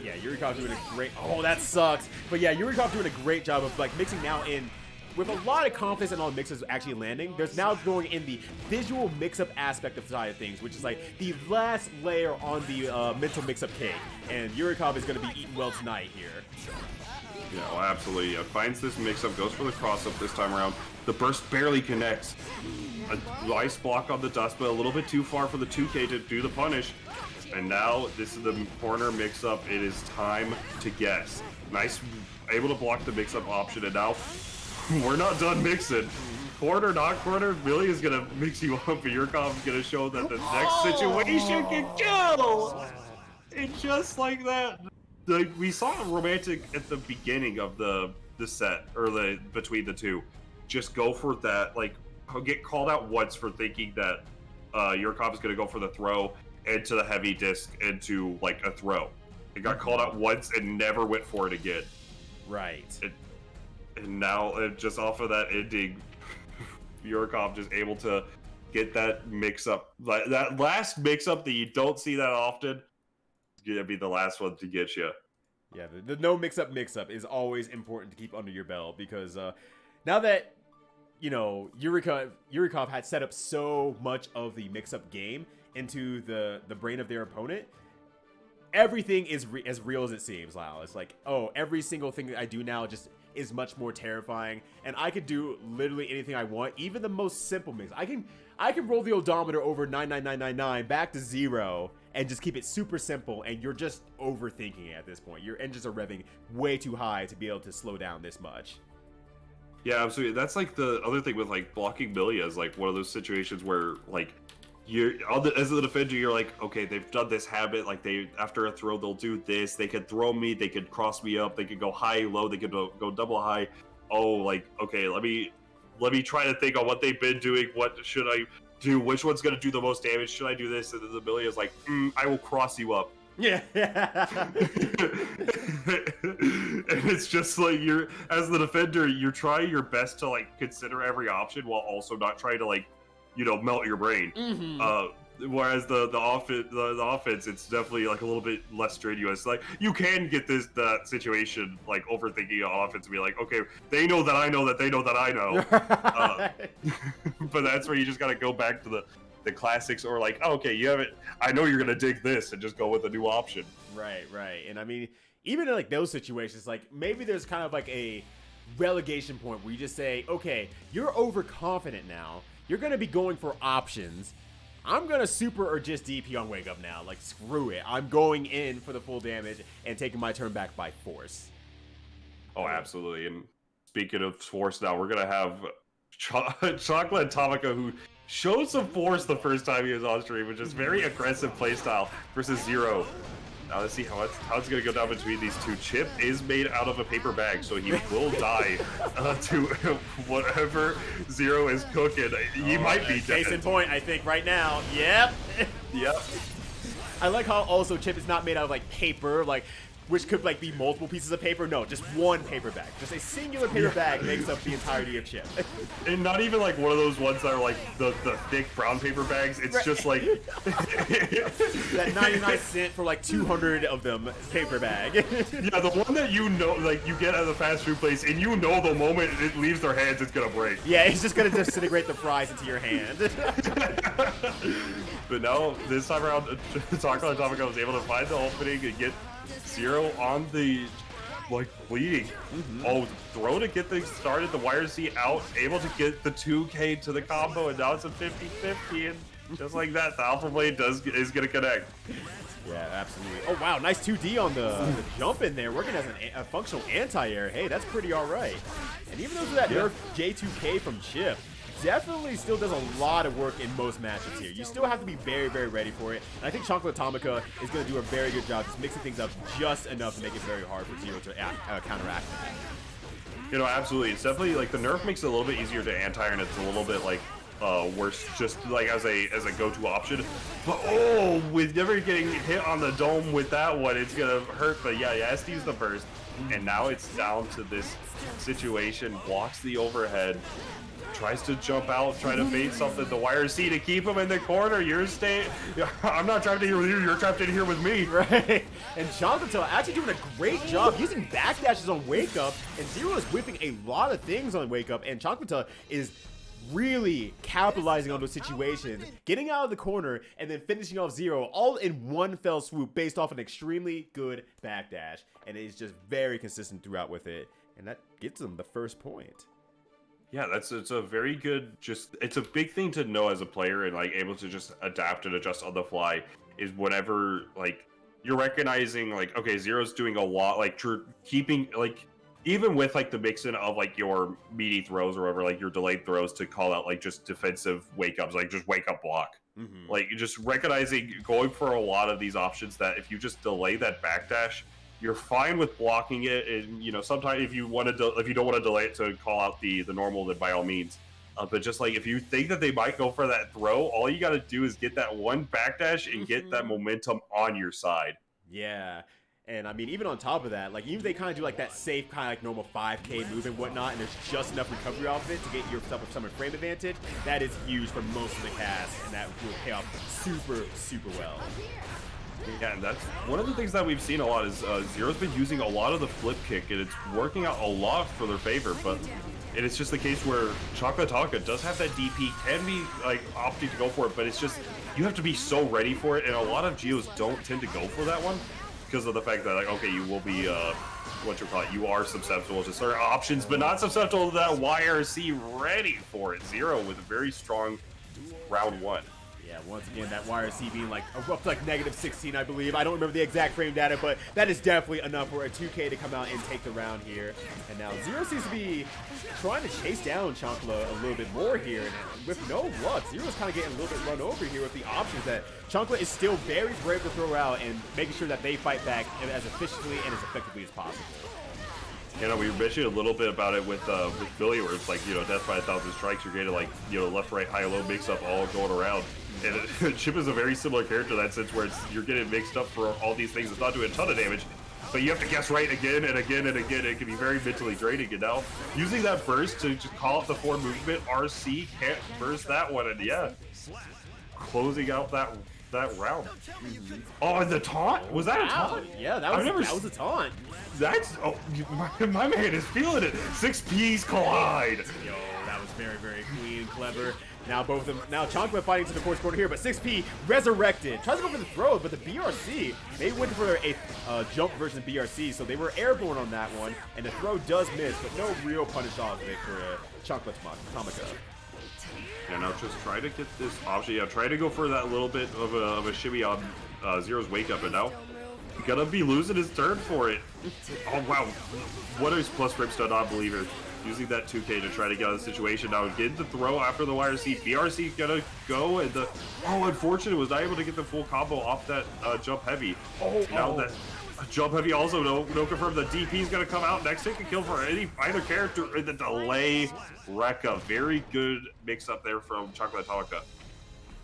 Yeah, Yurikov doing a great, oh, that sucks. But yeah, Yurikov doing a great job of like mixing now in with a lot of confidence in all the mixes actually landing. There's now going in the visual mix-up aspect of the side of things, which is like the last layer on the mental mix-up cake. And Yurikov is going to be eating well tonight here. Yeah, well, absolutely. Finds this mix-up, goes for the cross-up this time around. The burst barely connects. A nice block on the dust, but a little bit too far for the 2K to do the punish. And now this is the corner mix-up. It is time to guess. Nice, able to block the mix-up option, and now we're not done mixing. corner, not corner, Millia is gonna mix you up, and Yurikov is gonna show that the next situation can kill. And just like that, like we saw romantic at the beginning of the set, or between the two, just go for that. Like, I'll get called out once for thinking that Yurikov is gonna go for the throw into the heavy disc into like a throw. It got called out once and never went for it again. Right. And now, just off of that ending, Yurikov just able to get that mix-up. That last mix-up that you don't see that often, is going to be the last one to get you. Yeah, the no mix-up is always important to keep under your belt, because now that, you know, Yurikov had set up so much of the mix-up game into the brain of their opponent, everything is as real as it seems, Lyle. It's like, oh, every single thing that I do now just is much more terrifying, and I could do literally anything I want, even the most simple mix. I can roll the odometer over 99999 back to 0 and just keep it super simple, and you're just overthinking it at this point. Your engines are revving way too high to be able to slow down this much. Yeah, absolutely. That's like the other thing with like blocking Millia is like one of those situations where like as the defender, you're like, okay, they've done this habit. Like after a throw, they'll do this. They could throw me. They could cross me up. They could go high, low. They could go double high. Oh, like, okay, let me try to think on what they've been doing. What should I do? Which one's gonna do the most damage? Should I do this? And then the Millia is like, I will cross you up. Yeah. And it's just like as the defender, you're trying your best to like consider every option while also not trying to like, melt your brain. Whereas the offense, it's definitely like a little bit less strenuous. Like you can get that situation like overthinking on offense and be like, okay, they know that I know that they know that I know. But that's where you just gotta go back to the classics, or like, oh, okay, you have it. I know you're gonna dig this, and just go with a new option. Right. And I mean, even in like those situations, like maybe there's kind of like a relegation point where you just say, okay, you're overconfident now. You're going to be going for options. I'm going to super or just DP on Wake Up now. Like, screw it. I'm going in for the full damage and taking my turn back by force. Oh, absolutely. And speaking of force now, we're going to have Chocolate Atomica, who showed some force the first time he was on stream, which is very aggressive playstyle versus Zero. Now let's see how it's going to go down between these two. Chipp is made out of a paper bag, so he will die to whatever Zero is cooking. He might be dead. Case in point, I think, right now. Yep. Yep. I like how also Chipp is not made out of, like, paper, like, which could, like, be multiple pieces of paper. No, just one paper bag. Just a singular paper bag makes up the entirety of Chipp. And not even, like, one of those ones that are, like, the thick brown paper bags. It's just, like... that 99-cent for, like, 200 of them paper bag. Yeah, the one that you get at the fast food place, and you know the moment it leaves their hands, it's gonna break. Yeah, it's just gonna disintegrate the fries into your hand. But now, this time around, Chocolate Atomica was able to find the opening and get Zero on the, like, bleeding. Oh, throw to get things started, the wire C out, able to get the 2K to the combo, and now it's a 50-50, and just like that, the Alpha Blade is going to connect. Yeah, absolutely. Oh, wow, nice 2D on the jump in there, working as a functional anti-air. Hey, that's pretty all right. And even though that nerf J2K from Chipp, definitely still does a lot of work in most matchups here. You still have to be very, very ready for it. And I think Chocolate Atomica is going to do a very good job just mixing things up just enough to make it very hard for Zero to counteract. Absolutely. It's definitely, like, the nerf makes it a little bit easier to anti-air, and it's a little bit, like, worse just, like, as a go-to option. But, oh, with never getting hit on the dome with that one, it's going to hurt. But, yeah, he has to use the burst. And now it's down to this situation. Blocks the overhead. Tries to jump out, try to bait something. The wire C to keep him in the corner. I'm not trapped in here with you. You're trapped in here with me. Right. And Chocolate actually doing a great job using backdashes on Wake Up. And Zero is whipping a lot of things on Wake Up. And Chocolate is really capitalizing on those situations, getting out of the corner, and then finishing off Zero all in one fell swoop based off an extremely good backdash. And it's just very consistent throughout with it. And that gets them the first point. Yeah, it's a very good, it's a big thing to know as a player, and like able to just adapt and adjust on the fly is whatever, like, you're recognizing, like, okay, Zero's doing a lot, like, keeping, like, even with like the mix-in of like your meaty throws or whatever, like your delayed throws to call out like just defensive wake-ups, like just wake-up block. Like just recognizing, going for a lot of these options that if you just delay that backdash, you're fine with blocking it. And you know, sometimes if you want to, if you don't want to delay it to call out the normal, then by all means. But just like if you think that they might go for that throw, all you got to do is get that one backdash and get that momentum on your side. Yeah. And I mean, even on top of that, like even if they kind of do like that safe kind of like normal 5K move and whatnot, and there's just enough recovery off of it to get yourself a summer frame advantage, that is huge for most of the cast, and that will pay off super well. Yeah, and that's one of the things that we've seen a lot is Zero's been using a lot of the flip kick, and it's working out a lot for their favor, but it's just the case where Chocolate Tonka does have that DP, can be like opting to go for it, but it's just, you have to be so ready for it, and a lot of Geos don't tend to go for that one. Because of the fact that, like, okay, you will be, you are susceptible to certain options, but not susceptible to that YRC ready for it. Zero with a very strong round one. Yeah, once again, that YRC being like up to like -16, I believe. I don't remember the exact frame data, but that is definitely enough for a 2K to come out and take the round here. And now Zero seems to be trying to chase down Chancla a little bit more here. And with no luck, Zero's kind of getting a little bit run over here with the options that Chancla is still very brave to throw out and making sure that they fight back as efficiently and as effectively as possible. You know, we mentioned a little bit about it with Millia, where it's like, you know, death by 1,000 strikes, you're getting like, you know, left, right, high, low mix up all going around. And Chipp is a very similar character in that sense, where you're getting mixed up for all these things. It's not doing a ton of damage, but you have to guess right again and again and again. It can be very mentally draining. And now, using that burst to just call out the forward movement, RC can't burst that one. And yeah, closing out that round. Oh, and the taunt? Was that a taunt? Yeah, that was a taunt. That's, oh, my man is feeling it. 6Ps collide. Yo, that was very clean and clever. Now both of them, now Chancla fighting to the fourth corner here, but 6P resurrected. Tries to go for the throw, but the BRC, they went for a jump version of BRC, so they were airborne on that one, and the throw does miss, but no real punish off of it for Chancla Tomica. Yeah, now just try to get this option. Yeah, try to go for that little bit of a shimmy on Zero's wake up, and now gonna be losing his turn for it. Oh wow, what is plus Ripstone non-believer? Using that 2K to try to get out of the situation. Now getting the throw after the YRC. BRC gonna go, and unfortunate, was not able to get the full combo off that jump heavy. Now that jump heavy also no confirm the DP is gonna come out next. Take a kill for either character in the delay. Rekka, very good mix up there from Chocolate Tonka.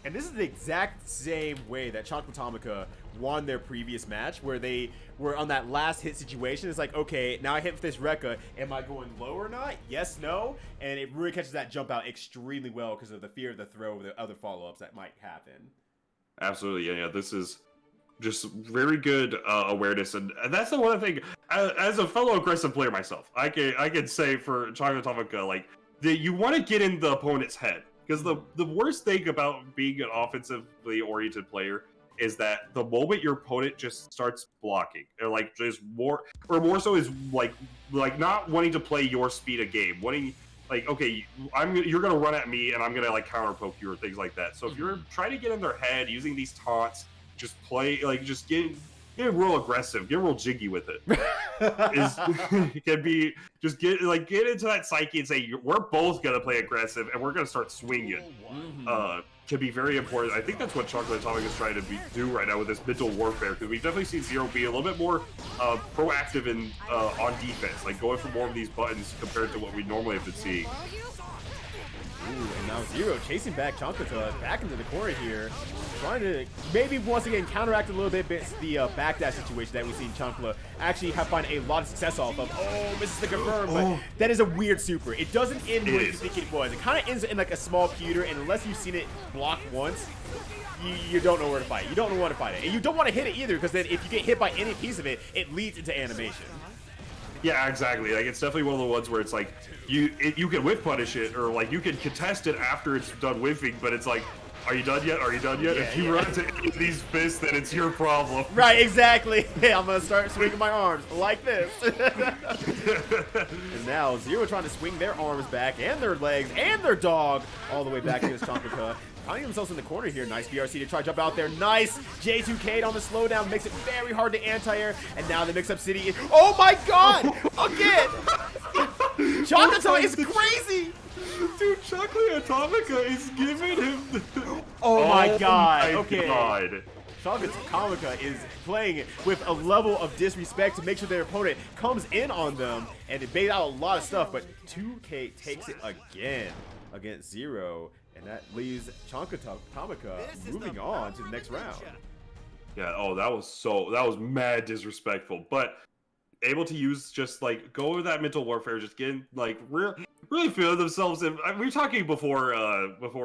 And this is the exact same way that Chocolate Atomica won their previous match, where they were on that last hit situation. It's like, okay, now I hit with this Rekka. Am I going low or not? Yes, no. And it really catches that jump out extremely well because of the fear of the throw or the other follow-ups that might happen. Absolutely, yeah. This is just very good awareness, and that's the one thing. As a fellow aggressive player myself, I can say for Chocolate Atomica, like, you want to get in the opponent's head. Because the worst thing about being an offensively oriented player is that the moment your opponent just starts blocking, or like just more so is like not wanting to play your speed of game, wanting like, okay, you're gonna run at me and I'm gonna like counter poke you or things like that. So if you're trying to get in their head using these taunts, just play like just get real aggressive, get real jiggy with it. It can be just get into that psyche and say we're both gonna play aggressive and we're gonna start swinging. Can be very important. I think that's what Chocolate Atomic is trying to do right now with this mental warfare, because we've definitely seen Zero be a little bit more proactive in on defense, like going for more of these buttons compared to what we normally have been seeing. Ooh, and now Zero chasing back Chancla back into the corner here, trying to maybe once again counteract a little bit the backdash situation that we see in Chancla actually find a lot of success off of. Oh, misses the confirm, but that is a weird super. It doesn't end where you think it was. It kind of ends in like a small pewter, and unless you've seen it block once, you don't know where to fight. You don't know when to fight it, and you don't want to hit it either, because then if you get hit by any piece of it, it leads into animation. Yeah, exactly. Like, it's definitely one of the ones where it's like you can whiff punish it, or like you can contest it after it's done whiffing, but it's like, are you done yet? Are you done yet? Yeah, if you run into any of these fists, then it's your problem. Right, exactly. Hey, I'm gonna start swinging my arms like this. And now Zero trying to swing their arms back and their legs and their dog all the way back to his Chancla. finding themselves in the corner here. Nice BRC to try to jump out there. Nice J2K on the slowdown. Makes it very hard to anti-air. And now the mix-up city. Oh my god! Again! Chocoto is crazy! Dude, Chocolate Atomica is giving him Oh my god. my Okay. God. Chocolate Atomica is playing with a level of disrespect to make sure their opponent comes in on them. And it baits out a lot of stuff. But 2K takes it again against Zero. And that leaves Chocolate Atomica moving on to the next round. Yeah, oh, that was mad disrespectful. But able to use just like go over that mental warfare, just getting like really feeling themselves in. We were talking before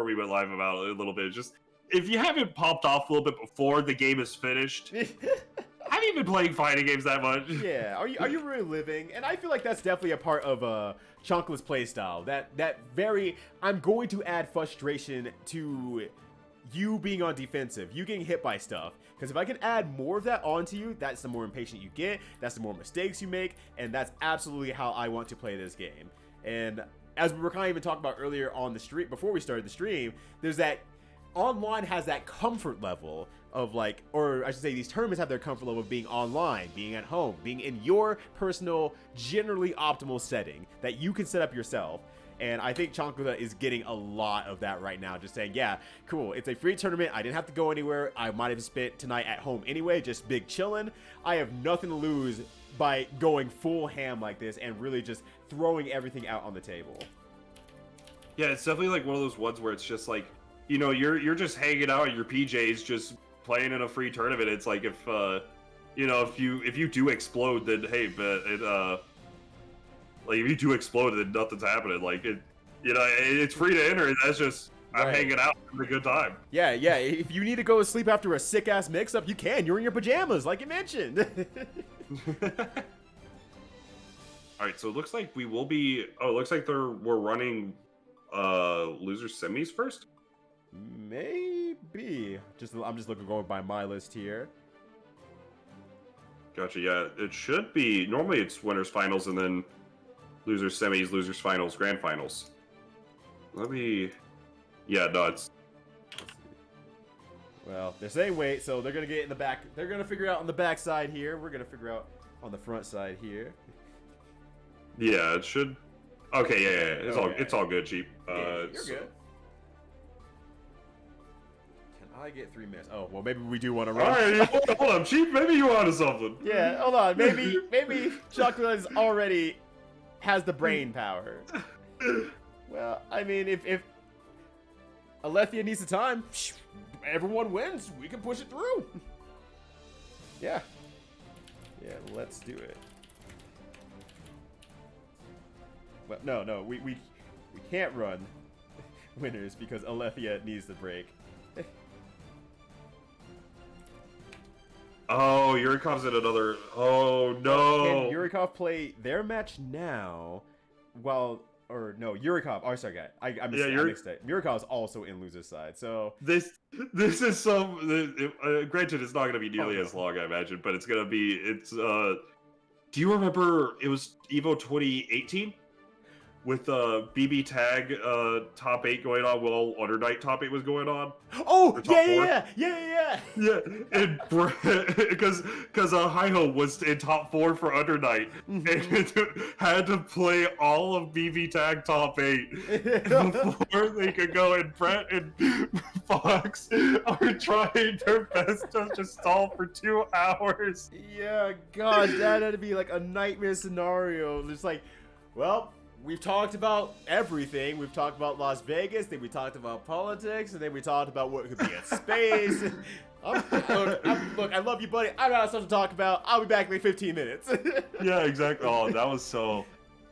we went live about it a little bit. Just if you haven't popped off a little bit before the game is finished, have you been playing fighting games that much? Yeah, are you really living? And I feel like that's definitely a part of Chunkless playstyle. That very I'm going to add frustration to you being on defensive, you getting hit by stuff. Because if I can add more of that onto you, that's the more impatient you get, that's the more mistakes you make, and that's absolutely how I want to play this game. And as we were kind of even talking about earlier on the stream, before we started the stream, there's that online has that comfort level of like, or I should say these tournaments have their comfort level of being online, being at home, being in your personal, generally optimal setting that you can set up yourself. And I think Chankula is getting a lot of that right now. Just saying, yeah, cool. It's a free tournament. I didn't have to go anywhere. I might have spent tonight at home anyway, just big chilling. I have nothing to lose by going full ham like this and really just throwing everything out on the table. Yeah, it's definitely like one of those ones where it's just like, you know, you're just hanging out at your PJs, just playing in a free tournament. It's like if you know, if you do explode, then hey, but it like if you do explode, then nothing's happening. Like it, you know, it's free to enter. That's just I'm hanging out, having a good time. Yeah. If you need to go to sleep after a sick ass mix up, you can. You're in your pajamas, like you mentioned. All right, so it looks like we will be. Oh, it looks like we're running loser semis first. Maybe. I'm just going by my list here. Gotcha. Yeah, it should be. Normally, it's winners finals and then losers semis, losers finals, grand finals. Let me. Yeah, no, it's. Well, they're saying wait, so they're gonna get in the back. They're gonna figure out on the back side here. We're gonna figure out on the front side here. Yeah, it should. Okay, yeah. It's all good, Chipp. You're good. Can I get 3 minutes? Oh, well, maybe we do want to run. All right, hold on, Chipp. Maybe you wanted something. Yeah, hold on. Maybe Chocolate is already has the brain power. Well, I mean, if Aletheia needs the time, everyone wins. We can push it through. Yeah, let's do it. Well, no, we can't run winners because Aletheia needs the break. Oh, Yurikov's in another. Oh no! Can Yurikov play their match now? Yurikov. Oh, sorry, guy. I missed it. Yurikov is also in loser's side. So this is some. Granted, it's not going to be nearly as long, I imagine, but it's going to be. It's. Do you remember it was Evo 2018 with BB Tag top 8 going on while Under Night top 8 was going on? Oh yeah. Yeah, and because Hi-Ho was in top 4 for Under Night and had to play all of BB Tag top 8 before they could go. And Brett and Fox are trying their best to just stall for 2 hours. Yeah, gosh, that had to be like a nightmare scenario. Just like, well, we've talked about everything. We've talked about Las Vegas, then we talked about politics, and then we talked about what could be in space. Look, I love you, buddy. I got stuff to talk about. I'll be back in like 15 minutes. Yeah, exactly. Oh, that was so...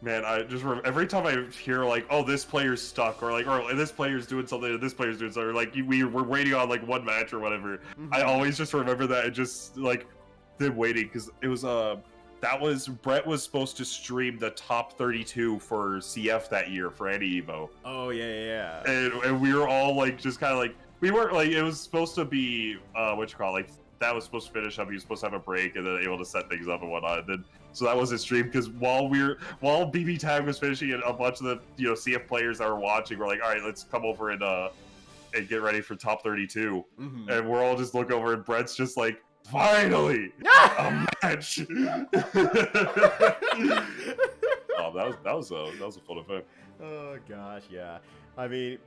Man, I just remember every time I hear like, oh, this player's stuck, or like, or this player's doing something, or this player's doing something, or like we're waiting on like one match or whatever. I always just remember that and just like them waiting, because it was Brett was supposed to stream the top 32 for CF that year for any Evo. Oh yeah. And we were all like, just kind of like, we weren't like, it was supposed to be like that was supposed to finish up. He was supposed to have a break and then able to set things up and whatnot. And then so that was his stream, because while BB Tag was finishing and a bunch of the CF players that were watching were like, all right, let's come over and and get ready for top 32. Mm-hmm. And we're all just look over, and Brett's just like, finally, a match. Oh, that was a fun event. Oh gosh, yeah. I mean,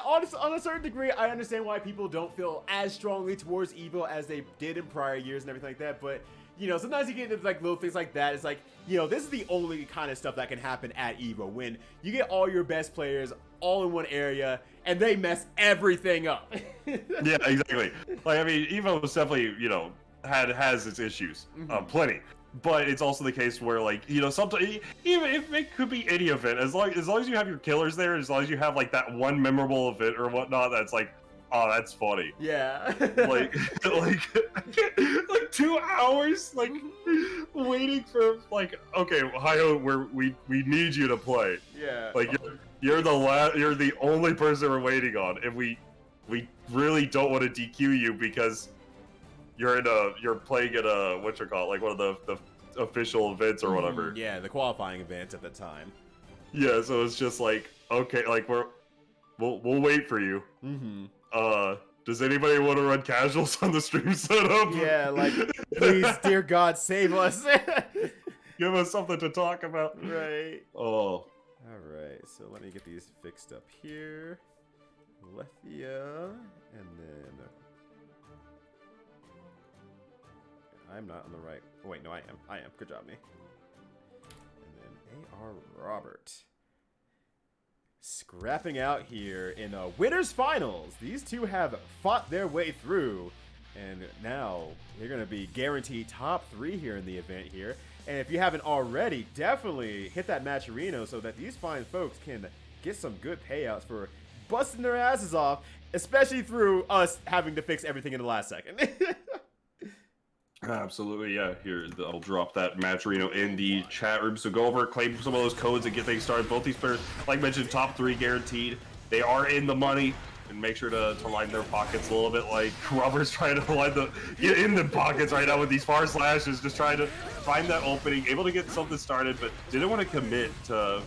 honestly, on a certain degree, I understand why people don't feel as strongly towards Evo as they did in prior years and everything like that. But you know, sometimes you get into like little things like that. It's like, you know, this is the only kind of stuff that can happen at Evo, when you get all your best players all in one area and they mess everything up. Yeah, exactly. Like, I mean, Evo was definitely, you know, has its issues, plenty. But it's also the case where, like, you know, sometimes, even if it could be any event, as long as you have your killers there, as long as you have like that one memorable event or whatnot, that's like, oh, that's funny. Yeah. like 2 hours, like, waiting for, like, okay, Hayo, we need you to play. Yeah. Like, you're the only person we're waiting on, and we really don't want to DQ you because you're playing at like one of the official events or whatever. Yeah, the qualifying events at the time. Yeah, so it's just like, okay, like we'll wait for you. Does anybody want to run casuals on the stream setup? Yeah, like, please, dear God, save us. Give us something to talk about. Right. Oh. Alright, so let me get these fixed up here. Aletheia, and then... I'm not on the right... Oh, wait, no, I am. I am. Good job, me. And then A.R. Robert. Scrapping out here in a winners finals. These two have fought their way through, and now they're going to be guaranteed top 3 here in the event here. And if you haven't already, definitely hit that Matcherino so that these fine folks can get some good payouts for busting their asses off, especially through us having to fix everything in the last second. Absolutely, yeah. Here, I'll drop that Matcherino in the chat room. So go over, claim some of those codes, and get things started. Both these players, like mentioned, top 3 guaranteed. They are in the money, and make sure to line their pockets a little bit. Like Robert's trying to get in the pockets right now with these far slashes, just trying to find that opening, able to get something started, but didn't want to commit to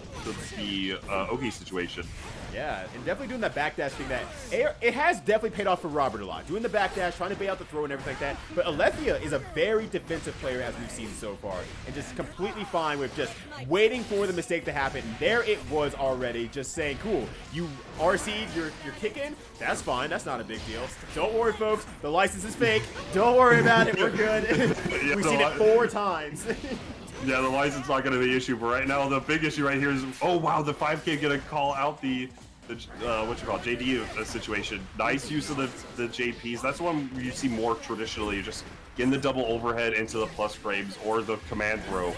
the Oki situation. Yeah, and definitely doing that backdash thing that it has definitely paid off for Robert a lot. Doing the backdash, trying to bait out the throw and everything like that. But Aletheia is a very defensive player as we've seen so far, and just completely fine with just waiting for the mistake to happen. There it was already, just saying, cool, you RC'd, you're kicking, that's fine, that's not a big deal. Don't worry, folks, the license is fake. Don't worry about it, we're good. Yeah, We've seen it 4 times. Yeah, the license not going to be the issue, but right now the big issue right here is, oh wow, the 5K going to call out the JD situation. Nice use of the JPs. That's one you see more traditionally, just getting the double overhead into the plus frames or the command throw.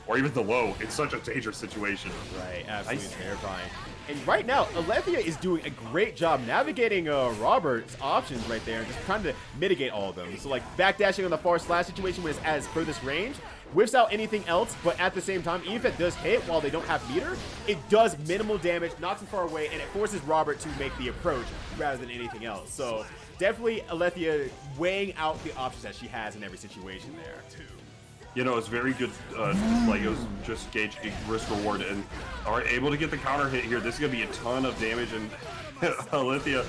Or even the low. It's such a dangerous situation. Right, absolutely terrifying. And right now, Aletheia is doing a great job navigating Robert's options right there and just trying to mitigate all of them. So like backdashing on the far slash situation when it's at its furthest range, whiffs out anything else, but at the same time, even if it does hit while they don't have meter, it does minimal damage, not too far away, and it forces Robert to make the approach rather than anything else. So definitely Aletheia weighing out the options that she has in every situation there. You know, it's very good, like, it was just gauging risk-reward, and are able to get the counter hit here. This is going to be a ton of damage, and Aletheia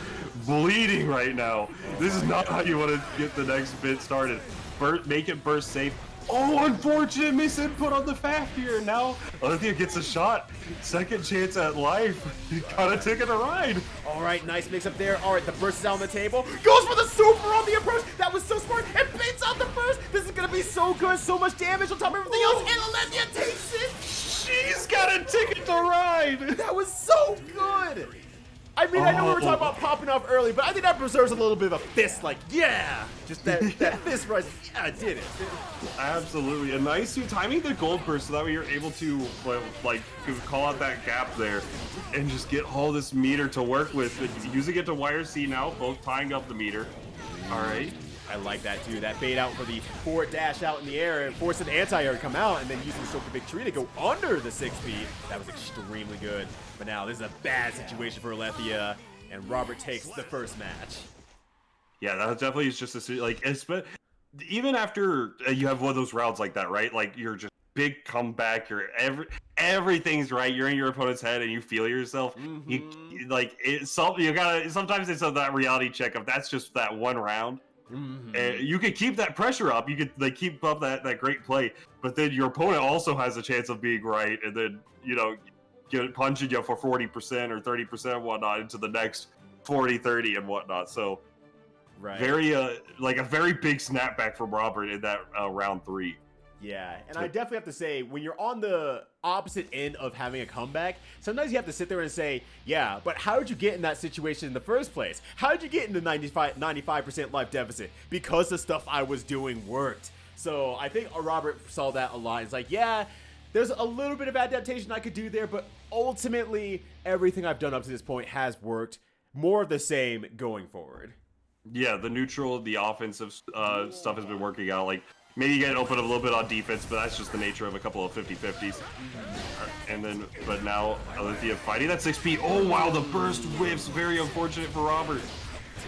bleeding right now. This is not how you want to get the next bit started. Make it burst safe. Oh, unfortunate misinput on the FAF here. Now Aletheia gets a shot. Second chance at life. Got a ticket to ride. All right, nice mix up there. All right, the burst is out on the table. Goes for the super on the approach. That was so smart. And baits out the burst. This is going to be so good. So much damage on top of everything else. And Aletheia takes it. She's got a ticket to ride. That was so good. I mean, I know we were talking about popping off early, but I think that preserves a little bit of a fist, like, yeah! Just that fist rise. Yeah, I did it. Absolutely. And nice to timing the gold burst so that way you're able to, like, call out that gap there and just get all this meter to work with. Using it to wire C now, both tying up the meter. All right. I like that too. That bait out for the forward dash out in the air and force an anti-air to come out, and then using Soak the Big Tree to go under the 6P. That was extremely good. But now this is a bad situation for Aletheia, and Robert takes the first match. Yeah, that definitely is just a, like, even after you have one of those rounds like that, right? Like, you're just big comeback. Everything's right. You're in your opponent's head and you feel yourself. You like it. You gotta. Sometimes it's that reality check of that's just that one round. And you could keep that pressure up. You could like keep up that great play, but then your opponent also has a chance of being right, and then get punching you for 40% or 30% and whatnot into the next 40-30 and whatnot. So very like a very big snapback from Robert in that round 3. Yeah, and I definitely have to say, when you're on the opposite end of having a comeback, sometimes you have to sit there and say, yeah, but how did you get in that situation in the first place? How did you get in the 95% life deficit? Because the stuff I was doing worked. So I think Robert saw that a lot. It's like, yeah, there's a little bit of adaptation I could do there, but ultimately, everything I've done up to this point has worked. More of the same going forward. Yeah, the neutral, the offensive stuff has been working out. Like, maybe you get open a little bit on defense, but that's just the nature of a couple of 50-50s. And then, but now Aletheia fighting that 6P. Oh, wow, the burst whiffs. Very unfortunate for Robert.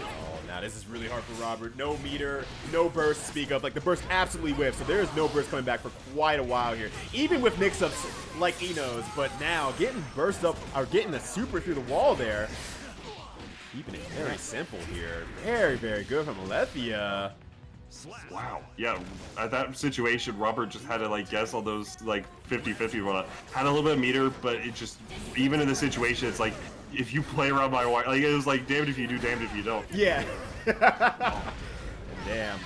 Oh, now this is really hard for Robert. No meter, no burst to speak of. Like, the burst absolutely whiffs, so there is no burst coming back for quite a while here. Even with mix-ups like Eno's, but now getting burst up, or getting the super through the wall there. Keeping it very simple here. Very, very good from Aletheia. Wow. Yeah, at that situation, Robert just had to like guess on those like 50-50 whatnot. Had a little bit of meter, but it just, even in the situation, it's like, if you play around my wire, like it was like, damned if you do, damned if you don't. Yeah. Damn.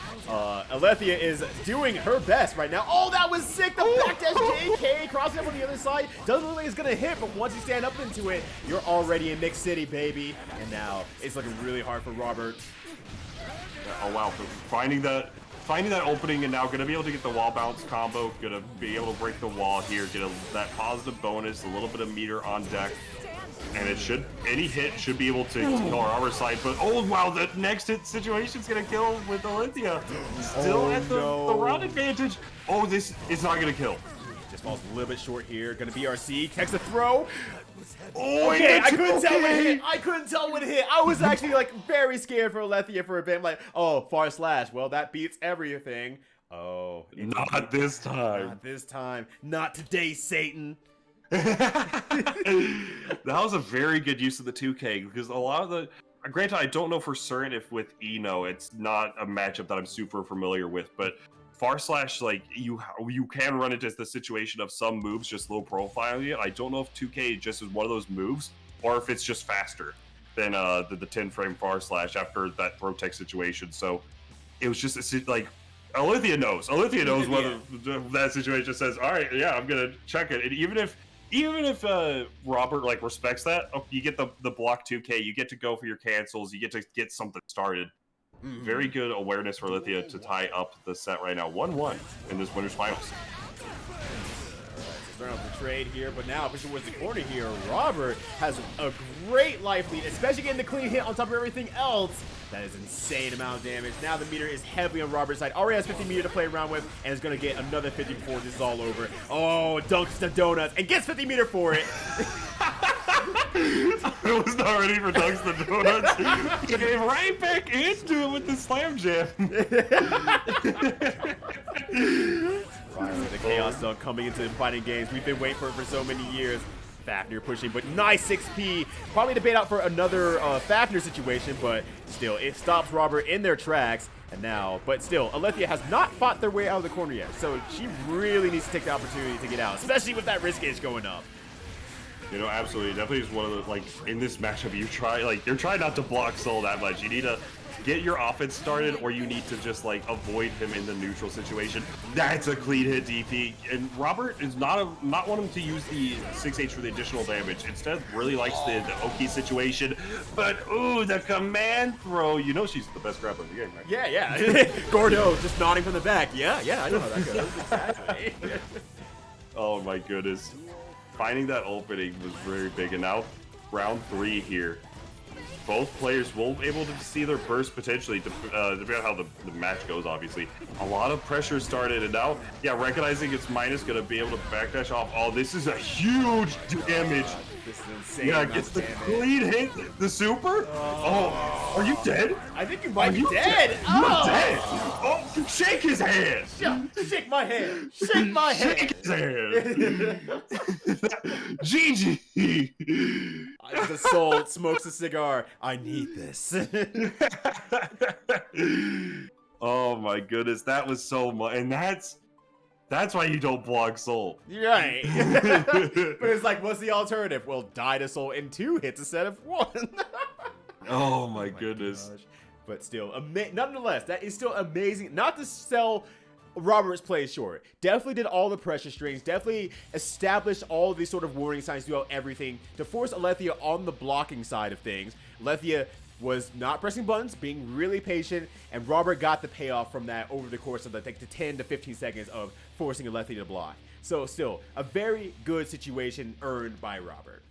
Aletheia is doing her best right now. Oh, that was sick. The backdash JK crossing up on the other side. Doesn't look like it's going to hit, but once you stand up into it, you're already in Mix City, baby. And now it's looking really hard for Robert. Oh, wow. Finding that opening and now going to be able to get the wall bounce combo. Going to be able to break the wall here. Get that positive bonus. A little bit of meter on deck. And it should, any hit should be able to kill our side, but oh wow, the next hit situation is gonna kill with Aletheia. Still at the round advantage. Oh, this is not gonna kill. Just falls a little bit short here. Gonna be RC. Takes a throw. Oh, okay, I couldn't tell when it hit. I couldn't tell when it hit. I was actually like very scared for Aletheia for a bit. I'm like, oh, far slash. Well, that beats everything. Oh, not this time. Not this time. Not today, Satan. That was a very good use of the 2K because a lot of the, granted I don't know for certain if with Eno it's not a matchup that I'm super familiar with, but far slash, like you can run into the situation of some moves just low profiling it. I don't know if 2K just is one of those moves or if it's just faster than the 10 frame far slash after that throw tech situation. So it was just like Aletheia knows whether that situation says, all right, yeah, I'm gonna check it. And even if Robert like respects that, you get the block 2K, you get to go for your cancels, you get to get something started. Very good awareness for Aletheia to tie up the set right now. 1-1 in this winners finals. Starting off the trade here, but now pushing towards the corner here, Robert has a great life lead, especially getting the clean hit on top of everything else. That is insane amount of damage. Now the meter is heavily on Robert's side. Already has 50 meter to play around with, and is going to get another 50 before this is all over. Oh, dunks the donuts, and gets 50 meter for it. I was not ready for dunks the donuts. He came right back into it with the slam jam. Finally, the chaos dunk coming into the fighting games. We've been waiting for so many years. Fafnir pushing, but nice 6P. Probably to bait out for another Fafnir situation, but still, it stops Robert in their tracks. And now, but still, Aletheia has not fought their way out of the corner yet, so she really needs to take the opportunity to get out, especially with that risk gauge going up. You know, absolutely. Definitely is one of the, like, in this matchup, you're trying not to block Soul that much. You need to get your offense started, or you need to just, like, avoid him in the neutral situation. That's a clean hit DP. And Robert is not wanting to use the 6H for the additional damage. Instead, really likes the Oki situation. But, ooh, the command throw. You know she's the best grappler in the game, right? Yeah. Gordo just nodding from the back. Yeah, I know how that goes. Exactly. Oh, my goodness. Finding that opening was very big, and now round 3 here. Both players will be able to see their burst potentially, depending on how the match goes, obviously. A lot of pressure started, and now, yeah, recognizing it's minus, going to be able to backdash off. Oh, this is a huge damage This is insane. Yeah, amount gets of the damage. clean hit. The super. Oh, are you dead? I think you might be you dead. You're Oh! dead. Oh, shake his hand. Shake my hand. Shake my hand. Shake his hand. GG. The soul smokes a cigar. I need this. Oh my goodness, that was so much, and that's why you don't blog Soul. You're right. But it's like, what's the alternative? Well, die to soul in 2 hits instead of 1. Oh my goodness. Gosh. But still, nonetheless, that is still amazing. Not to sell Robert's play short. Definitely did all the pressure strings. Definitely established all these sort of warning signs throughout everything to force Aletheia on the blocking side of things. Aletheia was not pressing buttons, being really patient, and Robert got the payoff from that over the course of the 10 to 15 seconds of forcing Aletheia to block. So still, a very good situation earned by Robert.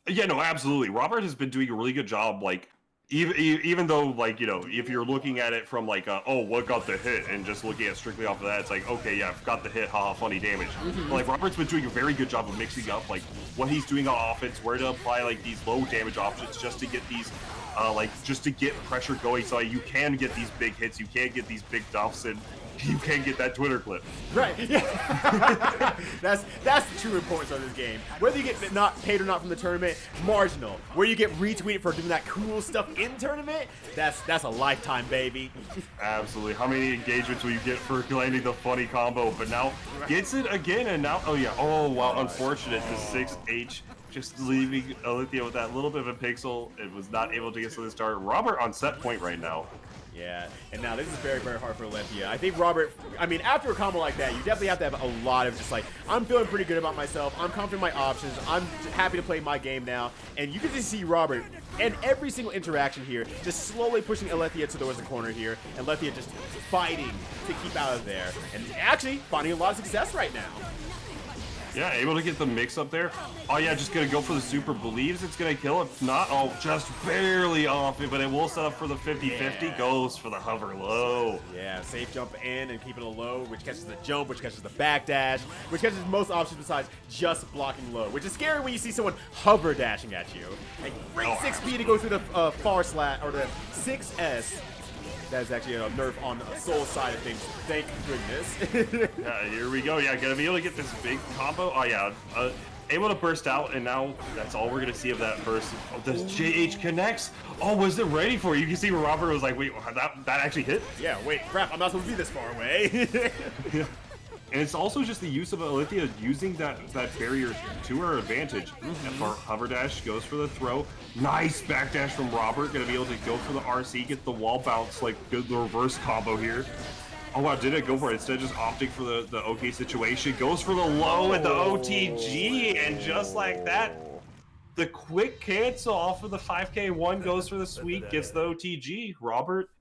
Yeah, no, absolutely. Robert has been doing a really good job, like, even though, like, you know, if you're looking at it from, like, oh, what got the hit, and just looking at strictly off of that, it's like, okay, yeah, I've got the hit, haha, funny damage. But, like, Robert's been doing a very good job of mixing up, like, what he's doing on offense, where to apply, like, these low damage options just to get these, just to get pressure going, so you can get these big hits, you can get these big dumps, and you can get that Twitter clip. Right. Yeah. that's the true importance of this game. Whether you get not paid or not from the tournament, marginal. Where you get retweeted for doing that cool stuff in tournament, that's a lifetime, baby. Absolutely. How many engagements will you get for landing the funny combo? But now gets it again, and now, oh yeah, oh wow, unfortunate. The 6H just leaving Aletheia with that little bit of a pixel. It was not able to get to the start. Robert on set point right now. Yeah, and now this is very, very hard for Aletheia. I think Robert, I mean, after a combo like that, you definitely have to have a lot of just like, I'm feeling pretty good about myself, I'm confident in my options, I'm happy to play my game now, and you can just see Robert, and every single interaction here, just slowly pushing Aletheia towards the corner here, and Aletheia just fighting to keep out of there, and actually finding a lot of success right now. Yeah, able to get the mix up there. Oh yeah, just gonna go for the super. Believes it's gonna kill. If not, oh, just barely off it, but it will set up for the 50-50. Yeah. Goes for the hover low. Yeah, safe jump in and keep it a low, which catches the jump, which catches the backdash, which catches most options besides just blocking low, which is scary when you see someone hover dashing at you. Like great 6P to go through the far slat, or the 6S. That is actually a nerf on the soul side of things. Thank goodness. Yeah, here we go. Yeah, gonna be able to get this big combo. Oh yeah, able to burst out, and now that's all we're gonna see of that burst. Oh, the JH connects. Oh, was it ready for it? You can see where Robert was like, wait, that actually hit? Yeah, wait, crap, I'm not supposed to be this far away. Yeah. And it's also just the use of Aletheia using that barrier to her advantage. For hover dash, goes for the throw. Nice backdash from Robert. Gonna be able to go for the RC, get the wall bounce, like good the reverse combo here. Oh wow, did it go for it? Instead of just opting for the OK situation. Goes for the low and the OTG, and just like that, the quick cancel off of the 5K1 goes for the sweep, gets the OTG. Robert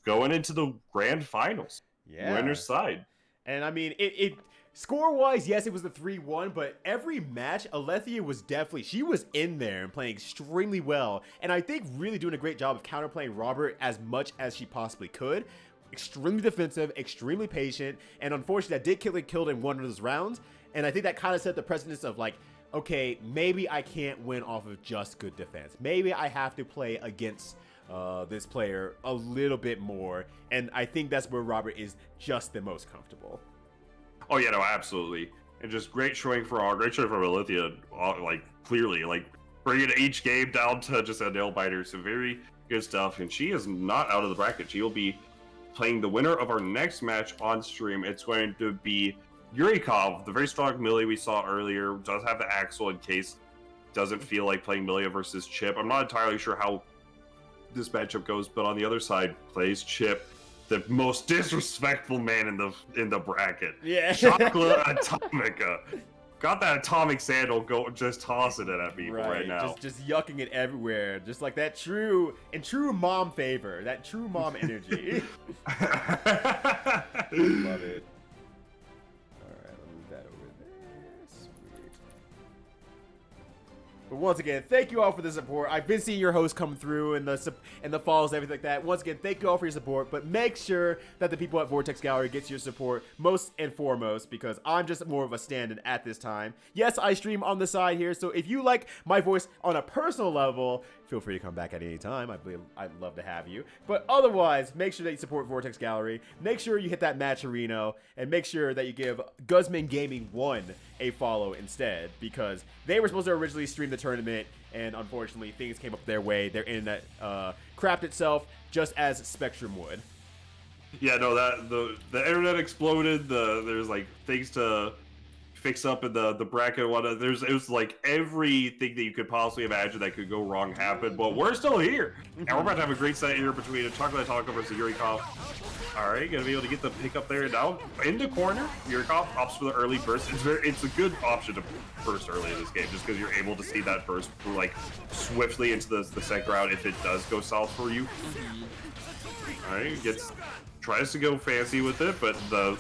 going into the grand finals. Yeah. Winner's side. And I mean, it score-wise, yes, it was the 3-1, but every match, Aletheia was definitely, she was in there and playing extremely well. And I think really doing a great job of counterplaying Robert as much as she possibly could. Extremely defensive, extremely patient, and unfortunately that did get killed in one of those rounds. And I think that kind of set the precedence of like, okay, maybe I can't win off of just good defense. Maybe I have to play against this player a little bit more, and I think that's where Robert is just the most comfortable. Oh yeah, no, absolutely, and just great showing from Aletheia, like clearly, like bringing each game down to just a nail biter. So very good stuff, and she is not out of the bracket. She will be playing the winner of our next match on stream. It's going to be Yurikov, the very strong Millia we saw earlier. Does have the Axel in case doesn't feel like playing Millia versus Chipp. I'm not entirely sure how this matchup goes, but on the other side plays Chipp, the most disrespectful man in the bracket. Yeah. Chocolate Atomica. Got that atomic sandal just tossing it at people right now. Just yucking it everywhere. Just like that true mom favor. That true mom energy. Love it. Alright, I'll move that over there. Sweet. But once again, thank you all for the support. I've been seeing your hosts come through and the falls and everything like that. Once again, thank you all for your support. But make sure that the people at Vortex Gallery gets your support most and foremost, because I'm just more of a stand-in at this time. Yes, I stream on the side here, so if you like my voice on a personal level, feel free to come back at any time. I'd love to have you. But otherwise, make sure that you support Vortex Gallery. Make sure you hit that Matcherino, and make sure that you give Guzman Gaming 1 a follow instead, because they were supposed to originally stream the tournament, and unfortunately things came up their way. Their internet crapped itself just as Spectrum would. Yeah, no, the internet exploded. There's like things to fix up in the bracket and whatnot. It was like everything that you could possibly imagine that could go wrong happened, but we're still here, and we're about to have a great set here between a Chocolate Taco versus Yurikov. All right, gonna be able to get the pick up there now in the corner. Yurikov opts for the early burst. It's a good option to burst early in this game, just because you're able to see that burst like swiftly into the second round if it does go south for you. All right, tries to go fancy with it, but the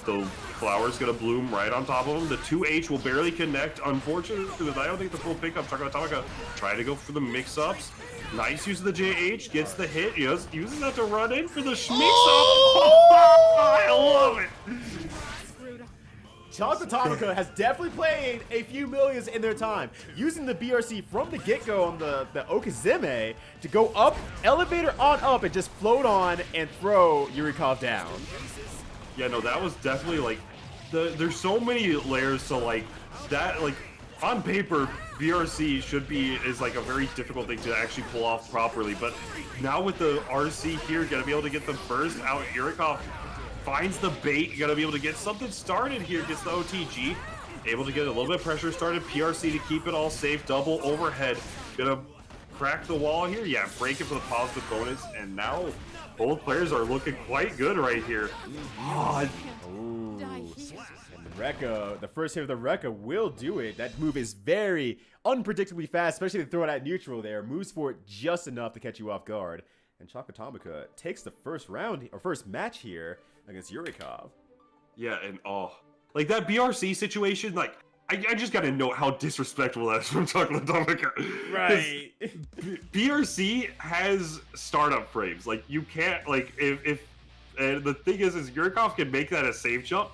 flower's gonna bloom right on top of him. The 2H will barely connect, unfortunately, because I don't think the full pickup. Chocolate Taco trying to go for the mix-ups. Nice use of the JH, gets the hit, uses that to run in for the schmix-up. Oh, I love it! Chocolate Taco has definitely played a few Millias in their time, using the BRC from the get-go on the Okazeme to go up, elevator on up, and just float on and throw Yurikov down. Yeah, no, that was definitely like, there's so many layers to like, that, like, on paper, BRC is like a very difficult thing to actually pull off properly, but now with the RC here, gonna be able to get the burst out. Yurikov finds the bait, you gotta be able to get something started here, gets the OTG, able to get a little bit of pressure started. PRC to keep it all safe, double overhead, gonna crack the wall here, yeah, break it for the positive bonus, and now both players are looking quite good right here. Oh, ooh. And the first hit of the Rekka will do it. That move is very unpredictably fast, especially to throw it at neutral there. Moves for it just enough to catch you off guard. And Chocotomica takes the first round, or first match here against Yurikov. Yeah, and like that BRC situation, like, I just gotta note how disrespectful that is from Chocotomica. Right. BRC has startup frames. Like, you can't, like, and the thing is Yurikov can make that a safe jump,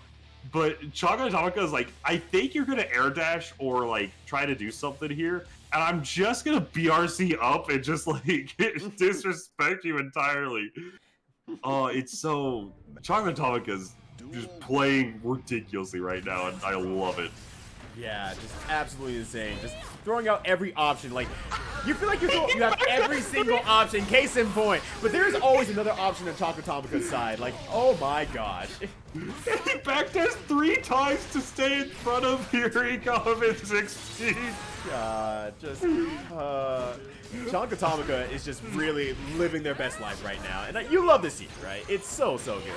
but Chocotomica is like, I think you're gonna air dash or, like, try to do something here, and I'm just gonna BRC up and just, like, disrespect you entirely. Oh, it's so... Chocotomica's just playing ridiculously right now, and I love it. Yeah, just absolutely insane. Just throwing out every option. Like, you feel like you have every single option, case in point. But there's always another option on Chocotomica's side. Like, oh my gosh. He backdash 3 times to stay in front of Yurikov in 16. God, just... Chocotomica is just really living their best life right now. And you love to see it, right? It's so, so good.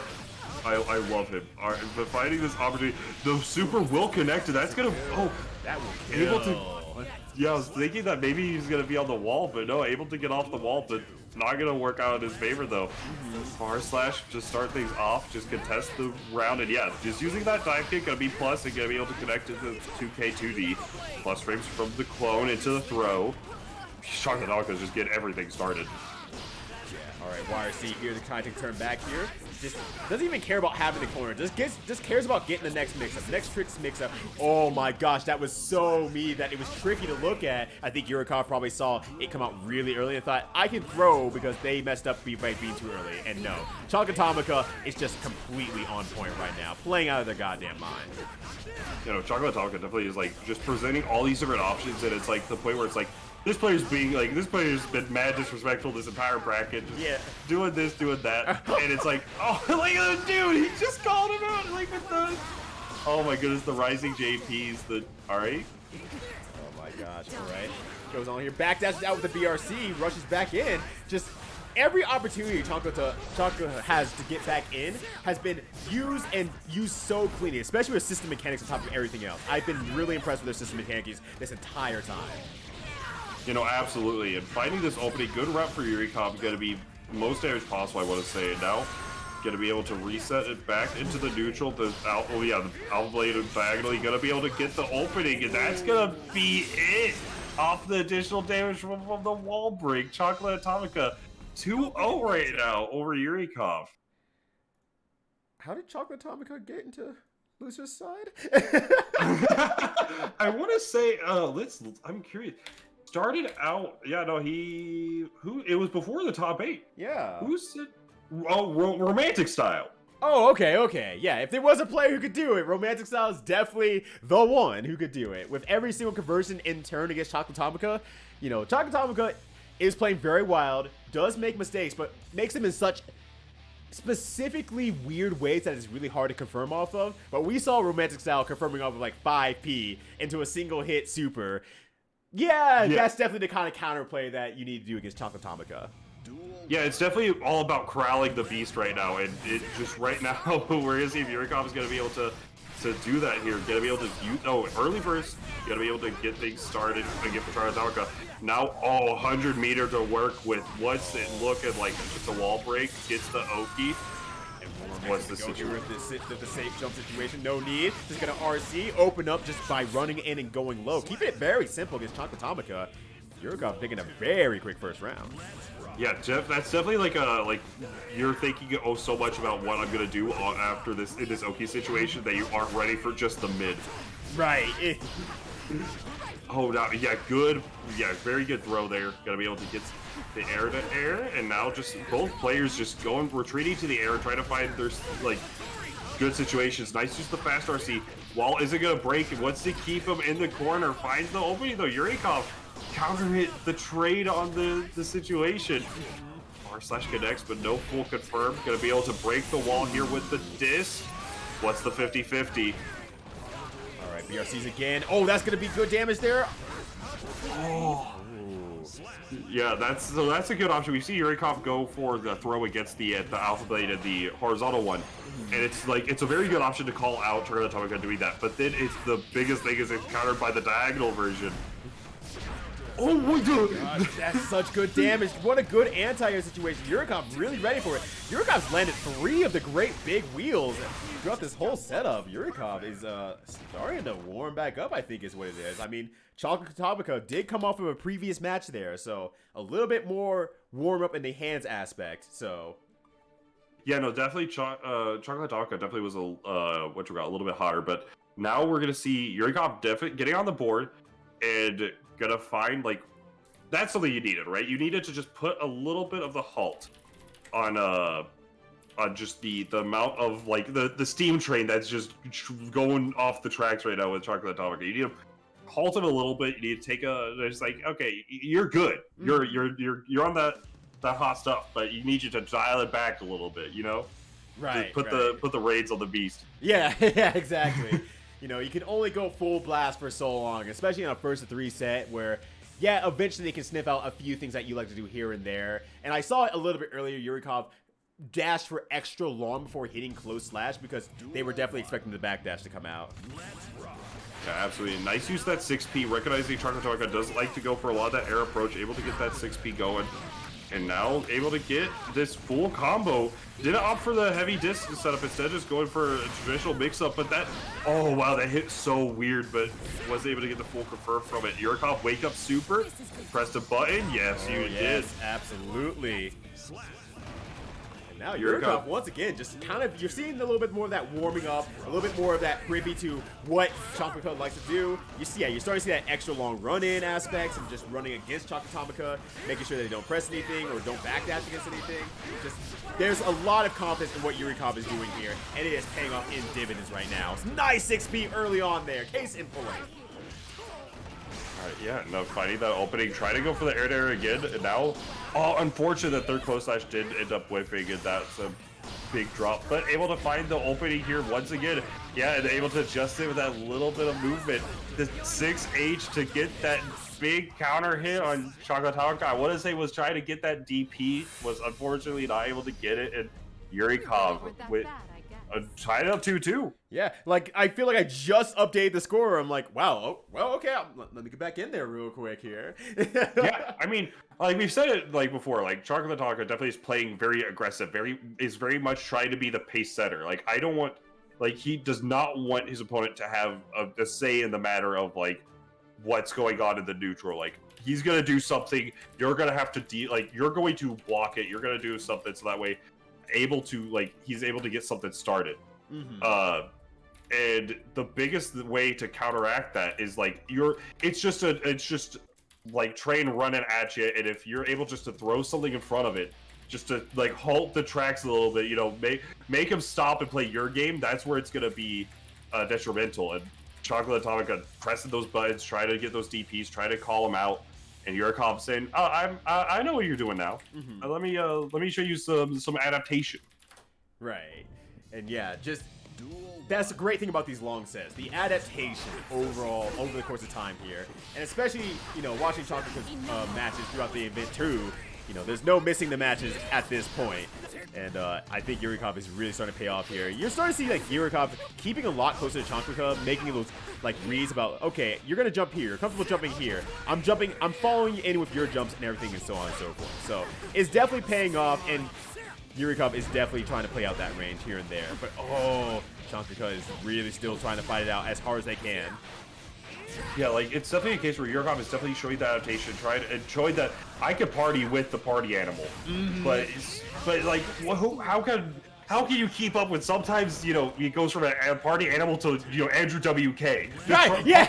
I love him. All right, but finding this opportunity, the super will connect, and that's gonna. Oh, that will kill. Able to. Yeah, I was thinking that maybe he's gonna be on the wall, but no, able to get off the wall, but not gonna work out in his favor though. Far slash, just start things off, just contest the round, and yeah, just using that dive kick, gonna be plus, and gonna be able to connect to the 2K2D. Plus frames from the clone into the throw. Chocotomica's just getting everything started. All right, YRC here, the kind of turn back here. Just doesn't even care about having the corner. Just cares about getting the next mix-up. Next tricks mix-up. Oh my gosh, that was so me that it was tricky to look at. I think Yurikov probably saw it come out really early and thought, I can throw because they messed up by being too early. And no, Chocotomica is just completely on point right now, playing out of their goddamn mind. You know, Chocotomica definitely is like just presenting all these different options, and it's like the point where it's like, this player's been mad disrespectful this entire bracket. Just doing this, doing that. And it's like, oh, look at the dude, he just called him out. Like, with the, oh my goodness, the rising JPs, all right. Oh my gosh, all right. Goes on here, backdashes out with the BRC, rushes back in. Just every opportunity Choco has to get back in has been used so cleanly, especially with system mechanics on top of everything else. I've been really impressed with their system mechanics this entire time. You know, absolutely. And finding this opening, good rep for Yurikov, going to be most damage possible, I want to say. Now, going to be able to reset it back into the neutral. The Alpha Blade and diagonally going to be able to get the opening, and that's going to be it. off the additional damage from the wall break. Chocolate Atomica 2-0 right now over Yurikov. How did Chocolate Atomica get into loser's side? I want to say, I'm curious. Started out, it was before the top 8. Yeah. Who said? Oh, romantic style. Oh, okay. Yeah, if there was a player who could do it, Romantic Style is definitely the one who could do it. With every single conversion in turn against Chocolate Atomica, you know, Chocolate Atomica is playing very wild, does make mistakes, but makes them in such specifically weird ways that it's really hard to confirm off of. But we saw Romantic Style confirming off of like 5p into a single hit super. Yeah, that's definitely the kind of counterplay that you need to do against Chocolate Atomica. Yeah, it's definitely all about corralling the beast right now, and it just right now, we're gonna see if Yurikov is gonna be able to do that here. Gonna be able to early burst. Gonna be able to get things started again for Chocolate Atomica. Now, 100 meter to work with. What's it looking like? Just a wall break. Gets the Oki. What's the situation? The safe jump situation, no need. Just gonna RC, open up just by running in and going low. Keep it very simple against Chocolate Atomica. Yurikov taking a very quick first round. Yeah, Jeff, that's definitely like you're thinking so much about what I'm gonna do after this in this Oki situation that you aren't ready for just the mid. Right. Oh, no, very good throw there. Gonna be able to get the air to air, and now just both players just retreating to the air and trying to find their like good situations. Nice use the fast RC. Wall isn't gonna break, and wants to keep him in the corner. Finds the opening though. Yurikov counter hit the trade on the situation. R/connects, but no full confirm. Gonna be able to break the wall here with the disc. What's the 50-50? All right, BRCs again. Oh, that's gonna be good damage there. Oh. Yeah, that's a good option. We see Yurikov go for the throw against the alpha blade and the horizontal one, and it's a very good option to call out Chocolate Atomica doing that. But then it's the biggest thing is it's countered by the diagonal version. Oh my god! Gosh, that's such good damage. What a good anti-air situation. Yurikov really ready for it. Yurikov's landed 3 of the great big wheels throughout this whole setup. Yurikov is starting to warm back up, I think is what it is. I mean, Chocolate Atomica did come off of a previous match there, so a little bit more warm up in the hands aspect, so... Yeah, no, definitely Chocolate Atomica definitely was a little bit hotter, but now we're going to see Yurikov definitely getting on the board and gonna find, like, that's something you needed, right? You needed to just put a little bit of the halt on just the amount of, like, the steam train that's just going off the tracks right now with Chocolate Atomica. You need to halt it a little bit. You need to take it's like, okay, you're good. You're on that hot stuff, but you need you to dial it back a little bit, you know? Right. Put the raids on the beast. Yeah, exactly. You know, you can only go full blast for so long, especially on a 1st-to-3 set where, yeah, eventually they can sniff out a few things that you like to do here and there. And I saw it a little bit earlier, Yurikov dashed for extra long before hitting close slash because they were definitely expecting the backdash to come out. Yeah, absolutely. Nice use of that 6P. Recognizing Chocolate Atomica does like to go for a lot of that air approach, able to get that 6P going. And now able to get this full combo. Didn't opt for the heavy disc setup, instead just going for a traditional mix-up, but that, oh wow, that hit so weird, but was able to get the full confirm from it. Yurikov, wake up super, pressed a button, yes, you did. Absolutely. Now Yurikov, once again, just kind of, you're seeing a little bit more of that warming up, a little bit more of that privy to what Chocolate Atomica likes to do. You see, yeah, you're starting to see that extra long run-in aspects and just running against Chocolate Atomica, making sure that they don't press anything or don't backdash against anything. Just, there's a lot of confidence in what Yurikov is doing here, and it is paying off in dividends right now. Nice 6P early on there, case in point. Alright, yeah, no, finding that opening, trying to go for the air again, and now, unfortunate that third close slash did end up whiffing, and that's a big drop, but able to find the opening here once again, yeah, and able to adjust it with that little bit of movement. The 6H to get that big counter hit on Chocolate Atomica, I want to say was trying to get that DP, was unfortunately not able to get it, and Yurikov with tied up 2-2. Yeah, like, I feel like I just updated the score. I'm like, wow, oh, well, okay, let me get back in there real quick here. Yeah, I mean, like we've said it like before, like Chocolate Atomica definitely is playing very aggressive, is very much trying to be the pace setter. Like, I don't want, like, he does not want his opponent to have a say in the matter of, like, what's going on in the neutral. Like, he's gonna do something, you're gonna have to you're going to block it, you're gonna do something so that way he's able to get something started. And the biggest way to counteract that is it's just like train running at you, and if you're able just to throw something in front of it, just to halt the tracks a little bit, make him stop and play your game, that's where it's gonna be detrimental. And Chocolate Atomica pressing those buttons, try to get those DPs, try to call them out, and Yurikov saying, "Oh, I know what you're doing now. Let me show you some adaptation." Right, and yeah, just that's the great thing about these long sets, the adaptation overall over the course of time here, and especially watching Chocolate's matches throughout the event too. There's no missing the matches at this point. And I think Yurikov is really starting to pay off here. You're starting to see Yurikov keeping a lot closer to Chankrika, making those reads about, okay, you're gonna jump here, you're comfortable jumping here. I'm following you in with your jumps and everything and so on and so forth. So it's definitely paying off, and Yurikov is definitely trying to play out that range here and there. But Chankrika is really still trying to fight it out as hard as they can. Yeah, it's definitely a case where Yurikov is definitely showing that adaptation, showing that I could party with the party animal. But how can you keep up with sometimes it goes from a party animal to Andrew WK. Right? Yeah.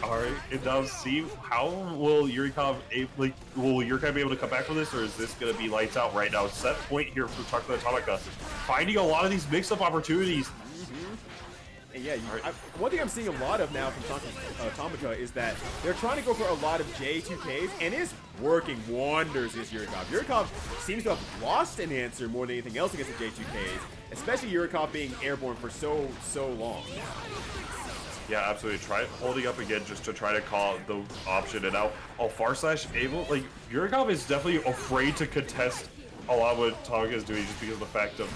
All right, and now see how will Yurikov be able to come back from this, or is this going to be lights out right now? Set point here for Chocolate Atomica, finding a lot of these mix-up opportunities. And yeah, one thing I'm seeing a lot of now from Atomica is that they're trying to go for a lot of J2Ks, and it's working wonders this Yurikov. Yurikov seems to have lost an answer more than anything else against the J2Ks, especially Yurikov being airborne for so long. Yeah, absolutely. Try holding up again just to try to call the option, and now far slash able. Yurikov is definitely afraid to contest a lot of what Atomica is doing just because of the fact of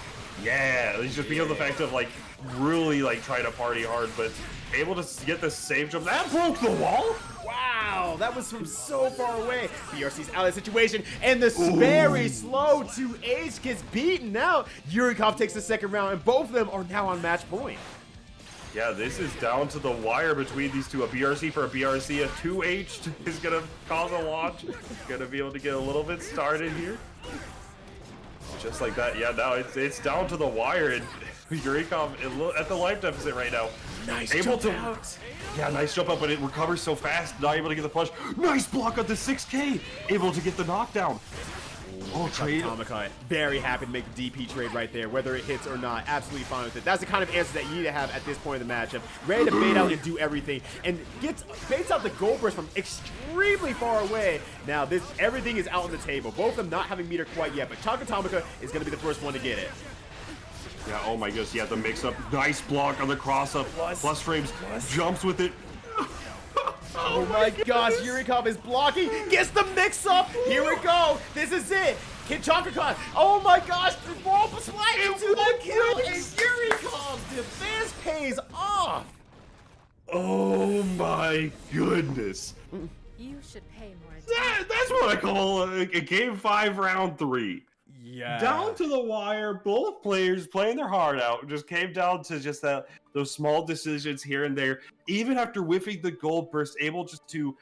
really trying to party hard, but able to get the safe jump. That broke the wall? Wow, that was from so far away. BRC's out of the situation, and the very slow 2H gets beaten out. Yurikov takes the second round, and both of them are now on match point. Yeah, this is down to the wire between these two. A BRC for a BRC, a 2H is going to cause a launch. Going to be able to get a little bit started here. Just like that. Yeah, now it's down to the wire, and Yurikov at the life deficit right now. Nice jump out. Yeah, nice jump out, but it recovers so fast, not able to get the push. Nice block on the 6K, able to get the knockdown. Trade. Atomica, very happy to make the DP trade right there, whether it hits or not. Absolutely fine with it. That's the kind of answer that you need to have at this point in the matchup. Ready to bait out and do everything, and baits out the gold burst from extremely far away. Now everything is out on the table. Both of them not having meter quite yet, but Atomica is going to be the first one to get it. Yeah, oh my goodness, yeah, the mix-up. Nice block on the cross-up. Plus frames, jumps with it. Oh my gosh, Yurikov is blocking, gets the mix-up. Here we go. This is it. Kid Chococon. Oh my gosh, the wall slide into the kill, and Yurikov's defense pays off. Oh my goodness. You should pay more attention. That's what I call a game 5, round 3. Yeah. Down to the wire, both players playing their heart out. Just came down to just those small decisions here and there. Even after whiffing the gold burst, able just to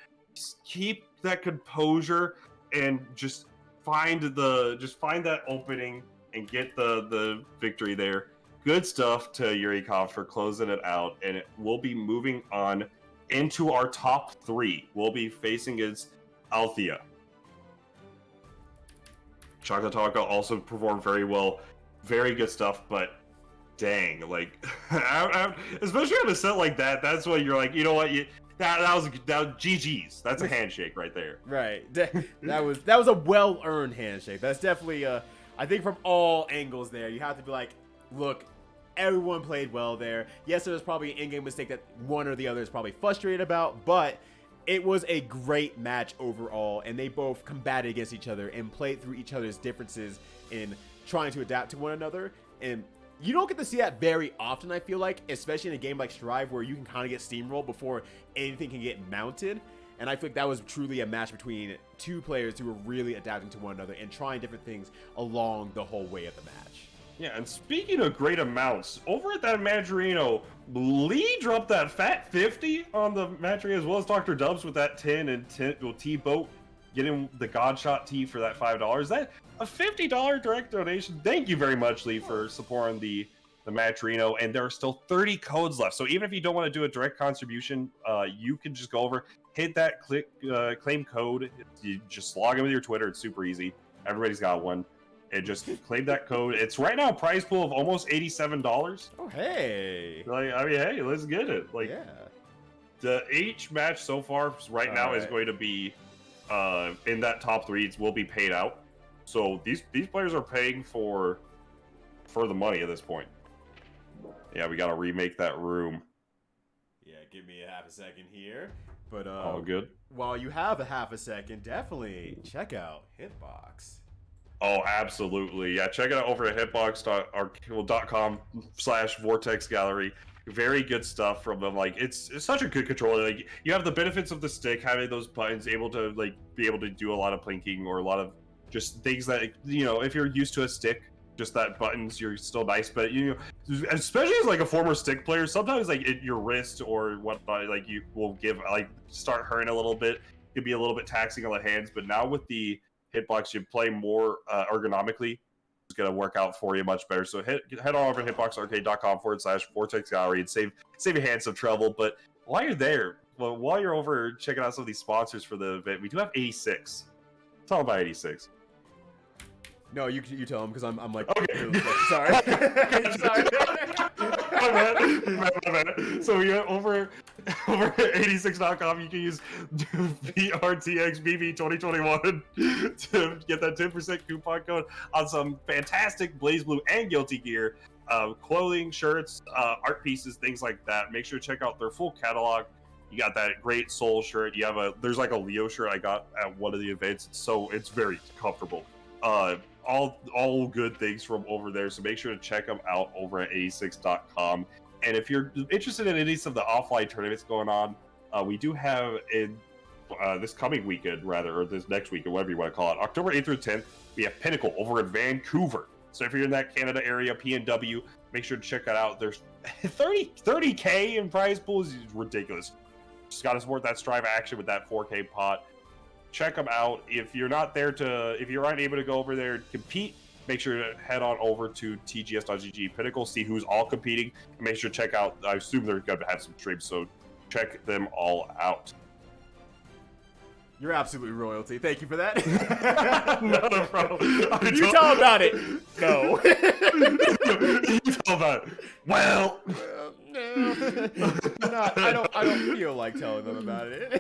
keep that composure and just find that opening and get the victory there. Good stuff to Yurikov for closing it out, and we'll be moving on into our top 3. We'll be facing against Aletheia. Chocolate Atomica also performed very well. Very good stuff, but dang, especially on a set like that, that's when you're you know what, that was GG's. That's a handshake right there. Right. That was a well-earned handshake. That's definitely I think from all angles there, you have to be look, everyone played well there. Yes, there was probably an in-game mistake that one or the other is probably frustrated about, but it was a great match overall, and they both combated against each other and played through each other's differences in trying to adapt to one another. And you don't get to see that very often, I feel like, especially in a game like Strive, where you can kind of get steamrolled before anything can get mounted. And I feel like that was truly a match between two players who were really adapting to one another and trying different things along the whole way of the match. Yeah, and speaking of great amounts, over at that Mandarino, Lee dropped that fat 50 on the Mandarino, as well as Dr. Dubs with that 10 and T-Boat getting the Godshot T for that $5. That a $50 direct donation. Thank you very much, Lee, for supporting the Mandarino, and there are still 30 codes left. So even if you don't want to do a direct contribution, you can just go over, hit that claim code. You just log in with your Twitter. It's super easy. Everybody's got one. And just claim that code. It's right now a prize pool of almost $87. Oh, hey. Like, I mean, hey, let's get it. Like, yeah. each match so far right now is going to be in that top 3. Will be paid out. So these players are paying for the money at this point. Yeah, we got to remake that room. Yeah, give me a half a second here. But all good. While you have a half a second, definitely check out Hitbox. Oh, absolutely. Yeah, check it out over at hitbox.com/Vortex Gallery. Very good stuff from them. Like, it's such a good controller. Like, you have the benefits of the stick, having those buttons, able to be able to do a lot of plinking or a lot of just things that, you know, if you're used to a stick, just that buttons, you're still nice. But, you know, especially as like a former stick player, sometimes like your wrist or whatnot, like you will start hurting a little bit. It could be a little bit taxing on the hands. But now with the Hitbox, you play more ergonomically. It's gonna work out for you much better. So head on over to hitboxarcade.com/Vortex Gallery and save your hands some trouble. But while you're there, while you're over checking out some of these sponsors for the event, we do have 86. Tell them about 86. No, you tell them because I'm like, okay. Really sorry. Sorry. My bad. So you're over at 86.com, you can use VRTXBB2021 to get that 10% coupon code on some fantastic Blaze Blue and Guilty gear, clothing, shirts, art pieces, things like that. Make sure to check out their full catalog. You got that great Soul shirt. There's like a Leo shirt I got at one of the events, so it's very comfortable. All good things from over there, so make sure to check them out over at 86.com. And if you're interested in any of the offline tournaments going on, we do have in this coming weekend, or this next weekend, whatever you want to call it, October 8th through 10th, we have Pinnacle over in Vancouver. So if you're in that Canada area, PNW, make sure to check that out. There's 30K in prize pools. It's ridiculous. Just got to support that Strive action with that 4K pot. Check them out. If you're unable to go over there and compete, make sure to head on over to tgs.gg Pinnacle, see who's all competing, and make sure to check out. I assume they're going to have some streams, so check them all out. You're absolutely royalty. Thank you for that. Not a problem. You tell about it. No. You tell about it. Well. I don't feel like telling them about it.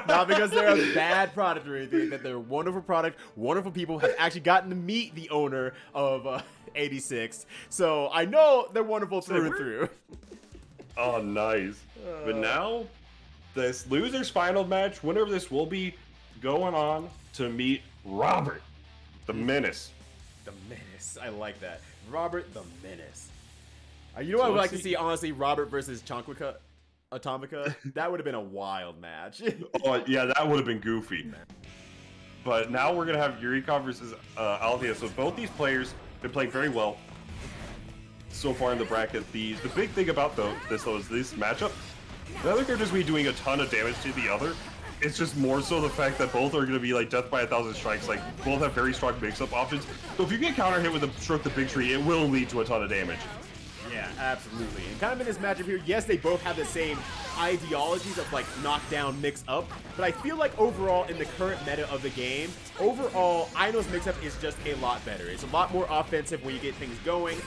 Not because they're a bad product or anything, that they're a wonderful product, wonderful people, have actually gotten to meet the owner of 86. So I know they're wonderful through and through. Oh, nice. But now, this loser's final match, whenever this will be, going on to meet Robert, the Menace. The Menace. I like that. Robert the Menace. You know what I would like to see, honestly? Robert versus Atomica? That would have been a wild match. Oh, yeah, that would have been goofy. But now we're going to have Yurikov versus Aletheia. So both these players have been playing very well so far in the bracket. The big thing about this is this matchup, the other characters will be doing a ton of damage to the other. It's just more so the fact that both are going to be like death by 1,000 strikes. Like, both have very strong mix-up options. So if you get counter hit with a Stroke the Big Tree, it will lead to a ton of damage. Yeah, absolutely. And kind of in this matchup here, yes, they both have the same ideologies of like knockdown mix up, but I feel like overall in the current meta of the game, overall Ino's mix up is just a lot better. It's a lot more offensive when you get things going.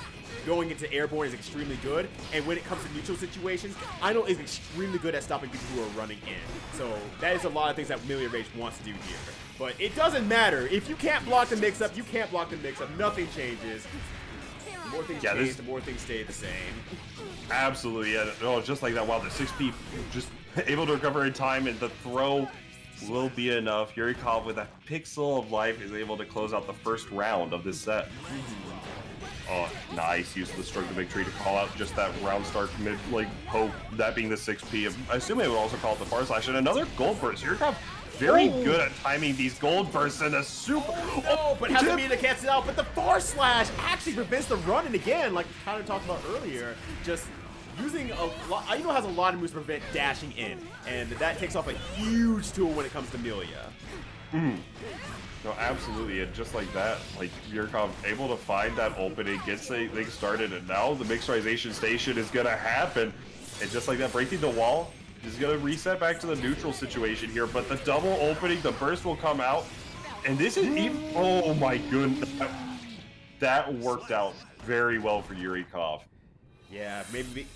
Going into airborne is extremely good, and when it comes to neutral situations, Ino is extremely good at stopping people who are running in. So that is a lot of things that Millia Rage wants to do here. But it doesn't matter. If you can't block the mix up, you can't block the mix up. Nothing changes. The more things change, the more things stay the same. Absolutely, yeah. No, just like that. Wow, the 6P just able to recover in time, and the throw will be enough. Yurikov, with a pixel of life, is able to close out the first round of this set. Oh, nice use of the Stroke the Big Tree to call out just that round start mid, like, poke, that being the 6P. I assume they would also call it the Far Slash. And another gold burst. Yurikov very good at timing these gold bursts and a super. Oh, but hasn't been to cancel out. But the far slash actually prevents the run. And again, like we kind of talked about earlier, just using a lot. Aino has a lot of moves to prevent dashing in, and that takes off a huge tool when it comes to Millia. No, absolutely, and just like that, like Yurikov able to find that opening, gets things started, and now the mixerization station is gonna happen, and just like that, breaking the wall is gonna reset back to the neutral situation here. But the double opening, the burst will come out, and this is even. Oh my goodness, that worked out very well for Yurikov. Yeah,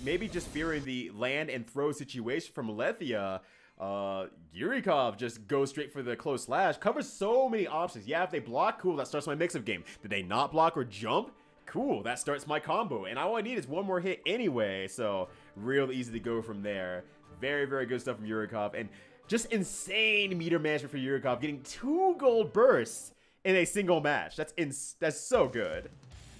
maybe just fearing the land and throw situation from Aletheia. Yurikov just goes straight for the close slash, covers so many options. Yeah, if they block, cool, that starts my mix-up game. Did they not block or jump? Cool, that starts my combo. And all I need is one more hit anyway, so real easy to go from there. Very, very good stuff from Yurikov, and just insane meter management for Yurikov, getting 2 gold bursts in a single match. That's so good.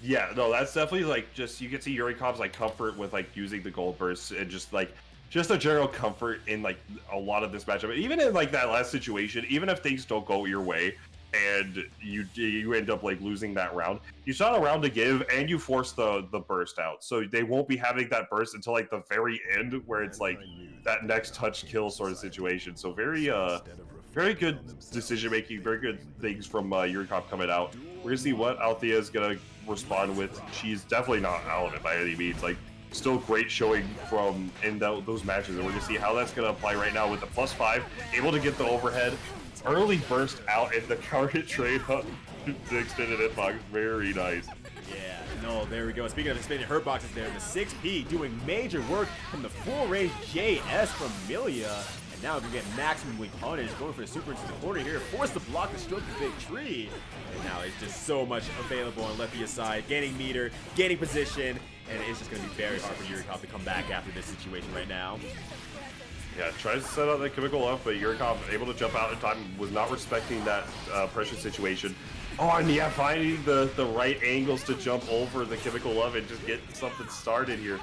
Yeah, no, that's definitely like just you can see Yurikov's like comfort with like using the gold bursts and just a general comfort in like a lot of this matchup. Even in like that last situation, even if things don't go your way and you end up like losing that round, you still have a round to give and you force the burst out. So they won't be having that burst until like the very end where it's like that next touch kill sort of situation. So very good decision making, very good things from Yurikov coming out. We're gonna see what Aletheia is gonna respond with. She's definitely not out of it by any means. Like, still great showing from in those matches, and we're gonna see how that's gonna apply right now with the +5, able to get the overhead, early burst out, and the counter trade up to extended hitbox. Very nice. Yeah, no, there we go. Speaking of expanding hurt boxes there, the 6P doing major work from the full range JS from Millia. And now we get maximally punished, going for the super into the corner here, force the block to stroke the big tree. And now it's just so much available on Aletheia's side, gaining meter, gaining position, and it's just going to be very hard for Yurikov to come back after this situation right now. Yeah, tries to set out that chemical left, but Yurikov able to jump out in time, was not respecting that pressure situation. Oh, and yeah, finding the right angles to jump over the chemical love and just get something started here.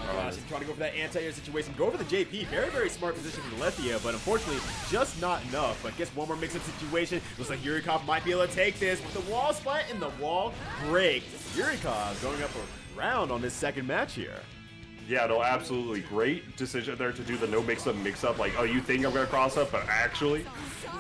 Oh my gosh, he's trying to go for that anti-air situation. Go for the JP. Very, very smart position from Aletheia, but unfortunately, just not enough. But gets one more mix-up situation. Looks like Yurikov might be able to take this with the wall splat and the wall break. Yurikov going up a round on this second match here. Yeah, no, absolutely. Great decision there to do the no mix-up. Like, oh, you think I'm going to cross up, but actually,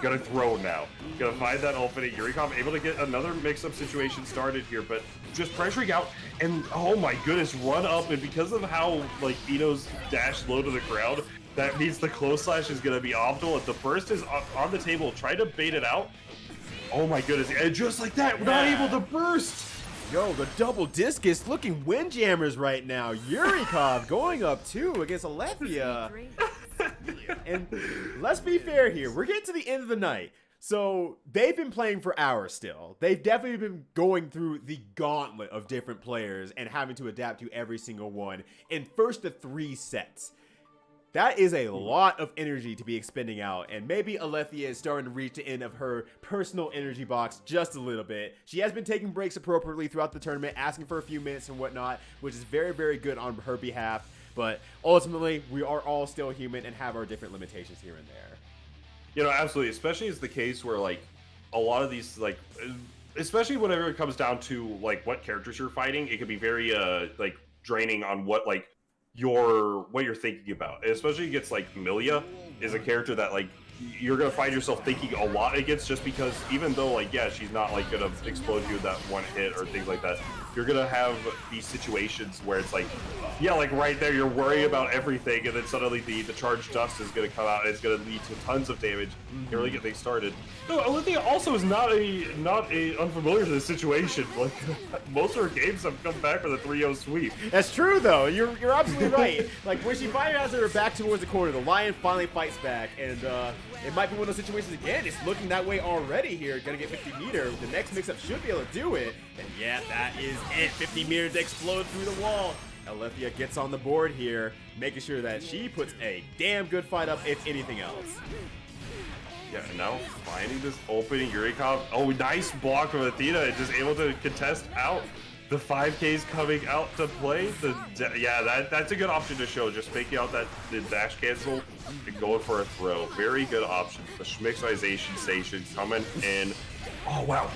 going to throw now. Going to find that opening. Yurikov able to get another mix-up situation started here, but just pressuring out. And, oh my goodness, run up. And because of how, like, Ino's dash low to the ground, that means the close slash is going to be optimal. If the burst is on the table, try to bait it out. Oh my goodness. And just like that, we're not able to burst. Yo, the double discus looking windjammers right now. Yurikov going up too against Aletheia. And let's be fair here. We're getting to the end of the night. So they've been playing for hours still. They've definitely been going through the gauntlet of different players and having to adapt to every single one in first to 3 sets. That is a lot of energy to be expending out, and maybe Aletheia is starting to reach the end of her personal energy box just a little bit. She has been taking breaks appropriately throughout the tournament, asking for a few minutes and whatnot, which is very, very good on her behalf. But ultimately, we are all still human and have our different limitations here and there. You know, absolutely, especially is the case where, like, a lot of these, like, especially whenever it comes down to, like, what characters you're fighting, it can be very, like, draining on what, like, what you're thinking about. And especially against like Millia is a character that like you're gonna find yourself thinking a lot against, just because even though like yeah she's not like gonna explode you that one hit or things like that, you're gonna have these situations where it's like yeah like right there you're worried about everything, and then suddenly the charged dust is gonna come out and it's gonna lead to tons of damage and really get things started. No, Aletheia also is not a unfamiliar to this situation. Like most of her games have come back with a 3-0 sweep. That's true though. You're absolutely right. Like when she finally has her back towards the corner, the Lion finally fights back, and it might be one of those situations again. It's looking that way already here. Gonna get 50 meter. The next mix-up should be able to do it. And yeah, that is it. 50 meters to explode through the wall. Aletheia gets on the board here, making sure that she puts a damn good fight up, if anything else. Yeah, and now finding this opening, Yurikov. Oh, nice block from Athena, and just able to contest out. the 5Ks coming out to play. Yeah, that's a good option to show. Just faking out that the dash cancel and going for a throw. Very good option. The schmixization station coming in. Oh wow.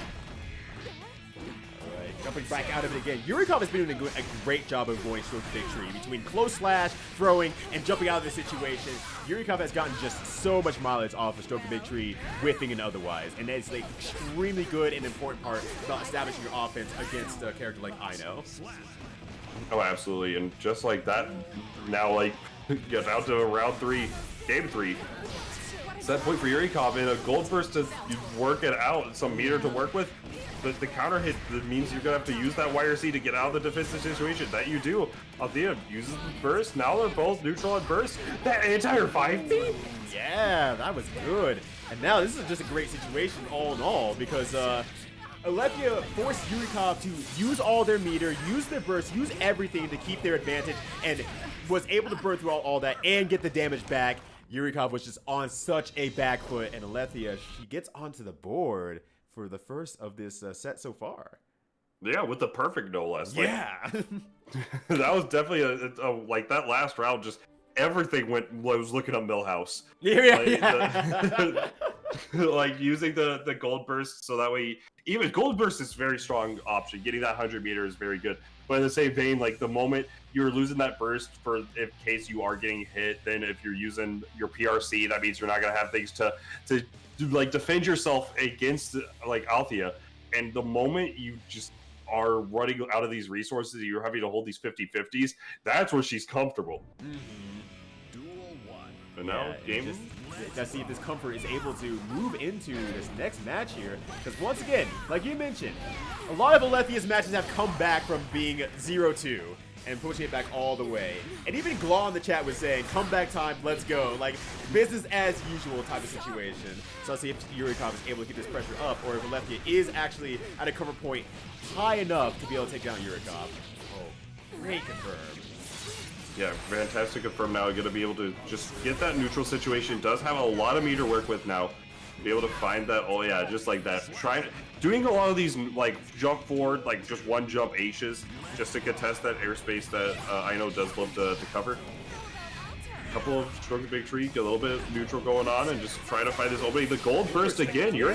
Jumping back out of it again. Yurikov has been doing a great job of going straight to victory between close slash, throwing, and jumping out of the situation. Yurikov has gotten just so much mileage off of stroke of victory, whiffing and otherwise, and that's like extremely good and important part about establishing your offense against a character like Ino. Oh, absolutely, and just like that, now like get out to round 3, game 3. Set point for Yurikov and a gold burst to work it out, some meter to work with. The counter hit that means you're gonna have to use that YRC to get out of the defensive situation. That you do. Aletheia uses the burst. Now they're both neutral on burst. That entire 5-feet? Yeah, that was good. And now this is just a great situation all in all because Aletheia forced Yurikov to use all their meter, use their burst, use everything to keep their advantage, and was able to burn through all that and get the damage back. Yurikov was just on such a back foot, and Aletheia, she gets onto the board for the first of this set so far. Yeah, with the perfect no less. Like, yeah. That was definitely a like that last round, just everything was looking up Millhouse. Yeah. Like using the gold burst so that way, even gold burst is a very strong option. Getting that 100 meter is very good. But in the same vein, like the moment you're losing that burst for in case you are getting hit, then if you're using your PRC, that means you're not gonna have things to like defend yourself against like Aletheia. And the moment you just are running out of these resources, you're having to hold these 50-50s, that's where she's comfortable. Duel 1. And now game. Let's see if this comfort is able to move into this next match here. Because once again, like you mentioned, a lot of Aletheia's matches have come back from being 0-2 and pushing it back all the way. And even Glaw in the chat was saying, comeback time, let's go. Like, business as usual type of situation. So let's see if Yurikov is able to keep this pressure up, or if Aletheia is actually at a cover point high enough to be able to take down Yurikov. Oh, great confirm. Yeah, fantastic confirm now. Going to be able to just get that neutral situation. Does have a lot of meter to work with now. Be able to find that, oh yeah, just like that. Doing a lot of these, like, jump forward, like, just one jump H's, just to contest that airspace that I know does love to cover. A couple of strokes of big tree, get a little bit neutral going on, and just try to find this opening. The gold burst again, you're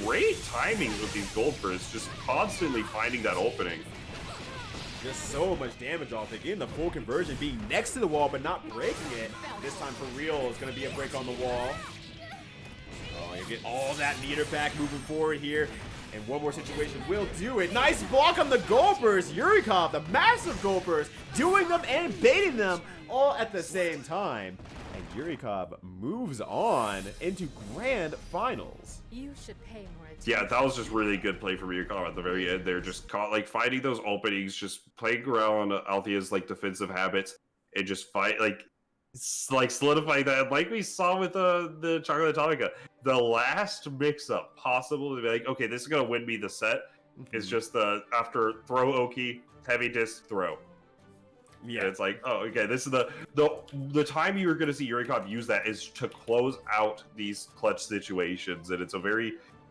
great timings with these gold bursts, just constantly finding that opening. Just so much damage off it. Getting the full conversion, being next to the wall, but not breaking it. This time for real, it's going to be a break on the wall. Oh, you get all that meter back moving forward here. And one more situation will do it. Nice block on the goal burst. Yurikov, the massive goal burst, doing them and baiting them all at the same time. And Yurikov moves on into grand finals. You should pay more attention. Yeah, that was just really good play from Yurikov at the very end there. Just caught, like, finding those openings, just playing around Altheia's, like, defensive habits, and just fight, like solidifying that. And like we saw with the Chocolate Atomica, the last mix-up possible to be like, okay, this is going to win me the set, is just the after throw Oki, heavy disc, throw. Yeah, it's like, oh, okay, this is the time you're going to see Yurikov use that is to close out these clutch situations, and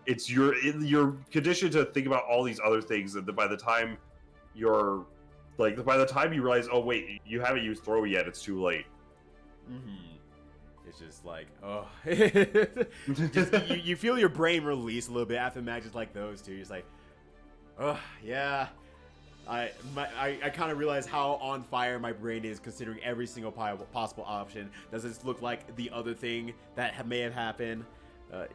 it's your conditioned to think about all these other things, and by the time you realize, oh wait, you haven't used throw yet, it's too late. It's just like, oh, you feel your brain release a little bit after matches like those two. You're just like, oh yeah. I kind of realize how on fire my brain is considering every single possible option. Does this look like the other thing that may have happened?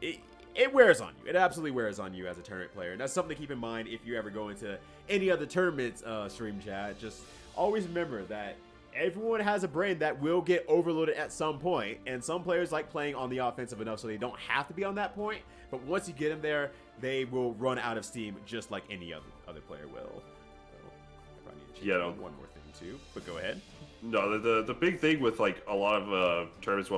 It wears on you. It absolutely wears on you as a tournament player. And that's something to keep in mind if you ever go into any other tournaments, stream chat. Just always remember that everyone has a brain that will get overloaded at some point. And some players like playing on the offensive enough so they don't have to be on that point. But once you get them there, they will run out of steam just like any other player will. Yeah, one more thing too, but go ahead. No, the big thing with like a lot of tournaments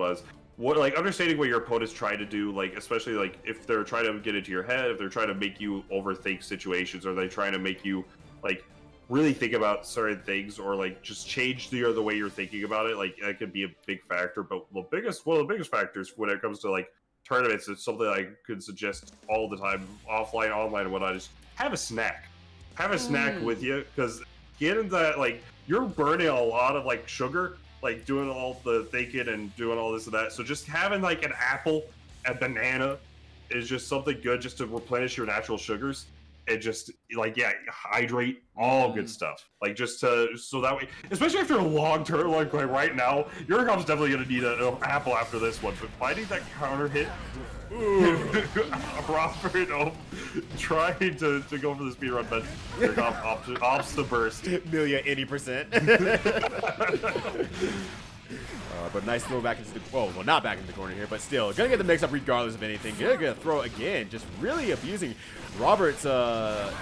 like understanding what your opponent's trying to do, like especially like if they're trying to get into your head, if they're trying to make you overthink situations, or they're trying to make you like really think about certain things, or like just change the way you're thinking about it, like that could be a big factor. But one of the biggest factors when it comes to like tournaments, it's something I could suggest all the time, offline, online, and whatnot, is have a snack. have a snack with you, because getting that, like, you're burning a lot of, like, sugar, like, doing all the thinking and doing all this and that. So just having, like, an apple, a banana is just something good just to replenish your natural sugars. And just, like, yeah, hydrate, all good stuff. Like, just to, so that way, especially after a long turn, like right now, Yurikov's definitely going to need an apple after this one. But finding that counter hit, Robert trying to go for the speed run, but Yurikov opts the burst. Millia, any percent. But nice throw back into the, well, not back into the corner here, but still, gonna get the mix up regardless of anything. Gonna throw again, just really abusing Robert's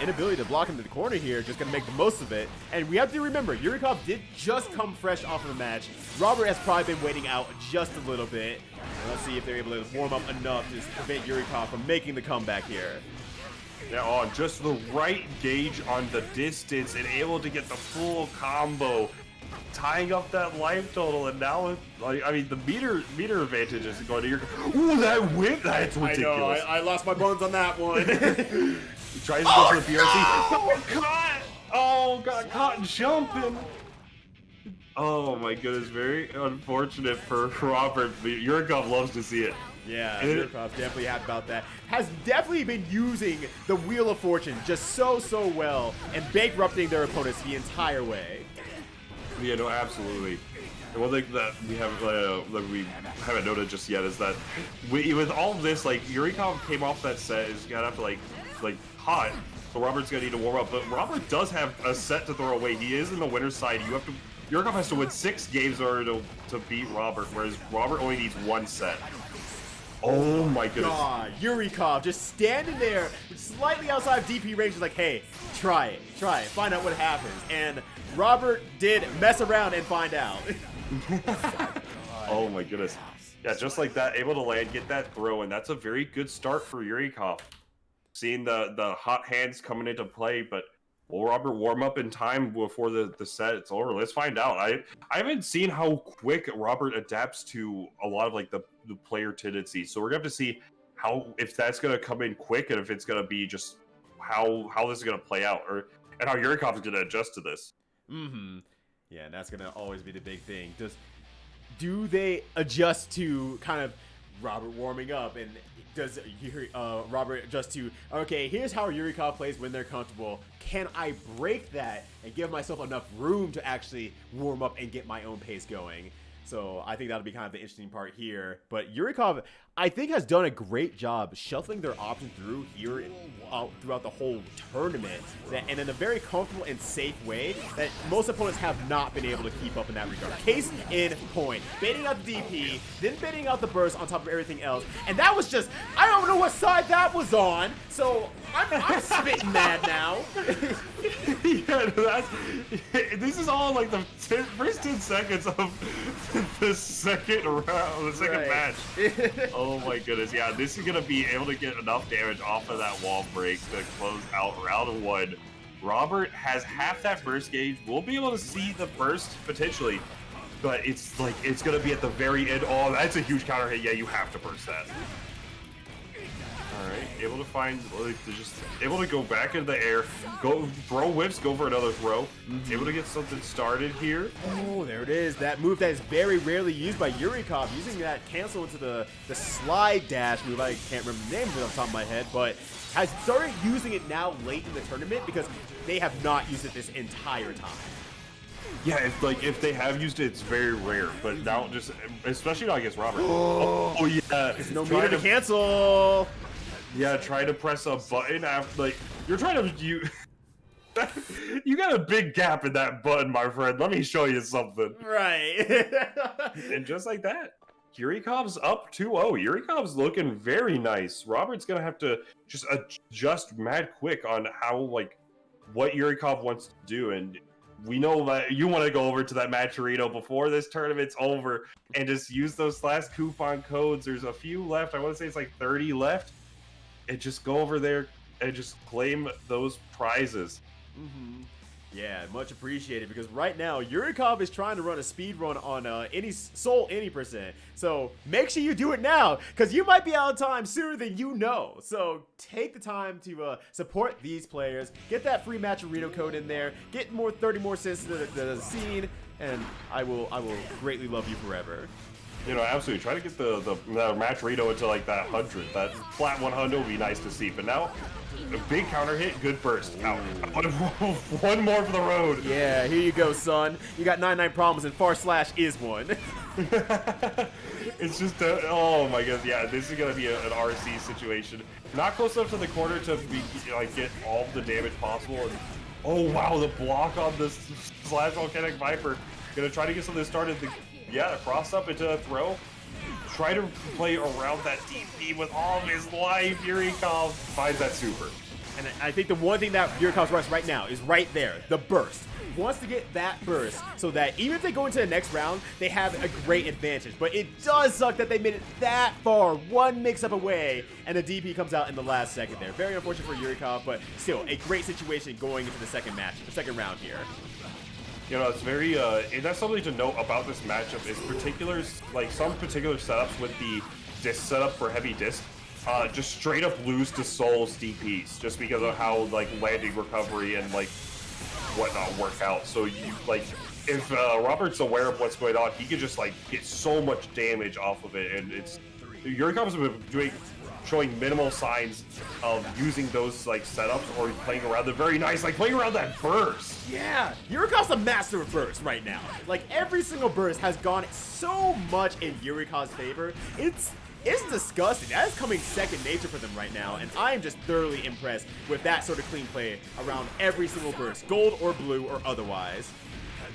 inability to block into the corner here, just gonna make the most of it. And we have to remember, Yurikov did just come fresh off of the match. Robert has probably been waiting out just a little bit. And let's see if they're able to warm up enough to prevent Yurikov from making the comeback here. They're on just the right gauge on the distance and able to get the full combo, tying up that life total. And now, like, I mean, the meter advantage is going to your. Ooh, that whip! That's ridiculous. I know. I lost my bones on that one. He tries to go for the PRC. Oh, God! Oh, got caught jumping. Oh my goodness, very unfortunate for Robert. Yurikov loves to see it. Yeah, Yurikov definitely happy about that. Has definitely been using the Wheel of Fortune just so well and bankrupting their opponents the entire way. Yeah, no, absolutely. And one thing that we haven't noted just yet is that with all of this, like, Yurikov came off that set, is gonna have to like hot, so Robert's gonna need to warm up. But Robert does have a set to throw away. He is in the winner's side. Yurikov has to win 6 games in order to beat Robert, whereas Robert only needs 1 set. Oh my goodness. God, Yurikov just standing there, slightly outside of DP range, is like, hey, try it, find out what happens. And Robert did mess around and find out. Oh my goodness. Yeah, just like that, able to land, get that throw, and that's a very good start for Yurikov. Seeing the hot hands coming into play, but will Robert warm up in time before the set it's over? Let's find out. I haven't seen how quick Robert adapts to a lot of, like, the player tendencies, so we're gonna have to see if that's gonna come in quick, and if it's gonna be just how this is gonna play out, and how Yurikov is gonna adjust to this. Yeah, and that's gonna always be the big thing. Do they adjust to kind of Robert warming up, and does Robert adjust to, okay, here's how Yurikov plays when they're comfortable. Can I break that and give myself enough room to actually warm up and get my own pace going? So I think that'll be kind of the interesting part here. But Yurikov, I think, has done a great job shuffling their options through here throughout the whole tournament, and in a very comfortable and safe way that most opponents have not been able to keep up in that regard. Case in point, baiting out the DP, then baiting out the burst on top of everything else, and that was just, I don't know what side that was on, so I'm spitting mad now. Yeah, this is all like the first 10 seconds of the second round, the second match. Oh my goodness, yeah, this is gonna be able to get enough damage off of that wall break to close out round 1. Robert has half that burst gauge. We'll be able to see the burst potentially, but it's like, it's gonna be at the very end. Oh, that's a huge counter hit. Yeah, you have to burst that. Alright, able to find, just able to go back into the air, go throw whips, go for another throw. Able to get something started here. Oh, there it is. That move that is very rarely used by Yurikov, using that cancel into the slide dash move. I can't remember the name of it off the top of my head, but has started using it now late in the tournament because they have not used it this entire time. Yeah, if they have used it, it's very rare. But now, just especially now against Robert. Oh yeah, there's no meter to cancel. Yeah, try to press a button after, like, you're trying to, you got a big gap in that button, my friend. Let me show you something. Right. And just like that, Yurikov's up 2-0. Yurikov's looking very nice. Robert's gonna have to just adjust mad quick on how, like, what Yurikov wants to do. And we know that you want to go over to that Matcherino before this tournament's over and just use those last coupon codes. There's a few left. I want to say it's like 30 left. And just go over there and just claim those prizes. Yeah, much appreciated, because right now Yurikov is trying to run a speed run on any Soul any percent. So make sure you do it now, because you might be out of time sooner than you know. So take the time to support these players, get that free Matcherito code in there, get more 30 more cents to the scene, and I will greatly love you forever. You know, absolutely. Try to get the Matcherito into like that 100. That flat 100 would be nice to see. But now, a big counter hit, good burst. Out. One more for the road. Yeah, here you go, son. You got 99 problems, and far slash is one. It's just, oh my god, yeah, this is gonna be an RC situation. Not close enough to the corner to be, like, get all the damage possible. And, oh wow, the block on this slash volcanic viper. Gonna try to get something started. Yeah, cross up into a throw. Try to play around that DP with all of his life. Yurikov finds that super. And I think the one thing that Yurikov's rush right now is right there, the burst. Wants to get that burst so that even if they go into the next round, they have a great advantage. But it does suck that they made it that far, one mix-up away, and the DP comes out in the last second there. Very unfortunate for Yurikov, but still a great situation going into the second round here. You know, it's very, and that's something to note about this matchup is like some particular setups with the disc setup for heavy disc, just straight up lose to Soul's DPs just because of how, like, landing recovery and, like, whatnot work out. So, you, like, if Robert's aware of what's going on, he could just, like, get so much damage off of it, and it's, Yurikov's been showing minimal signs of using those, like, setups or playing around the very nice, like, playing around that burst. Yeah, Yurikov's a master of burst right now. Like, every single burst has gone so much in Yurikov's favor. It's disgusting. That is coming second nature for them right now, and I am just thoroughly impressed with that sort of clean play around every single burst, gold or blue or otherwise.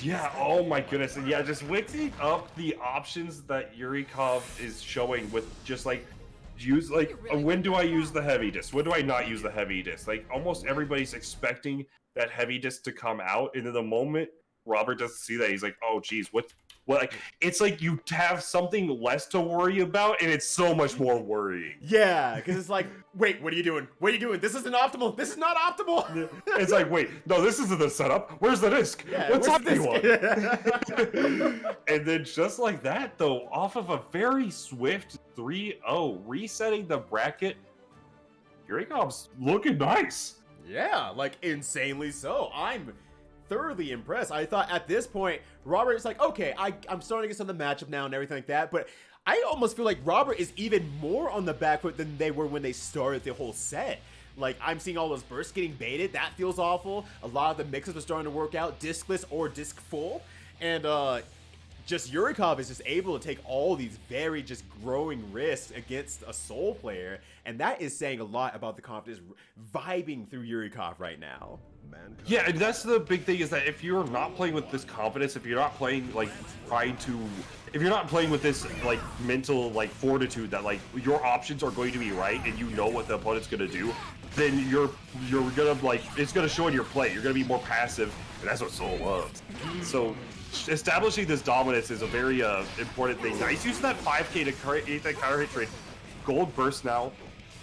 Yeah, oh my goodness, and yeah, just mixing up the options that Yurikov is showing with just, like, when do I use the heavy disc? When do I not use the heavy disc? Like, almost everybody's expecting that heavy disc to come out, and in the moment Robert doesn't see that, he's like, oh geez, what, like, it's like you have something less to worry about, and it's so much more worrying. Yeah, because it's like, wait, what are you doing? What are you doing? This isn't optimal. This is not optimal. It's like, wait, no, this isn't the setup. Where's the disc? Yeah, what's up, this? And then just like that, though, off of a very swift 3-0, resetting the bracket, Yurikov's looking nice. Yeah, like, insanely so. I'm thoroughly impressed. I thought at this point, Robert's like, okay, I'm starting to get some of the matchup now and everything like that, but I almost feel like Robert is even more on the back foot than they were when they started the whole set. Like, I'm seeing all those bursts getting baited. That feels awful. A lot of the mixes are starting to work out, discless or disc full, and just Yurikov is just able to take all these very just growing risks against a Soul player, and that is saying a lot about the confidence vibing through Yurikov right now. Yeah, and that's the big thing, is that if you're not playing with this confidence, if you're not playing, like, if you're not playing with this, like, mental, like, fortitude that, like, your options are going to be right and you know what the opponent's gonna do, then you're gonna, like, it's gonna show in your play. You're gonna be more passive, and that's what Soul loves. So establishing this dominance is a very important thing. Nice use of that 5k to create that counter hit trade. Gold burst now.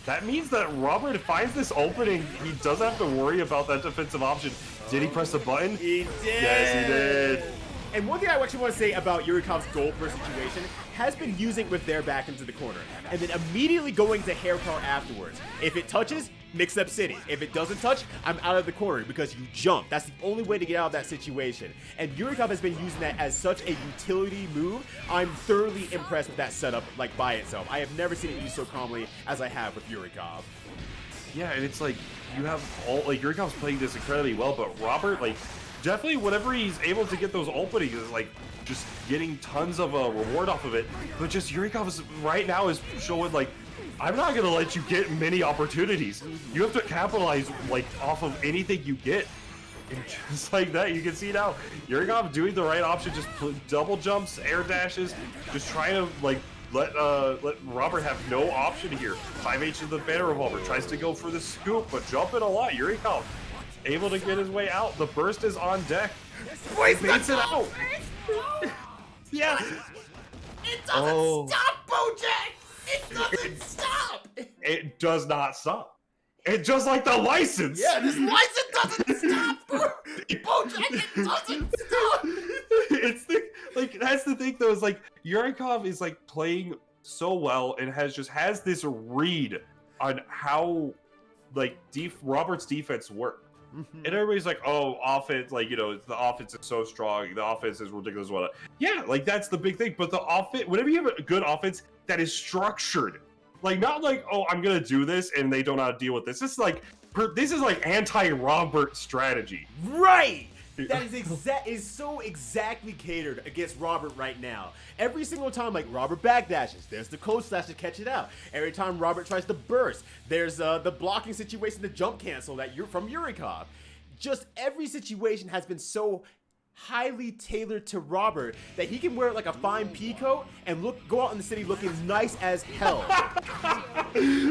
That means that Robert finds this opening. He doesn't have to worry about that defensive option. Did he press the button? He did! Yes, he did. And one thing I actually want to say about Yurikov's gold burst situation has been using with their back into the corner, and then immediately going to hair car afterwards. If it touches, mix up city. If it doesn't touch, I'm out of the corner because you jump. That's the only way to get out of that situation. And Yurikov has been using that as such a utility move. I'm thoroughly impressed with that setup, like, by itself. I have never seen it used so calmly as I have with Yurikov. Yeah, and it's like, you have all, like, Yurikov's playing this incredibly well, but Robert, like, definitely whenever he's able to get those openings is, like, just getting tons of reward off of it. But just Yurikov right now is showing, like, I'm not gonna let you get many opportunities. You have to capitalize, like, off of anything you get. And just like that, you can see now, Yurikov doing the right option, just double jumps, air dashes, just trying to, like, let Robert have no option here. 5H of the Banter Revolver, tries to go for the scoop, but jumping a lot. Yurikov able to get his way out. The burst is on deck. Baits it out. Yeah. It doesn't stop, Bojack! It doesn't stop! It does not stop. And just like the license. Yeah, this license doesn't stop. Bojack doesn't stop. It's that's the thing though, is like Yurikov is like playing so well and has this read on how like Robert's defense work. And everybody's like, oh, offense, like, you know, the offense is so strong, the offense is ridiculous, whatnot. Yeah, like that's the big thing. But the offense, whenever you have a good offense that is structured, like not like, oh, I'm gonna do this and they don't know how to deal with this. This is like anti-Robert strategy. Right. That is so exactly catered against Robert right now. Every single time, like, Robert backdashes, there's the close slash to catch it out. Every time Robert tries to burst, there's the blocking situation, the jump cancel that you're from Yurikov. Just every situation has been so highly tailored to Robert that he can wear like a fine pea coat and go out in the city looking nice as hell.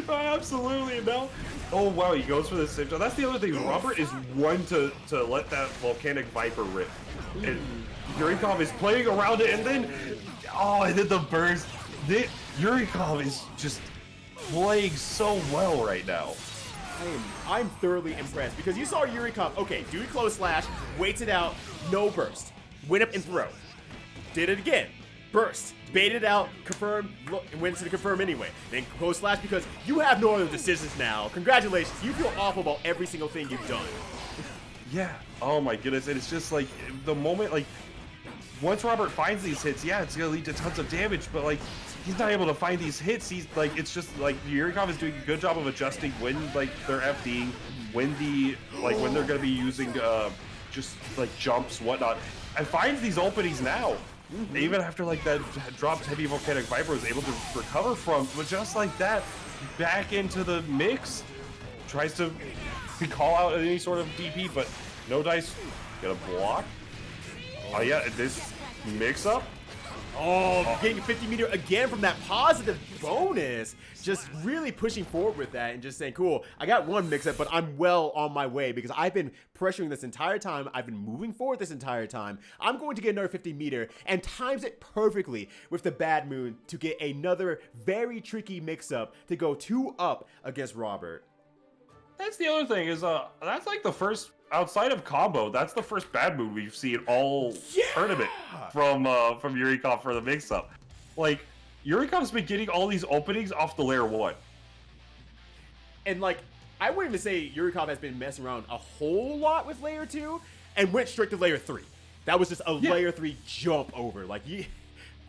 Absolutely, no. Oh wow, he goes for the same shot. That's the other thing. Robert is one to let that volcanic viper rip, and Yurikov is playing around it, and then the burst. Yurikov is just playing so well right now. I'm thoroughly impressed because you saw Yurikov, okay, do a close slash, waits it out, no burst, went up and throw. Did it again, burst, baited out, confirmed, and went to the confirm anyway. Then close slash because you have no other decisions now. Congratulations, you feel awful about every single thing you've done. Yeah, oh my goodness, and it's just like, the moment, like, once Robert finds these hits, yeah, it's gonna lead to tons of damage, but like, he's not able to find these hits. He's like, it's just like Yurikov is doing a good job of adjusting when like they're FDing, when they're gonna be using just like jumps, whatnot, and finds these openings now. Even after like that dropped heavy volcanic viper was able to recover from, but just like that, back into the mix, tries to call out any sort of DP, but no dice. Gonna block. Oh yeah, this mix up. Oh, getting 50 meter again from that positive bonus. Just really pushing forward with that and just saying, cool, I got one mix-up, but I'm well on my way because I've been pressuring this entire time. I've been moving forward this entire time. I'm going to get another 50 meter and times it perfectly with the Bad Moon to get another very tricky mix-up to go 2 up against Robert. That's the other thing is, that's like the first, outside of combo, that's the first Bad Moon we've seen all tournament from Yurikov for the mix-up. Like, Yurikov's been getting all these openings off the layer 1. And like, I wouldn't even say Yurikov has been messing around a whole lot with layer 2 and went straight to layer 3. That was just a layer 3 jump over. Like,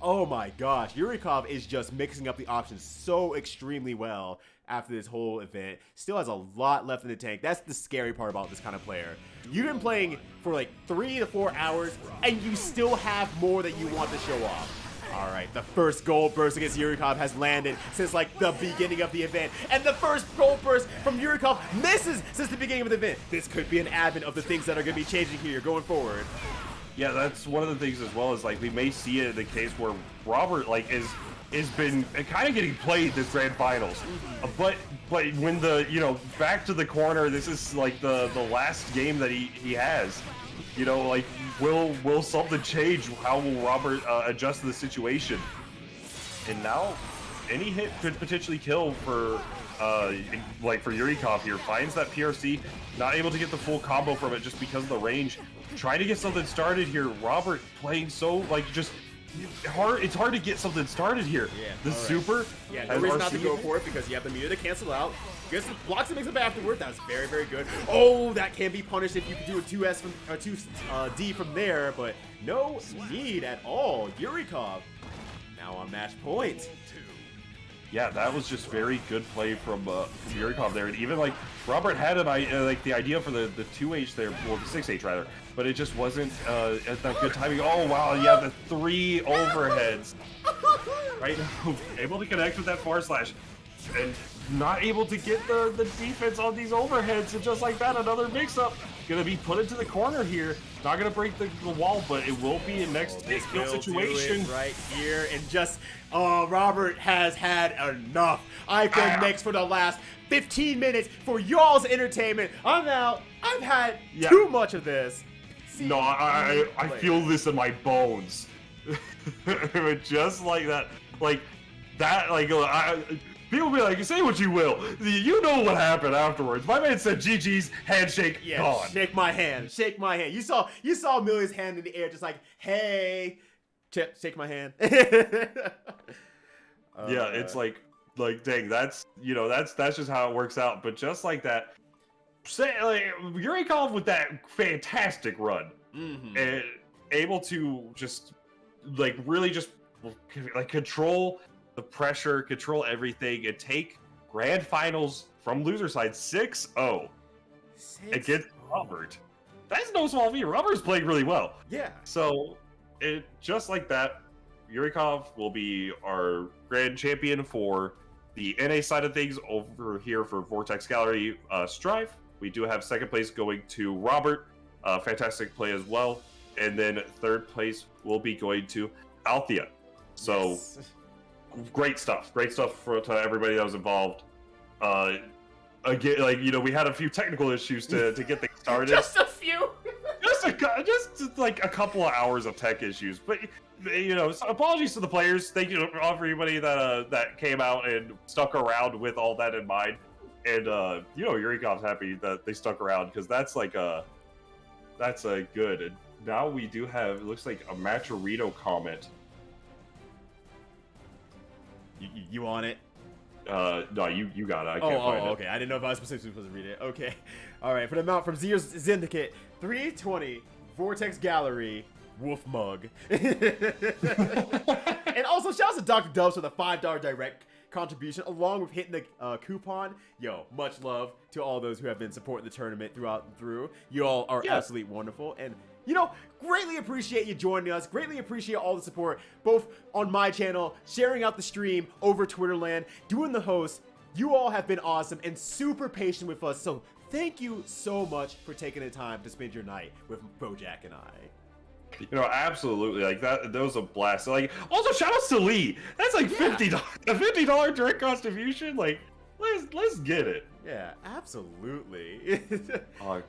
oh my gosh, Yurikov is just mixing up the options so extremely well after this whole event. Still has a lot left in the tank. That's the scary part about this kind of player. You've been playing for like 3 to 4 hours, and you still have more that you want to show off. All right, the first gold burst against Yurikov has landed since like the beginning of the event, and the first gold burst from Yurikov misses since the beginning of the event. This could be an advent of the things that are going to be changing here going forward. Yeah, that's one of the things as well, is like we may see it in the case where Robert like is been kind of getting played this grand finals, but when the, you know, back to the corner, this is like the last game that he has, you know, like will something change? How will Robert adjust to the situation? And now any hit could potentially kill for like for Yurikov here. Finds that PRC, not able to get the full combo from it just because of the range. Trying to get something started here. Robert playing so like just hard. It's hard to get something started here. Yeah, the super. Yeah, no reason not to go for it because you have the meter to cancel out. Gets blocks and makes it afterward. That was very, very good. Oh, that can be punished if you can do a 2S from or 2D from there, but no need at all. Yurikov now on match point. Yeah, that was just very good play from Yurikov there, and even like Robert had like the idea for the 2H there, well the 6H rather, but it just wasn't at that good timing. Oh wow, yeah, the 3 overheads right now, able to connect with that far slash, and not able to get the defense on these overheads, and just like that, another mix-up. Gonna be put into the corner here. Not gonna break the wall, but it will be a next kill situation right here. And just, Robert has had enough. I've been next for the last 15 minutes for y'all's entertainment. I'm out. I've had too much of this. No, I feel this in my bones. Just like that, like People be like, say what you will. You know what happened afterwards. My man said GG's, handshake, Yeah, gone. shake my hand. Shake my hand. You saw Millia's hand in the air, just like, hey, Chipp, shake my hand. Yeah, it's like, dang, that's just how it works out. But just like that, say, like, Yurikov with that fantastic run, and able to just, like, really just, like, control the pressure, control everything, and take grand finals from loser side 6-0 against Robert. That's no small feat. Robert's playing really well. Yeah. So, just like that, Yurikov will be our grand champion for the NA side of things over here for Vortex Gallery Strive. We do have second place going to Robert. Fantastic play as well. And then third place will be going to Aletheia. So, yes. Great stuff. Great stuff to everybody that was involved. Again, like, we had a few technical issues to get things started. Just a few. just like a couple of hours of tech issues, but so apologies to the players. Thank you to everybody that came out and stuck around with all that in mind. And Yurikov's happy that they stuck around, because that's a good. And now we do have, it looks like, a Matcherito comment. You on it? No, you got it. I can't find it. Okay. I didn't know if I was specifically supposed to read it. Okay. All right. For the amount from Zero Syndicate, 320 Vortex Gallery Wolf Mug. And also, shout out to Dr. Dubs for the $5 direct contribution, along with hitting the coupon. Yo, much love to all those who have been supporting the tournament throughout and through. You all are absolutely wonderful. And greatly appreciate you joining us. Greatly appreciate all the support, both on my channel, sharing out the stream over Twitterland, doing the host. You all have been awesome and super patient with us. So thank you so much for taking the time to spend your night with Bojack and I. Absolutely. Like, that was a blast. Like, also shout outs to Lee. That's like $50, a $50 direct contribution. Like, let's get it. Yeah, absolutely. Oh,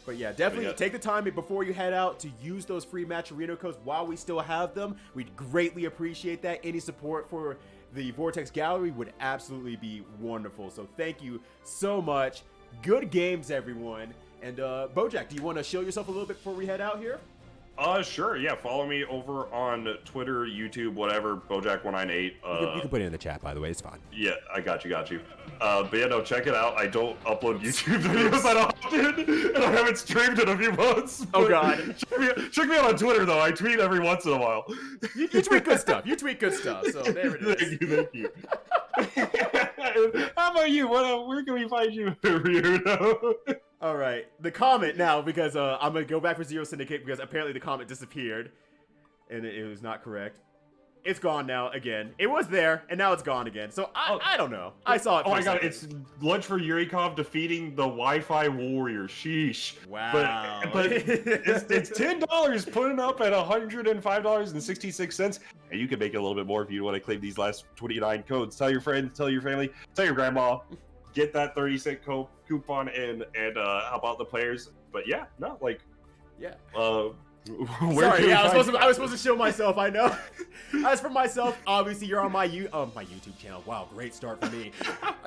But yeah, definitely take the time before you head out to use those free Matcherino codes while we still have them. We'd greatly appreciate that. Any support for the Vortex Gallery would absolutely be wonderful. So thank you so much. Good games, everyone. And Bojack, do you want to show yourself a little bit before we head out here? Sure. Yeah, follow me over on Twitter, YouTube, whatever, Bojack198. You can put it in the chat, by the way. It's fine. Yeah, I got you. But yeah, no, check it out. I don't upload YouTube videos that often, and I haven't streamed in a few months. Oh, God. Check me out on Twitter, though. I tweet every once in a while. You tweet good stuff. So there it is. Thank you. How about you? Where can we find you, weirdo? All right, the comment now, because I'm gonna go back for Zero Syndicate, because apparently the comment disappeared, and it was not correct. It's gone now again. It was there, and now it's gone again. So I don't know. I saw it. Oh my god, it's lunch for Yurikov defeating the Wi-Fi warrior. Sheesh. Wow. But it's $10, putting up at $105.66, and you can make it a little bit more if you want to claim these last 29 codes. Tell your friends, tell your family, tell your grandma. Get that 30-cent coupon and help out the players. But yeah, no, like, yeah. Sorry, I was supposed to show myself. I know. As for myself, obviously you're on my YouTube channel. Wow, great start for me.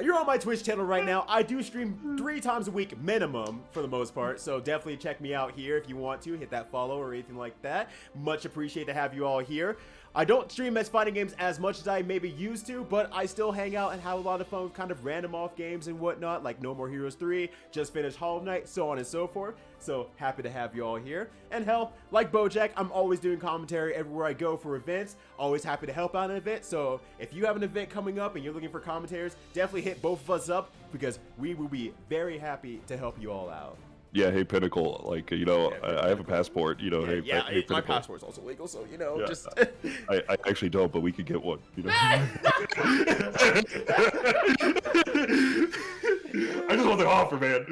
You're on my Twitch channel right now. I do stream 3 times a week minimum for the most part. So definitely check me out here if you want to hit that follow or anything like that. Much appreciate to have you all here. I don't stream match fighting games as much as I maybe used to, but I still hang out and have a lot of fun with kind of random off games and whatnot, like No More Heroes 3, just finished Hollow Knight, so on and so forth. So happy to have you all here. And hell, like Bojack, I'm always doing commentary everywhere I go for events. Always happy to help out an event. So if you have an event coming up and you're looking for commentators, definitely hit both of us up, because we will be very happy to help you all out. Yeah, hey Pinnacle, like, I have a passport, hey Pinnacle. My passport's also legal, so just I actually don't, but we could get one, I just want the offer, man.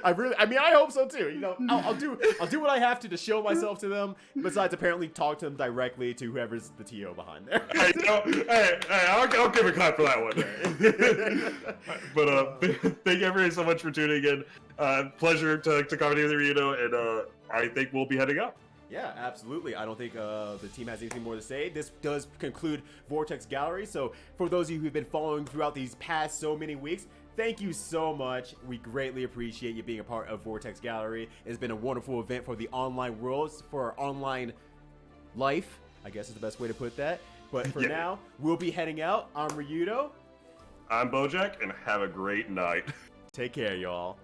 I hope so too. I'll do what I have to show myself to them. Besides, apparently, talk to them directly to whoever's the TO behind there. I'll give a clap for that one. But thank everybody so much for tuning in. Pleasure to commentate with you, and I think we'll be heading out. Yeah, absolutely. I don't think the team has anything more to say. This does conclude Vortex Gallery. So for those of you who've been following throughout these past so many weeks, thank you so much. We greatly appreciate you being a part of Vortex Gallery. It's been a wonderful event for the online worlds, for our online life, I guess is the best way to put that. But for now, we'll be heading out. I'm Ryudo. I'm Bojack, and have a great night. Take care, y'all.